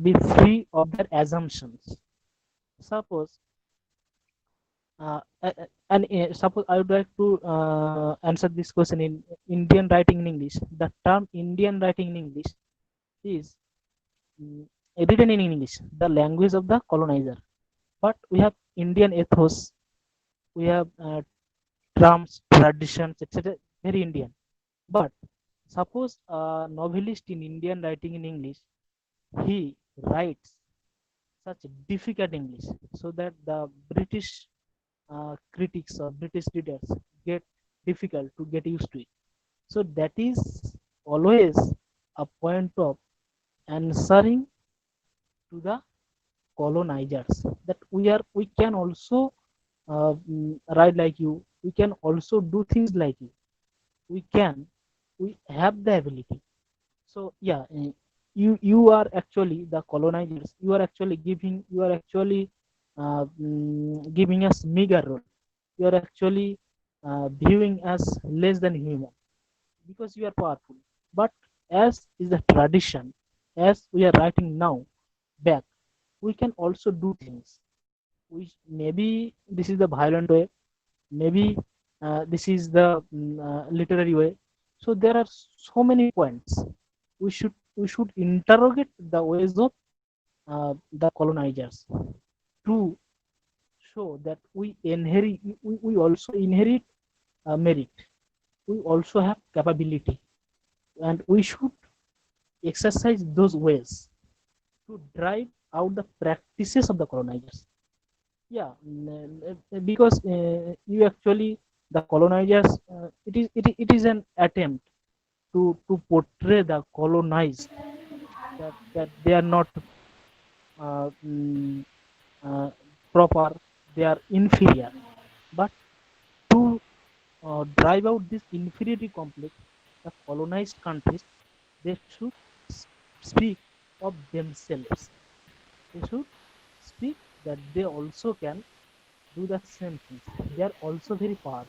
be free of their assumptions. Suppose suppose I would like to answer this question in Indian writing in English. The term Indian writing in English is written in English, the language of the colonizer. But we have Indian ethos, we have terms, traditions, etc. Very Indian. But suppose a novelist in Indian writing in English, he writes such difficult English so that the British critics or British readers get difficult to get used to it. So that is always a point of answering to the colonizers, that we can also write like you, we can also do things like you, we have the ability. So yeah, you are actually the colonizers, you are actually giving us meager role, you are actually viewing us less than human because you are powerful. But as is the tradition, as we are writing now back, we can also do things. We maybe this is the violent way, maybe this is the literary way. So there are so many points. We should interrogate the ways of the colonizers to show that we also inherit merit, we also have capability, and we should exercise those ways to drive out the practices of the colonizers. Yeah, because you actually, the colonizers, it is an attempt to portray the colonized that they are not uh, mm, proper, they are inferior. But to drive out this inferiority complex, the colonized countries, they should speak of themselves. They should speak that they also can do the same things. They are also very powerful.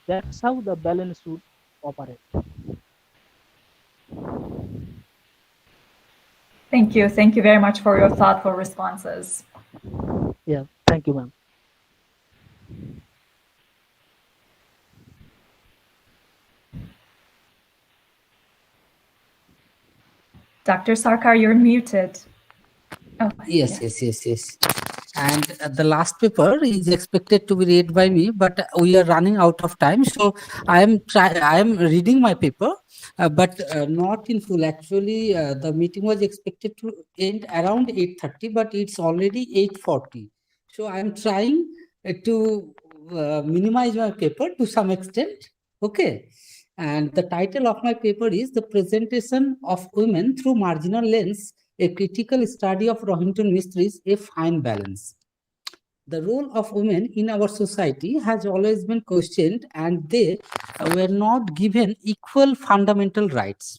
That's how the balance should operate. Thank you. Thank you very much for your thoughtful responses. Yeah, thank you, ma'am. Dr. Sarkar, you're muted. Yes. And the last paper is expected to be read by me, but we are running out of time. So I am reading my paper, but not in full. Actually, the meeting was expected to end around 8:30, but it's already 8:40. So I am trying to minimize my paper to some extent. Okay. And the title of my paper is The Presentation of Women Through Marginal Lens, a critical study of Rohinton Mistri's A Fine Balance. The role of women in our society has always been questioned, and they were not given equal fundamental rights.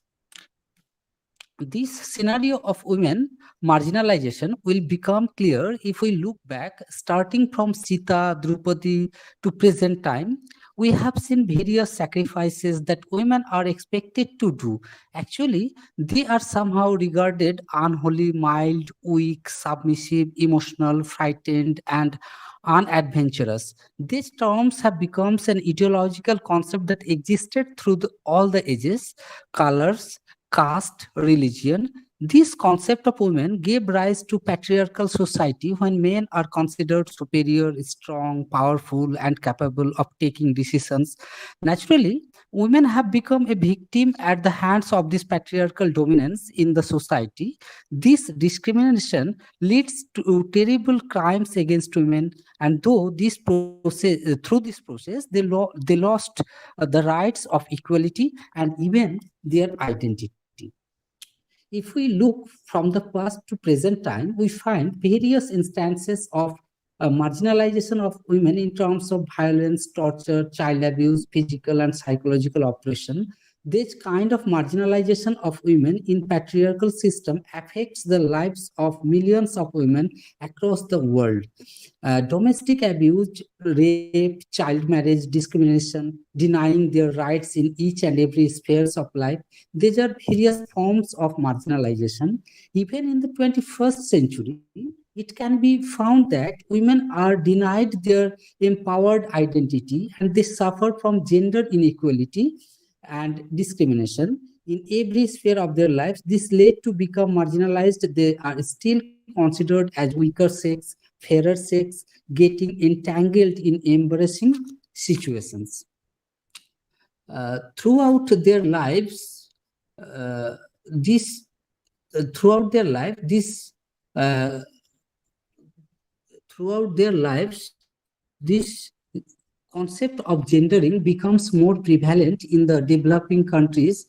This scenario of women marginalization will become clear if we look back, starting from Sita, Draupadi to present time. We have seen various sacrifices that women are expected to do. Actually, they are somehow regarded unholy, mild, weak, submissive, emotional, frightened, and unadventurous. These terms have become an ideological concept that existed through all the ages, colors, caste, religion. This concept of women gave rise to patriarchal society when men are considered superior, strong, powerful, and capable of taking decisions. Naturally, women have become a victim at the hands of this patriarchal dominance in the society. This discrimination leads to terrible crimes against women, and through this process, they lost the rights of equality and even their identity. If we look from the past to present time, we find various instances of marginalization of women in terms of violence, torture, child abuse, physical and psychological oppression. This kind of marginalization of women in patriarchal system affects the lives of millions of women across the world. Domestic abuse, rape, child marriage, discrimination, denying their rights in each and every spheres of life. These are various forms of marginalization. Even in the 21st century, it can be found that women are denied their empowered identity and they suffer from gender inequality and discrimination in every sphere of their lives. This led to become marginalized. They are still considered as weaker sex, fairer sex, getting entangled in embarrassing situations. Throughout their lives, this throughout their lives, this concept of gendering becomes more prevalent in the developing countries.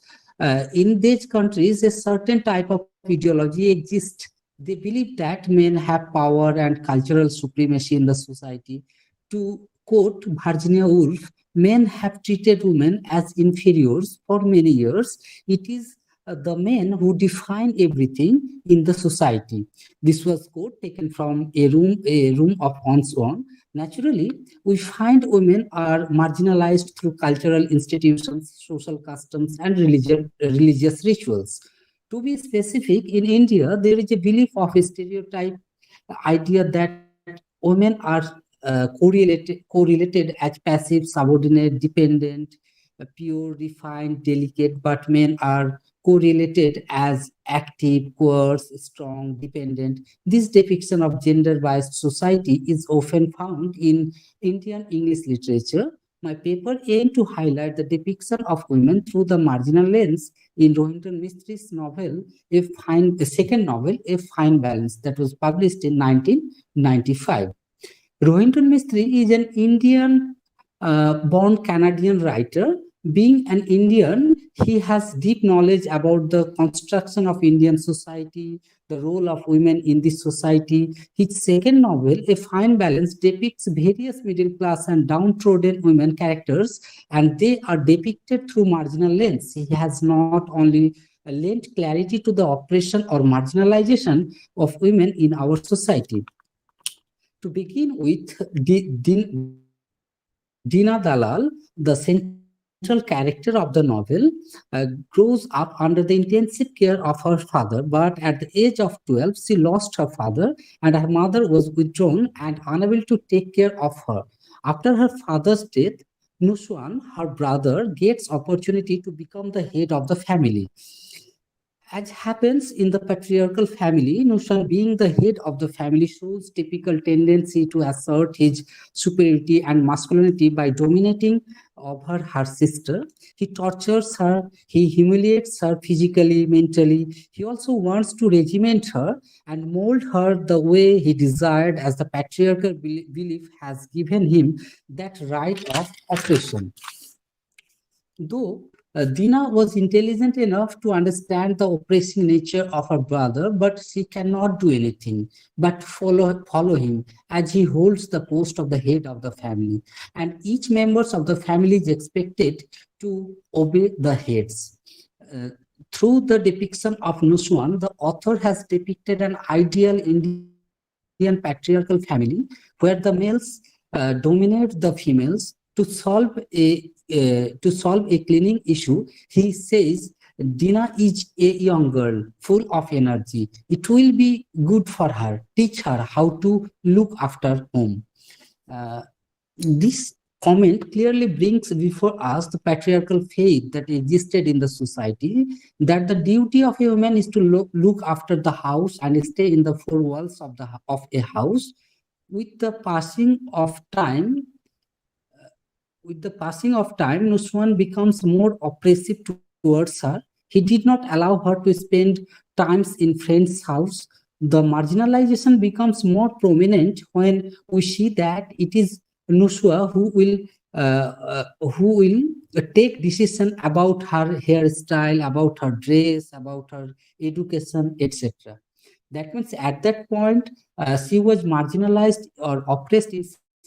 In these countries, a certain type of ideology exists. They believe that men have power and cultural supremacy in the society. To quote Virginia Woolf, men have treated women as inferiors for many years. It is the men who define everything in the society. This was quote taken from a room of one's own. Naturally, we find women are marginalized through cultural institutions, social customs, and religious rituals. To be specific, in India, there is a belief of a stereotype idea that women are correlated as passive, subordinate, dependent, pure, refined, delicate, but men are correlated as active, coarse, strong, dependent. This depiction of gender-biased society is often found in Indian English literature. My paper aimed to highlight the depiction of women through the marginal lens in Rohinton Mistri's novel, the second novel, A Fine Balance, that was published in 1995. Rohinton Mistry is an Indian born Canadian writer. Being an Indian, he has deep knowledge about the construction of Indian society, the role of women in this society. His second novel, A Fine Balance, depicts various middle class and downtrodden women characters, and they are depicted through marginal lens. He has not only lent clarity to the oppression or marginalization of women in our society. To begin with, Dina Dalal, the central character of the novel, grows up under the intensive care of her father, but at the age of 12, she lost her father and her mother was withdrawn and unable to take care of her. After her father's death, Nuswan, her brother, gets opportunity to become the head of the family. As happens in the patriarchal family, Nushan, being the head of the family, shows typical tendency to assert his superiority and masculinity by dominating over her sister. He tortures her, he humiliates her physically, mentally. He also wants to regiment her and mold her the way he desired, as the patriarchal belief has given him that right of oppression. Though Dina was intelligent enough to understand the oppressing nature of her brother, but she cannot do anything but follow him, as he holds the post of the head of the family. And each member of the family is expected to obey the heads. Uh, Through the depiction of Nuswan, the author has depicted an ideal Indian patriarchal family where the males dominate the females. To solve a cleaning issue, he says, Dina is a young girl, full of energy. It will be good for her. Teach her how to look after home. This comment clearly brings before us the patriarchal faith that existed in the society, that the duty of a woman is to look after the house and stay in the four walls of a house. With the passing of time, Nuswan becomes more oppressive towards her. He did not allow her to spend times in friends' house. The marginalization becomes more prominent when we see that it is Nuswa who will take decision about her hairstyle, about her dress, about her education, etc. That means at that point, she was marginalized or oppressed in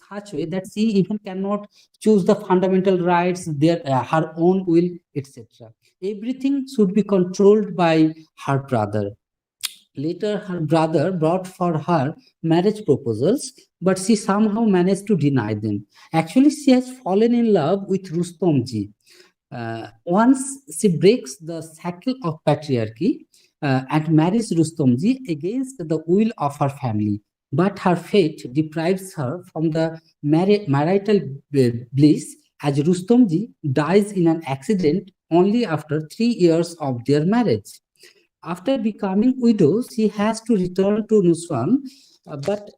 such way that she even cannot choose the fundamental rights, her own will, etc. Everything should be controlled by her brother. Later, her brother brought for her marriage proposals, but she somehow managed to deny them. Actually, she has fallen in love with Rustomji. Once she breaks the shackle of patriarchy and marries Rustomji against the will of her family, but her fate deprives her from the marital bliss, as Rustomji dies in an accident only after 3 years of their marriage. After becoming widow, she has to return to Nuswan, but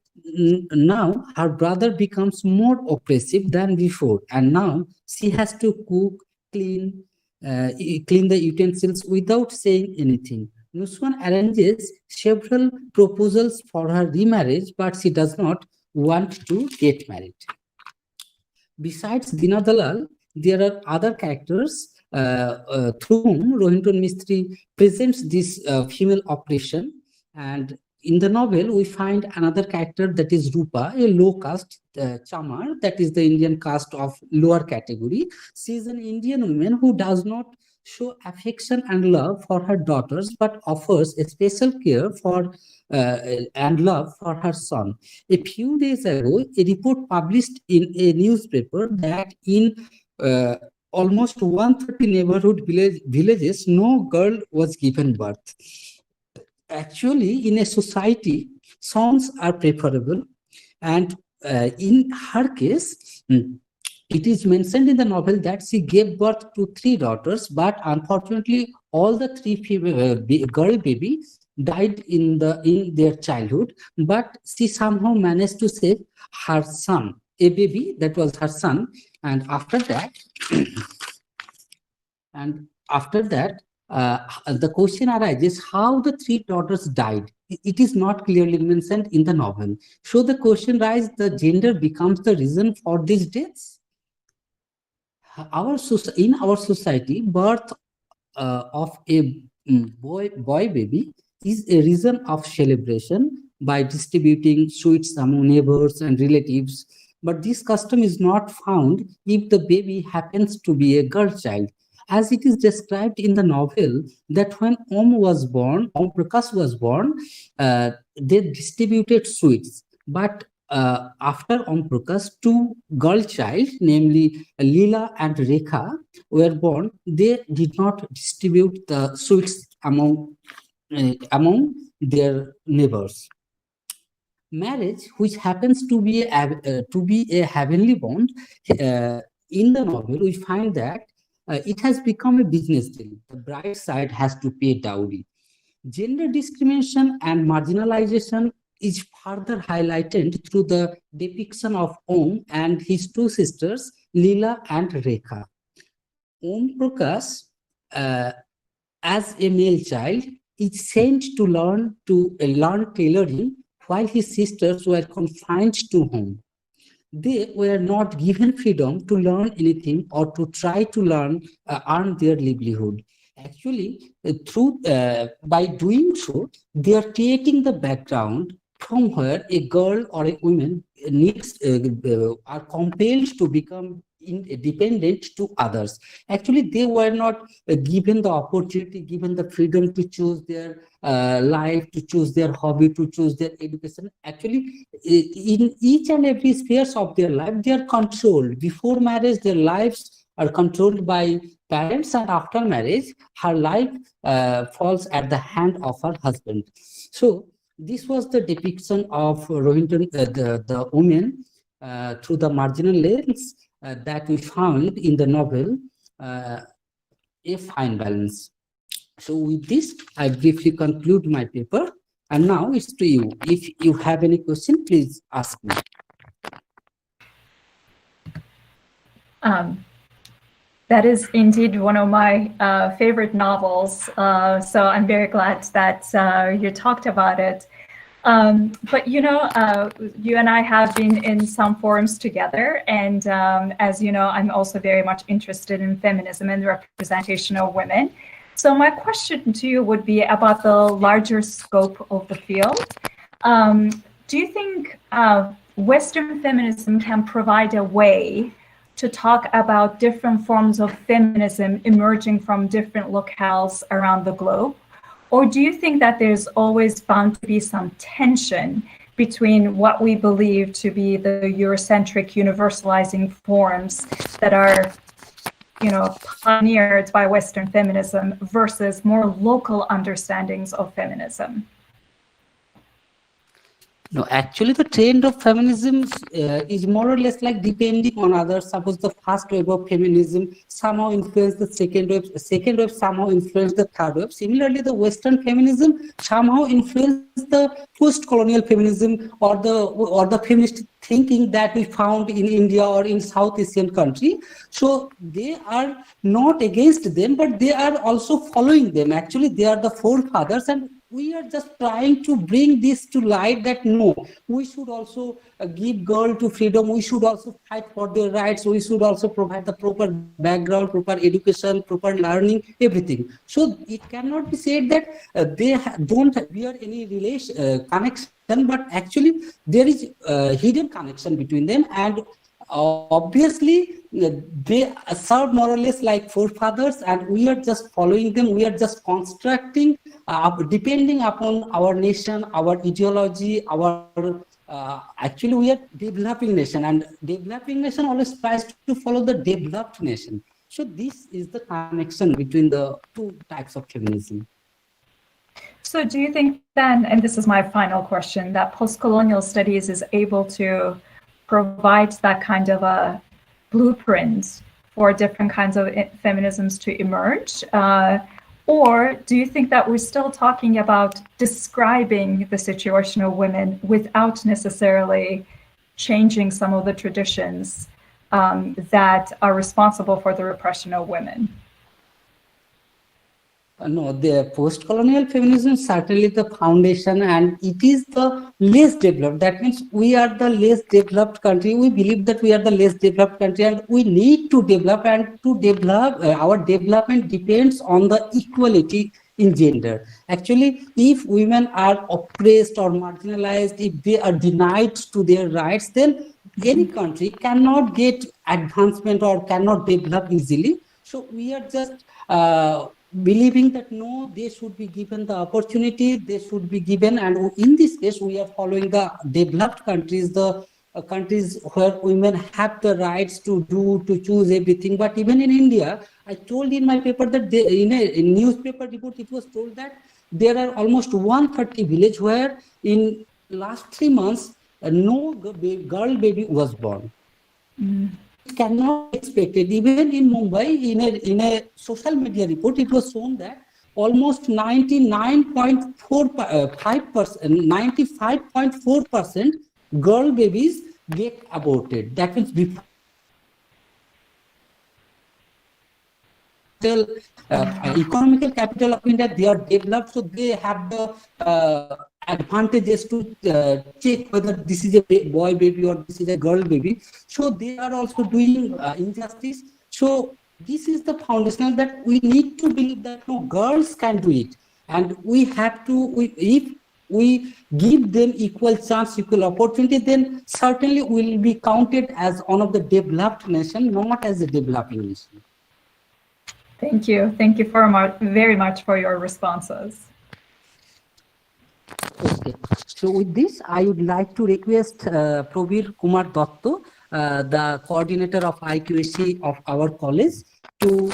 now her brother becomes more oppressive than before, and now she has to cook, clean, clean the utensils without saying anything. Nuswan arranges several proposals for her remarriage, but she does not want to get married. Besides Dina Dalal, there are other characters through whom Rohinton Mistry presents this female oppression. And in the novel, we find another character, that is Rupa, a low caste chamar, that is the Indian caste of lower category. She is an Indian woman who does not show affection and love for her daughters, but offers a special care for and love for her son. A few days ago, a report published in a newspaper that in almost 130 neighborhood villages, no girl was given birth. Actually, in a society, sons are preferable, and in her case, it is mentioned in the novel that she gave birth to 3 daughters, but unfortunately, all the 3 girl babies died in their childhood. But she somehow managed to save her son, a baby that was her son, and after that, the question arises how the 3 daughters died. It is not clearly mentioned in the novel. So the question arises: the gender becomes the reason for these deaths. In our society, birth of a boy baby is a reason of celebration by distributing sweets among neighbors and relatives. But this custom is not found if the baby happens to be a girl child. As it is described in the novel, that when Om Prakash was born, they distributed sweets. But after Om Prakash, 2 girl child, namely Leela and Rekha, were born. They did not distribute the sweets among their neighbors. Marriage, which happens to be a heavenly bond, in the novel we find that it has become a business deal. The bride side has to pay dowry. Gender discrimination and marginalization is further highlighted through the depiction of Om and his two sisters, Leela and Rekha. Om Prakash, as a male child, is sent to learn tailoring while his sisters were confined to home. They were not given freedom to learn anything or to try to earn their livelihood. Actually, by doing so, they are creating the background from where a girl or a woman are compelled to become dependent to others. Actually, they were not given the opportunity, given the freedom to choose their life, to choose their hobby, to choose their education. Actually, in each and every spheres of their life, they are controlled. Before marriage, their lives are controlled by parents, and after marriage, her life falls at the hand of her husband. So this was the depiction of Rohingya, the women through the marginal lens that we found in the novel, A Fine Balance. So with this, I briefly conclude my paper. And now it's to you. If you have any question, please ask me. That is indeed one of my favorite novels. So I'm very glad that you talked about it. But you know, you and I have been in some forums together, and as you know, I'm also very much interested in feminism and the representation of women. So my question to you would be about the larger scope of the field. Do you think Western feminism can provide a way to talk about different forms of feminism emerging from different locales around the globe? Or do you think that there's always bound to be some tension between what we believe to be the Eurocentric universalizing forms that are, you know, pioneered by Western feminism versus more local understandings of feminism? No, actually, the trend of feminism is more or less like depending on others. Suppose the first wave of feminism somehow influenced the second wave somehow influenced the third wave. Similarly, the Western feminism somehow influenced the post-colonial feminism or the feminist thinking that we found in India or in South Asian country. So they are not against them, but they are also following them. Actually, they are the forefathers, and we are just trying to bring this to light that no, we should also give girl to freedom. We should also fight for their rights. We should also provide the proper background, proper education, proper learning, everything. So it cannot be said that they don't bear any connection, but actually there is a hidden connection between them, and obviously they serve more or less like forefathers, and we are just following them. We are just constructing depending upon our nation, our ideology, actually we are developing nation, and developing nation always tries to follow the developed nation. So this is the connection between the two types of feminism. So do you think then, and this is my final question, that post-colonial studies is able to provide that kind of a blueprint for different kinds of feminisms to emerge? Or do you think that we're still talking about describing the situation of women without necessarily changing some of the traditions that are responsible for the repression of women? No, the post-colonial feminism is certainly the foundation, and it is the less developed. That means we are the less developed country. We believe that we are the less developed country, and we need to develop. And to develop, our development depends on the equality in gender. Actually, if women are oppressed or marginalized, if they are denied to their rights, then any country cannot get advancement or cannot develop easily. So we are just believing that no, they should be given the opportunity, they should be given, and in this case we are following the developed countries, the countries where women have the rights to choose everything. But even in India, I told in my paper that in a newspaper report it was told that there are almost 130 villages where in last 3 months no girl baby was born. Cannot be expected. Even in Mumbai, in a social media report, it was shown that almost 95.4% girl babies get aborted. That means before economical capital of India, they are developed, so they have the advantages to check whether this is a boy baby or this is a girl baby. So they are also doing injustice. So this is the foundational that we need to believe that no, girls can do it, and we have to. If we give them equal chance, equal opportunity, then certainly we will be counted as one of the developed nation, not as a developing nation. Thank you. Thank you very much for your responses. Okay. So with this, I would like to request Prabir Kumar Dotto, the coordinator of IQAC of our college, to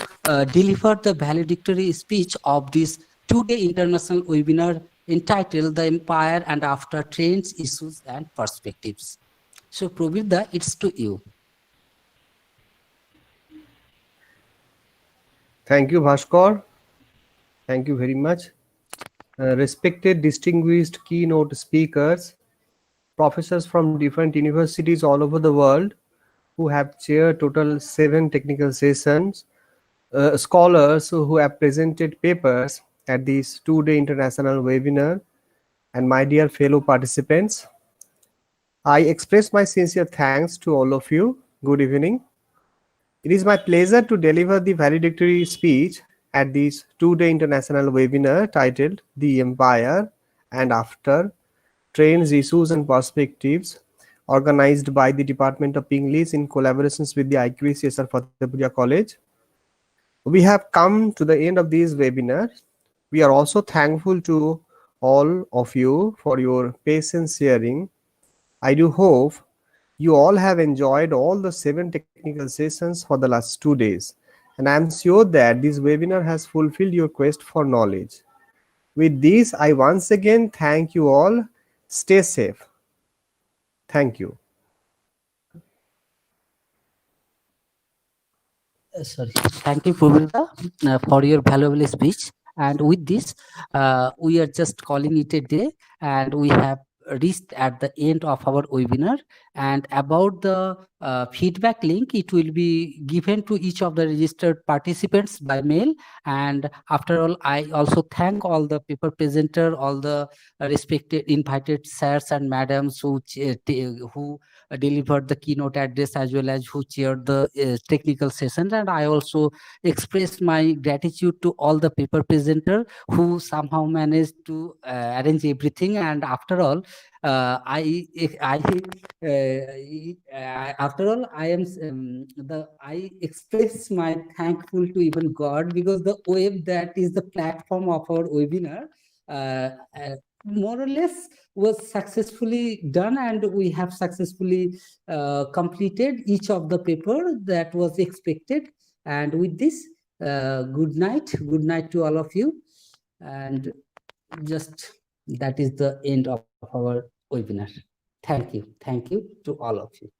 deliver the valedictory speech of this two-day international webinar entitled The Empire and After Trends, Issues and Perspectives. So Prabir, it's to you. Thank you, Bhaskar. Thank you very much. Respected, distinguished keynote speakers, professors from different universities all over the world who have chaired total 7 technical sessions, scholars who have presented papers at this two-day international webinar, and my dear fellow participants, I express my sincere thanks to all of you. Good evening. It is my pleasure to deliver the valedictory speech at this two-day international webinar titled The Empire and After Trends, Issues and Perspectives, organized by the Department of English in collaborations with the IQAC SR Fatehpuria College. We have come to the end of this webinar. We are also thankful to all of you for your patience sharing. I do hope you all have enjoyed all the 7 technical sessions for the last 2 days, and I am sure that this webinar has fulfilled your quest for knowledge. With this, I once again thank you all. Stay safe. Thank you. Sorry. Thank you, Prabir, for your valuable speech. And with this, we are just calling it a day, and we have reached at the end of our webinar. And about the feedback link, it will be given to each of the registered participants by mail. And after all, I also thank all the paper presenter, all the respected invited sirs and madams who delivered the keynote address, as well as who chaired the technical sessions. And I also expressed my gratitude to all the paper presenter who somehow managed to arrange everything. And after all, after all, I express my thankful to even God, because the web, that is the platform of our webinar, more or less was successfully done, and we have successfully completed each of the paper that was expected. And with this, good night to all of you, and just that is the end of our webinar. Thank you to all of you.